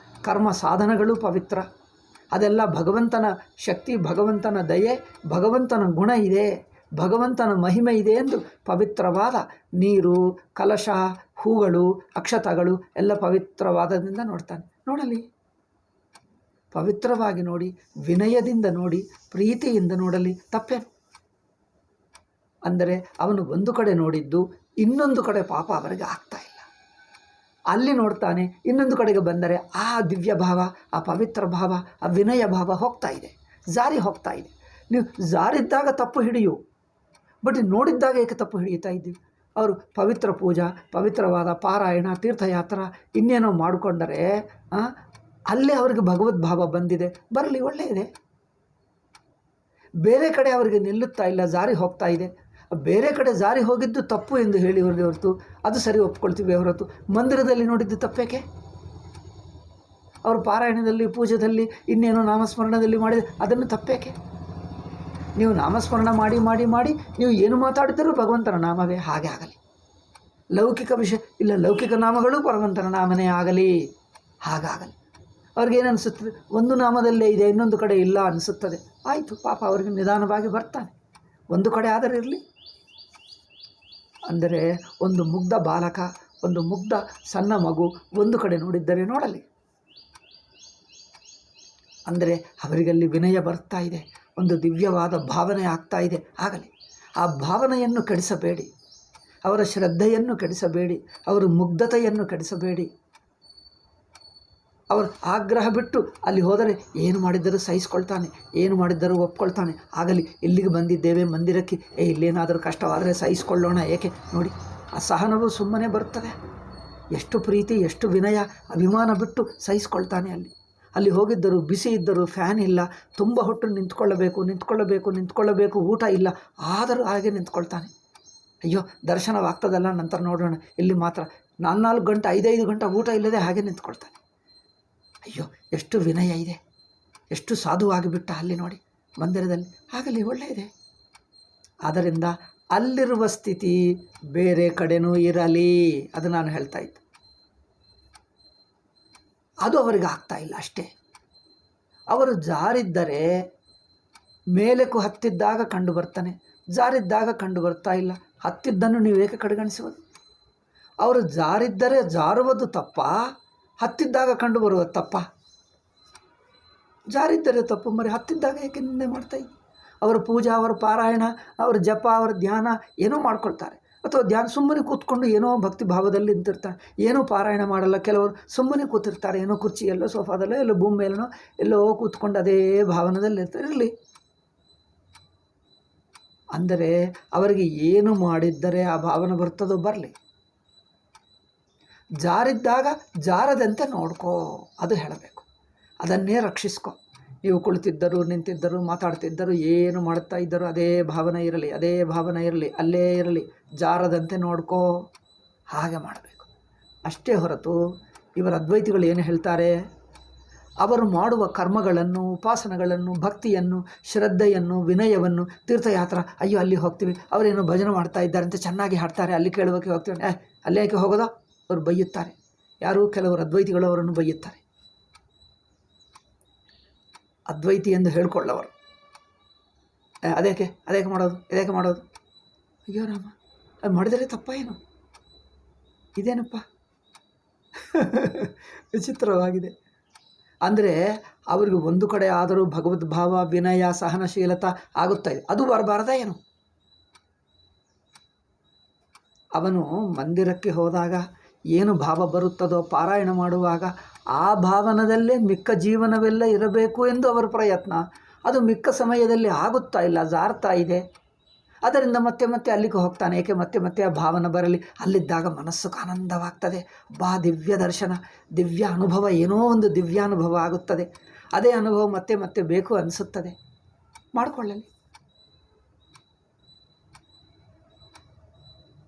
ಕರ್ಮ ಸಾಧನಗಳು ಪವಿತ್ರ. ಅದೆಲ್ಲ ಭಗವಂತನ ಶಕ್ತಿ, ಭಗವಂತನ ದಯೆ, ಭಗವಂತನ ಗುಣ ಇದೆ, ಭಗವಂತನ ಮಹಿಮೆ ಇದೆ ಎಂದು ಪವಿತ್ರವಾದ ನೀರು, ಕಲಶ, ಹೂಗಳು, ಅಕ್ಷತಗಳು ಎಲ್ಲ ಪವಿತ್ರವಾದದಿಂದ ನೋಡ್ತಾನೆ. ನೋಡಲಿ, ಪವಿತ್ರವಾಗಿ ನೋಡಿ, ವಿನಯದಿಂದ ನೋಡಿ, ಪ್ರೀತಿಯಿಂದ ನೋಡಲಿ, ತಪ್ಪೇನು? ಅಂದರೆ ಅವನು ಒಂದು ಕಡೆ ನೋಡಿದ್ದು ಇನ್ನೊಂದು ಕಡೆ ಪಾಪ ಅವರಿಗೆ ಆಗ್ತಾ ಇಲ್ಲ. ಅಲ್ಲಿ ನೋಡ್ತಾನೆ, ಇನ್ನೊಂದು ಕಡೆಗೆ ಬಂದರೆ ಆ ದಿವ್ಯ ಭಾವ, ಆ ಪವಿತ್ರ ಭಾವ, ಆ ವಿನಯ ಭಾವ ಹೋಗ್ತಾ ಇದೆ, ಜಾರಿ ಹೋಗ್ತಾ ಇದೆ. ನೀವು ಜಾರಿದ್ದಾಗ ತಪ್ಪು ಹಿಡಿಯು, ಬಟ್ ನೋಡಿದ್ದಾಗ ಏಕೆ ತಪ್ಪು ಹಿಡಿಯುತ್ತಾ ಇದ್ದೀವಿ? ಅವರು ಪವಿತ್ರ ಪೂಜಾ, ಪವಿತ್ರವಾದ ಪಾರಾಯಣ, ತೀರ್ಥಯಾತ್ರ ಇನ್ನೇನೋ ಮಾಡಿಕೊಂಡರೆ ಅಲ್ಲೇ ಅವರಿಗೆ ಭಗವದ್ ಭಾವ ಬಂದಿದೆ, ಬರಲಿ, ಒಳ್ಳೆಯದೇ. ಬೇರೆ ಕಡೆ ಅವರಿಗೆ ನಿಲ್ಲುತ್ತಾ ಇಲ್ಲ, ಜಾರಿ ಹೋಗ್ತಾ ಇದೆ. ಬೇರೆ ಕಡೆ ಜಾರಿ ಹೋಗಿದ್ದು ತಪ್ಪು ಎಂದು ಹೇಳಿ ಹೊರತು ಅದು ಸರಿ ಒಪ್ಕೊಳ್ತೀವಿ ಹೊರತು ಮಂದಿರದಲ್ಲಿ ನೋಡಿದ್ದು ತಪ್ಪೇಕೆ? ಅವರು ಪಾರಾಯಣದಲ್ಲಿ, ಪೂಜೆಯಲ್ಲಿ, ಇನ್ನೇನೋ ನಾಮಸ್ಮರಣದಲ್ಲಿ ಮಾಡಿದ ಅದನ್ನು ತಪ್ಪೇಕೆ? ನೀವು ನಾಮಸ್ಮರಣ ಮಾಡಿ ಮಾಡಿ ಮಾಡಿ ನೀವು ಏನು ಮಾತಾಡಿದರೂ ಭಗವಂತನ ನಾಮವೇ, ಹಾಗೆ ಆಗಲಿ. ಲೌಕಿಕ ವಿಷಯ ಇಲ್ಲ, ಲೌಕಿಕ ನಾಮಗಳು ಭಗವಂತನ ನಾಮನೇ ಆಗಲಿ, ಹಾಗಾಗಲಿ. ಅವ್ರಿಗೇನು ಅನಿಸುತ್ತದೆ, ಒಂದು ನಾಮದಲ್ಲೇ ಇದೆ, ಇನ್ನೊಂದು ಕಡೆ ಇಲ್ಲ ಅನಿಸುತ್ತದೆ. ಆಯಿತು, ಪಾಪ ಅವರಿಗೆ ನಿಧಾನವಾಗಿ ಬರ್ತಾನೆ, ಒಂದು ಕಡೆ ಆದರೆ ಇರಲಿ. ಅಂದರೆ ಒಂದು ಮುಗ್ಧ ಬಾಲಕ, ಒಂದು ಮುಗ್ಧ ಸಣ್ಣ ಮಗು ಒಂದು ಕಡೆ ನೋಡಿದ್ದರೆ ನೋಡಲಿ. ಅಂದರೆ ಅವರಿಗಲ್ಲಿ ವಿನಯ ಬರ್ತಾ ಇದೆ, ಒಂದು ದಿವ್ಯವಾದ ಭಾವನೆ ಆಗ್ತಾ ಇದೆ, ಆಗಲಿ. ಆ ಭಾವನೆಯನ್ನು ಕೆಡಿಸಬೇಡಿ, ಅವರ ಶ್ರದ್ಧೆಯನ್ನು ಕೆಡಿಸಬೇಡಿ, ಅವರ ಮುಗ್ಧತೆಯನ್ನು ಕೆಡಿಸಬೇಡಿ. ಅವರು ಆಗ್ರಹ ಬಿಟ್ಟು ಅಲ್ಲಿ ಹೋದರೆ ಏನು ಮಾಡಿದ್ದರೂ ಸಹಿಸ್ಕೊಳ್ತಾನೆ, ಏನು ಮಾಡಿದ್ದರೂ ಒಪ್ಕೊಳ್ತಾನೆ, ಆಗಲಿ, ಇಲ್ಲಿಗೆ ಬಂದಿದ್ದೇವೆ ಮಂದಿರಕ್ಕೆ, ಇಲ್ಲೇನಾದರೂ ಕಷ್ಟವಾದರೆ ಸಹಿಸ್ಕೊಳ್ಳೋಣ, ಏಕೆ ನೋಡಿ, ಅಸಹನವು ಸುಮ್ಮನೆ ಬರುತ್ತದೆ. ಎಷ್ಟು ಪ್ರೀತಿ, ಎಷ್ಟು ವಿನಯ, ಅಭಿಮಾನ ಬಿಟ್ಟು ಸಹಿಸ್ಕೊಳ್ತಾನೆ. ಅಲ್ಲಿ ಹೋಗಿದ್ದರು, ಬಿಸಿ ಇದ್ದರು, ಫ್ಯಾನ್ ಇಲ್ಲ, ತುಂಬ ಹೊಟ್ಟು ನಿಂತ್ಕೊಳ್ಳಬೇಕು, ಊಟ ಇಲ್ಲ, ಆದರೂ ಹಾಗೆ ನಿಂತ್ಕೊಳ್ತಾನೆ. ಅಯ್ಯೋ ದರ್ಶನವಾಗ್ತದಲ್ಲ, ನಂತರ ನೋಡೋಣ, ಇಲ್ಲಿ ಮಾತ್ರ 4 ಗಂಟೆ 5 ಗಂಟೆ ಊಟ ಇಲ್ಲದೆ ಹಾಗೆ ನಿಂತ್ಕೊಳ್ತಾನೆ. ಅಯ್ಯೋ ಎಷ್ಟು ವಿನಯ ಇದೆ, ಎಷ್ಟು ಸಾಧುವಾಗಿಬಿಟ್ಟ ಅಲ್ಲಿ ನೋಡಿ ಮಂದಿರದಲ್ಲಿ, ಆಗಲಿ, ಒಳ್ಳೆಯದೇ. ಆದ್ದರಿಂದ ಅಲ್ಲಿರುವ ಸ್ಥಿತಿ ಬೇರೆ ಕಡೆನೂ ಇರಲಿ, ಅದು ನಾನು ಹೇಳ್ತಾ ಇದ್ದೆ. ಅದು ಅವರಿಗೆ ಆಗ್ತಾ ಇಲ್ಲ ಅಷ್ಟೇ. ಅವರು ಜಾರಿದ್ದರೆ ಮೇಲಕ್ಕೂ ಹತ್ತಿದ್ದಾಗ ಕಂಡು ಬರ್ತಾನೆ, ಜಾರಿದ್ದಾಗ ಕಂಡು ಬರ್ತಾ ಇಲ್ಲ. ಹತ್ತಿದ್ದನ್ನು ನೀವು ಏಕೆ ಕಡೆಗಣಿಸುವುದು? ಅವರು ಜಾರಿದ್ದರೆ ಜಾರುವುದು ತಪ್ಪ, ಹತ್ತಿದ್ದಾಗ ಕಂಡು ಬರುವುದು ತಪ್ಪ? ಜಾರಿದ್ದರೆ ತಪ್ಪು, ಮರಿ ಹತ್ತಿದ್ದಾಗ ಏಕೆ ನಿಂದೆ ಮಾಡ್ತಾ ಇದ್ದೆ? ಅವರ ಪೂಜಾ, ಅವರ ಪಾರಾಯಣ, ಅವರ ಜಪ, ಅವರ ಧ್ಯಾನ ಏನೋ ಮಾಡ್ಕೊಳ್ತಾರೆ, ಅಥವಾ ಧ್ಯಾನ ಸುಮ್ಮನೆ ಕೂತ್ಕೊಂಡು ಏನೋ ಭಕ್ತಿ ಭಾವದಲ್ಲಿ ನಿಂತಿರ್ತಾರೆ, ಏನೋ ಪಾರಾಯಣ ಮಾಡಲ್ಲ. ಕೆಲವರು ಸುಮ್ಮನೆ ಕೂತಿರ್ತಾರೆ, ಏನೋ ಕುರ್ಚಿಯಲ್ಲೋ ಸೋಫಾದಲ್ಲೋ ಎಲ್ಲೋ ಭೂಮಿ ಮೇಲೋ ಎಲ್ಲೋ ಕೂತ್ಕೊಂಡು ಅದೇ ಭಾವನದಲ್ಲಿ ಇರ್ತಾರೆ, ಇರಲಿ. ಅಂದರೆ ಅವರಿಗೆ ಏನು ಮಾಡಿದ್ದರೆ ಆ ಭಾವನೆ ಬರ್ತದೋ ಬರಲಿ. ಜಾರಿದ್ದಾಗ ಜಾರದಂತೆ ನೋಡ್ಕೋ, ಅದು ಹೇಳಬೇಕು, ಅದನ್ನೇ ರಕ್ಷಿಸ್ಕೊ. ನೀವು ಕುಳಿತಿದ್ದರು, ನಿಂತಿದ್ದರು, ಮಾತಾಡ್ತಿದ್ದರು, ಏನು ಮಾಡ್ತಾ ಇದ್ದರು, ಅದೇ ಭಾವನೆ ಇರಲಿ, ಅಲ್ಲೇ ಇರಲಿ, ಜಾರದಂತೆ ನೋಡ್ಕೋ, ಹಾಗೆ ಮಾಡಬೇಕು ಅಷ್ಟೇ ಹೊರತು ಇವರ ಅದ್ವೈತಿಗಳು ಏನು ಹೇಳ್ತಾರೆ, ಅವರು ಮಾಡುವ ಕರ್ಮಗಳನ್ನು, ಉಪಾಸನೆಗಳನ್ನು, ಭಕ್ತಿಯನ್ನು, ಶ್ರದ್ಧೆಯನ್ನು, ವಿನಯವನ್ನು, ತೀರ್ಥಯಾತ್ರ, ಅಯ್ಯೋ ಅಲ್ಲಿ ಹೋಗ್ತೀವಿ, ಅವರೇನು ಭಜನೆ ಮಾಡ್ತಾ ಇದ್ದಾರೆ ಅಂತ ಚೆನ್ನಾಗಿ ಹಾಡ್ತಾರೆ, ಅಲ್ಲಿ ಕೇಳುವಕ್ಕೆ ಹೋಗ್ತೀವಿ, ಅಲ್ಲೇ ಯಾಕೆ ಹೋಗೋದೋ ಅವರು ಬೈಯುತ್ತಾರೆ. ಯಾರು ಕೆಲವರು ಅದ್ವೈತಿಗಳು ಅವರನ್ನು ಬೈಯುತ್ತಾರೆ, ಅದ್ವೈತಿ ಎಂದು ಹೇಳಿಕೊಳ್ಳವರು. ಅದೇಕೆ ಮಾಡೋದು ಅಯ್ಯೋ ರಾಮ, ಅದು ಮಾಡಿದರೆ ತಪ್ಪ ಏನು? ಇದೇನಪ್ಪ ವಿಚಿತ್ರವಾಗಿದೆ. ಅಂದರೆ ಅವರಿಗೆ ಒಂದು ಕಡೆ ಆದರೂ ಭಗವದ್ಭಾವ, ವಿನಯ, ಸಹನಶೀಲತಾ ಆಗುತ್ತಾ ಇದೆ, ಅದು ಬರಬಾರ್ದ ಏನು? ಅವನು ಮಂದಿರಕ್ಕೆ ಹೋದಾಗ ಏನು ಭಾವ ಬರುತ್ತದೋ ಪಾರಾಯಣ ಮಾಡುವಾಗ ಆ ಭಾವನದಲ್ಲೇ ಮಿಕ್ಕ ಜೀವನವೆಲ್ಲ ಇರಬೇಕು ಎಂದು ಅವರ ಪ್ರಯತ್ನ. ಅದು ಮಿಕ್ಕ ಸಮಯದಲ್ಲಿ ಆಗುತ್ತಾ ಇಲ್ಲ, ಜಾರ್ತಾ ಇದೆ. ಅದರಿಂದ ಮತ್ತೆ ಅಲ್ಲಿಗೆ ಹೋಗ್ತಾನೆ. ಏಕೆ ಮತ್ತೆ ಆ ಭಾವನೆ ಬರಲಿ. ಅಲ್ಲಿದ್ದಾಗ ಮನಸ್ಸಿಗೆ ಆನಂದವಾಗ್ತದೆ. ದಿವ್ಯ ದರ್ಶನ, ದಿವ್ಯ ಅನುಭವ, ಏನೋ ಒಂದು ದಿವ್ಯಾನುಭವ ಆಗುತ್ತದೆ. ಅದೇ ಅನುಭವ ಮತ್ತೆ ಬೇಕು ಅನಿಸುತ್ತದೆ. ಮಾಡಿಕೊಳ್ಳಲಿ.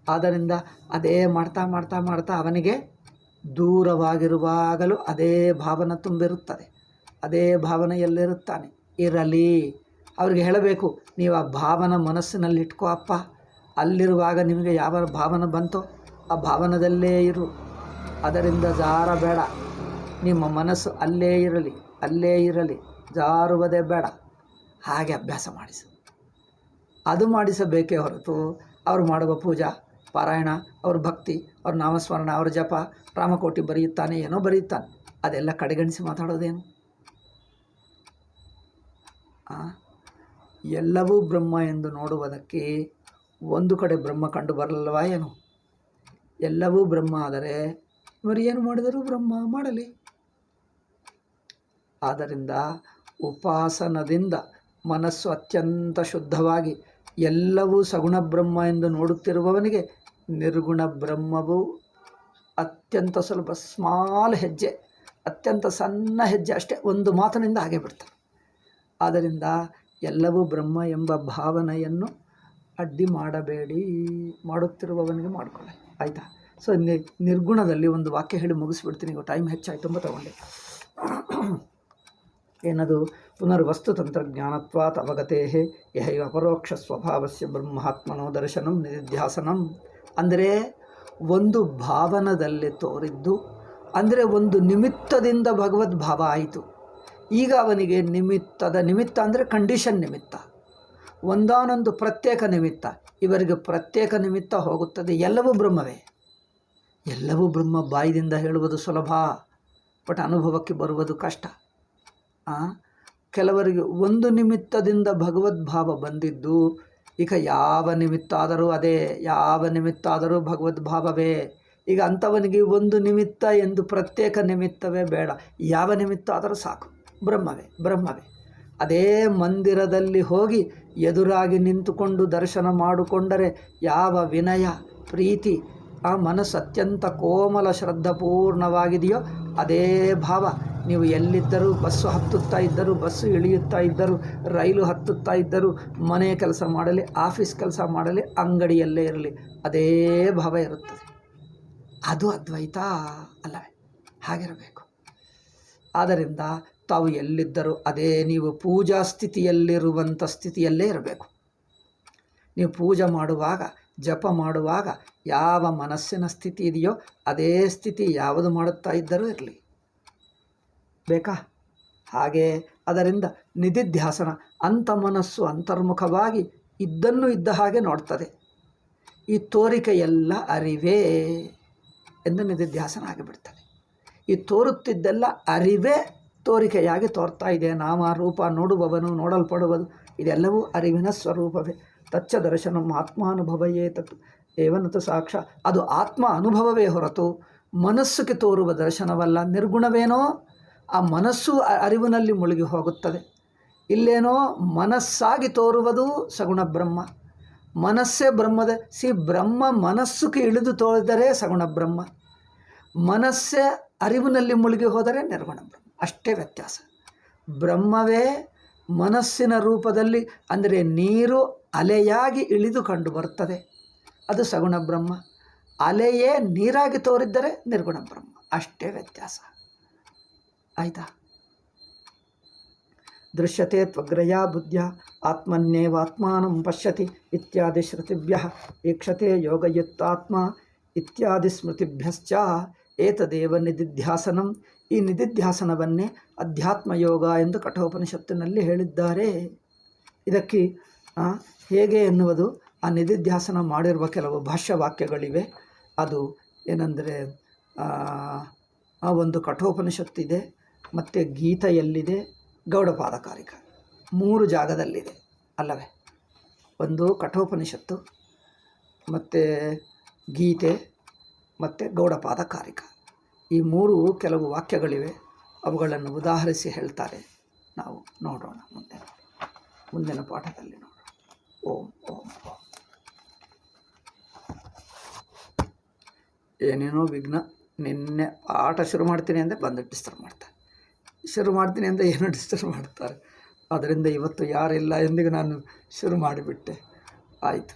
ಆದ್ದರಿಂದ ಅದೇ ಮಾಡ್ತಾ ಅವನಿಗೆ ದೂರವಾಗಿರುವಾಗಲೂ ಅದೇ ಭಾವನೆ ತುಂಬಿರುತ್ತದೆ. ಅದೇ ಭಾವನೆ ಎಲ್ಲಿರುತ್ತಾನೆ ಇರಲಿ. ಅವ್ರಿಗೆ ಹೇಳಬೇಕು, ನೀವು ಆ ಭಾವನ ಮನಸ್ಸಿನಲ್ಲಿ ಇಟ್ಕೋ ಅಪ್ಪ. ಅಲ್ಲಿರುವಾಗ ನಿಮಗೆ ಯಾವ ಭಾವನೆ ಬಂತೋ ಆ ಭಾವನದಲ್ಲೇ ಇರು. ಅದರಿಂದ ಜಾರಬೇಡ. ನಿಮ್ಮ ಮನಸ್ಸು ಅಲ್ಲೇ ಇರಲಿ, ಜಾರುವುದೇ ಬೇಡ. ಹಾಗೆ ಅಭ್ಯಾಸ ಮಾಡಿಸು. ಅದು ಮಾಡಿಸಬೇಕೇ ಹೊರತು ಅವರು ಮಾಡುವ ಪೂಜಾ ಪಾರಾಯಣ, ಅವ್ರ ಭಕ್ತಿ, ಅವ್ರ ನಾಮಸ್ಮರಣ, ಅವ್ರ ಜಪ, ರಾಮಕೋಟಿ ಬರೆಯುತ್ತಾನೆ, ಏನೋ ಬರೆಯುತ್ತಾನೆ, ಅದೆಲ್ಲ ಕಡೆಗಣಿಸಿ ಮಾತಾಡೋದೇನು? ಎಲ್ಲವೂ ಬ್ರಹ್ಮ ಎಂದು ನೋಡುವುದಕ್ಕೆ ಒಂದು ಕಡೆ ಬ್ರಹ್ಮ ಕಂಡು ಬರಲ್ಲವಾ ಏನು? ಎಲ್ಲವೂ ಬ್ರಹ್ಮ ಆದರೆ ಇವರು ಏನು ಮಾಡಿದರೂ ಬ್ರಹ್ಮ ಮಾಡಲಿ. ಆದ್ದರಿಂದ ಉಪಾಸನದಿಂದ ಮನಸ್ಸು ಅತ್ಯಂತ ಶುದ್ಧವಾಗಿ ಎಲ್ಲವೂ ಸಗುಣ ಬ್ರಹ್ಮ ಎಂದು ನೋಡುತ್ತಿರುವವನಿಗೆ ನಿರ್ಗುಣ ಬ್ರಹ್ಮವು ಅತ್ಯಂತ ಸ್ವಲ್ಪ ಸ್ಮಾಲ್ ಹೆಜ್ಜೆ, ಅತ್ಯಂತ ಸಣ್ಣ ಹೆಜ್ಜೆ ಅಷ್ಟೇ, ಒಂದು ಮಾತಿನಿಂದ ಹಾಗೆ ಬಿಡ್ತಾರೆ. ಆದ್ದರಿಂದ ಎಲ್ಲವೂ ಬ್ರಹ್ಮ ಎಂಬ ಭಾವನೆಯನ್ನು ಅಡ್ಡಿ ಮಾಡಬೇಡಿ. ಮಾಡುತ್ತಿರುವವನಿಗೆ ಮಾಡಿಕೊಳ್ಳಿ, ಆಯಿತಾ? ಸೊ ನಿರ್ಗುಣದಲ್ಲಿ ಒಂದು ವಾಕ್ಯ ಹೇಳಿ ಮುಗಿಸ್ಬಿಡ್ತೀನಿ. ಈಗ ಟೈಮ್ ಹೆಚ್ಚಾಯ್ತು, ತುಂಬ ತಗೊಂಡೆ. ಏನದು? ಪುನರ್ವಸ್ತು ತಂತ್ರಜ್ಞಾನತ್ವಾತ್ ಅವಗತೇ ಯಹೈವ ಅಪರೋಕ್ಷ ಸ್ವಭಾವಸ್ಯ ಬ್ರಹ್ಮಾತ್ಮನೋ ದರ್ಶನಂ ನಿಧಿಧ್ಯಾಸನಂ. ಅಂದರೆ ಒಂದು ಭಾವನದಲ್ಲಿ ತೋರಿದ್ದು, ಅಂದರೆ ಒಂದು ನಿಮಿತ್ತದಿಂದ ಭಗವದ್ಭಾವ ಆಯಿತು. ಈಗ ಅವನಿಗೆ ನಿಮಿತ್ತ ಅಂದರೆ ಕಂಡೀಷನ್ ನಿಮಿತ್ತ, ಒಂದಾನೊಂದು ಪ್ರತ್ಯೇಕ ನಿಮಿತ್ತ. ಇವರಿಗೆ ಪ್ರತ್ಯೇಕ ನಿಮಿತ್ತ ಹೋಗುತ್ತದೆ. ಎಲ್ಲವೂ ಬ್ರಹ್ಮವೇ, ಎಲ್ಲವೂ ಬ್ರಹ್ಮ. ಬಾಯಿದಿಂದ ಹೇಳುವುದು ಸುಲಭ, ಬಟ್ ಅನುಭವಕ್ಕೆ ಬರುವುದು ಕಷ್ಟ. ಕೆಲವರಿಗೆ ಒಂದು ನಿಮಿತ್ತದಿಂದ ಭಗವದ್ಭಾವ ಬಂದಿದ್ದು, ಈಗ ಯಾವ ನಿಮಿತ್ತ ಆದರೂ ಅದೇ, ಯಾವ ನಿಮಿತ್ತ ಆದರೂ ಭಗವದ್ಭಾವವೇ. ಈಗ ಅಂಥವನಿಗೆ ಒಂದು ನಿಮಿತ್ತ ಎಂದು ಪ್ರತ್ಯೇಕ ನಿಮಿತ್ತವೇ ಬೇಡ, ಯಾವ ನಿಮಿತ್ತ ಆದರೂ ಸಾಕು, ಬ್ರಹ್ಮವೇ. ಅದೇ ಮಂದಿರದಲ್ಲಿ ಹೋಗಿ ಎದುರಾಗಿ ನಿಂತುಕೊಂಡು ದರ್ಶನ ಮಾಡಿಕೊಂಡರೆ ಯಾವ ವಿನಯ, ಪ್ರೀತಿ, ಆ ಮನಸ್ಸು ಅತ್ಯಂತ ಕೋಮಲ ಶ್ರದ್ಧಾಪೂರ್ಣವಾಗಿದೆಯೋ ಅದೇ ಭಾವ. ನೀವು ಎಲ್ಲಿದ್ದರೂ, ಬಸ್ಸು ಹತ್ತುತ್ತಾ ಇದ್ದರೂ, ಬಸ್ಸು ಇಳಿಯುತ್ತಾ ಇದ್ದರೂ, ರೈಲು ಹತ್ತುತ್ತಾ ಇದ್ದರೂ, ಮನೆ ಕೆಲಸ ಮಾಡಲಿ, ಆಫೀಸ್ ಕೆಲಸ ಮಾಡಲಿ, ಅಂಗಡಿಯಲ್ಲೇ ಇರಲಿ, ಅದೇ ಭಾವ ಇರುತ್ತದೆ. ಅದು ಅದ್ವೈತ ಅಲ್ಲವೇ? ಹಾಗಿರಬೇಕು. ಆದ್ದರಿಂದ ತಾವು ಎಲ್ಲಿದ್ದರೂ ಅದೇ ನೀವು ಪೂಜಾ ಸ್ಥಿತಿಯಲ್ಲಿರುವಂಥ ಸ್ಥಿತಿಯಲ್ಲೇ ಇರಬೇಕು. ನೀವು ಪೂಜೆ ಮಾಡುವಾಗ, ಜಪ ಮಾಡುವಾಗ ಯಾವ ಮನಸ್ಸಿನ ಸ್ಥಿತಿ ಇದೆಯೋ ಅದೇ ಸ್ಥಿತಿ ಯಾವುದು ಮಾಡುತ್ತಾ ಇದ್ದರೂ ಇರಲಿ, ಬೇಕಾ? ಹಾಗೆ ಅದರಿಂದ ನಿಧಿಧ್ಯಾಸನ, ಅಂಥ ಮನಸ್ಸು ಅಂತರ್ಮುಖವಾಗಿ ಇದ್ದನ್ನು ಇದ್ದ ಹಾಗೆ ನೋಡ್ತದೆ. ಈ ತೋರಿಕೆಯೆಲ್ಲ ಅರಿವೇ ಎಂದು ನಿಧಿಧ್ಯಾಸನ ಆಗಿಬಿಡ್ತದೆ. ಈ ತೋರುತ್ತಿದ್ದೆಲ್ಲ ಅರಿವೇ ತೋರಿಕೆಯಾಗಿ ತೋರ್ತಾ ಇದೆ. ನಾಮ ರೂಪ, ನೋಡುವವನು, ನೋಡಲ್ಪಡುವುದು, ಇದೆಲ್ಲವೂ ಅರಿವಿನ ಸ್ವರೂಪವೇ. ತಚ್ಚ ದರ್ಶನಂ ಆತ್ಮಾನುಭವಯೇ ತತ್ ಏವನತು ಸಾಕ್ಷ. ಅದು ಆತ್ಮ ಅನುಭವವೇ ಹೊರತು ಮನಸ್ಸಿಗೆ ತೋರುವ ದರ್ಶನವಲ್ಲ. ನಿರ್ಗುಣವೇನೋ ಆ ಮನಸ್ಸು ಅರಿವಿನಲ್ಲಿ ಮುಳುಗಿ ಹೋಗುತ್ತದೆ. ಇಲ್ಲೇನೋ ಮನಸ್ಸಾಗಿ ತೋರುವುದು ಸಗುಣ ಬ್ರಹ್ಮ, ಮನಸ್ಸೇ ಬ್ರಹ್ಮದ. ಬ್ರಹ್ಮ ಮನಸ್ಸುಗೆ ಇಳಿದು ತೋರಿದರೆ ಸಗುಣ ಬ್ರಹ್ಮ, ಮನಸ್ಸೇ ಅರಿವಿನಲ್ಲಿ ಮುಳುಗಿ ಹೋದರೆ ನಿರ್ಗುಣ ಬ್ರಹ್ಮ. ಅಷ್ಟೇ ವ್ಯತ್ಯಾಸ. ಬ್ರಹ್ಮವೇ ಮನಸ್ಸಿನ ರೂಪದಲ್ಲಿ, ಅಂದರೆ ನೀರು ಅಲೆಯಾಗಿ ಇಳಿದು ಕಂಡು ಬರುತ್ತದೆ, ಅದು ಸಗುಣ ಬ್ರಹ್ಮ. ಅಲೆಯೇ ನೀರಾಗಿ ತೋರಿದ್ದರೆ ನಿರ್ಗುಣ ಬ್ರಹ್ಮ. ಅಷ್ಟೇ ವ್ಯತ್ಯಾಸ, ಆಯಿತಾ? ದೃಶ್ಯತೆ ತ್ವಗ್ರಯ ಬುದ್ಧ್ಯ ಆತ್ಮನ್ನೇವಾತ್ಮಾನಂ ಪಶ್ಯತಿ ಇತ್ಯಾದಿ ಶ್ರುತಿಭ್ಯಃ ಈಕ್ಷತೆ ಯೋಗಯುಕ್ತಾತ್ಮ ಇತ್ಯಾದಿ ಸ್ಮೃತಿಭ್ಯಶ್ಚ ಏತದೇವ ನಿಧಿಧ್ಯಾಸನಂ. ಈ ನಿಧಿಧ್ಯಾಸನವನ್ನೇ ಅಧ್ಯಾತ್ಮ ಯೋಗ ಎಂದು ಕಠೋಪನಿಷತ್ತಿನಲ್ಲಿ ಹೇಳಿದ್ದಾರೆ. ಇದಕ್ಕೆ ಹೇಗೆ ಎನ್ನುವುದು ಆ ನಿಧಿಧ್ಯಾಸನ ಮಾಡಿರುವ ಕೆಲವು ಭಾಷ್ಯ ವಾಕ್ಯಗಳಿವೆ. ಅದು ಏನೆಂದರೆ ಆ ಒಂದು ಕಠೋಪನಿಷತ್ತಿದೆ, ಮತ್ತು ಗೀತೆಯಲ್ಲಿದೆ, ಗೌಡಪಾದಕಾರಿಕ 3 ಜಾಗದಲ್ಲಿದೆ ಅಲ್ಲವೇ. ಒಂದು ಕಠೋಪನಿಷತ್ತು, ಮತ್ತು ಗೀತೆ, ಮತ್ತು ಗೌಡಪಾದಕಾರಿಕ, ಈ 3 ಕೆಲವು ವಾಕ್ಯಗಳಿವೆ. ಅವುಗಳನ್ನು ಉದಾಹರಿಸಿ ಹೇಳ್ತಾರೆ. ನಾವು ನೋಡೋಣ ಮುಂದಿನ ಪಾಠದಲ್ಲಿ ನೋಡೋಣ. ಓಂ ಓಂ ಓಂ. ಏನೇನೋ ವಿಘ್ನ. ನಿನ್ನೆ ಪಾಠ ಶುರು ಮಾಡ್ತೀನಿ ಅಂದರೆ ಬಂದು ಡಿಸ್ಟರ್ಬ್ ಮಾಡ್ತಾರೆ, ಶುರು ಮಾಡ್ತೀನಿ ಅಂದರೆ ಏನೋ ಡಿಸ್ಟರ್ಬ್ ಮಾಡ್ತಾರೆ. ಅದರಿಂದ ಇವತ್ತು ಯಾರಿಲ್ಲ ಎಂದಿಗೆ ನಾನು ಶುರು ಮಾಡಿಬಿಟ್ಟೆ. ಆಯಿತು.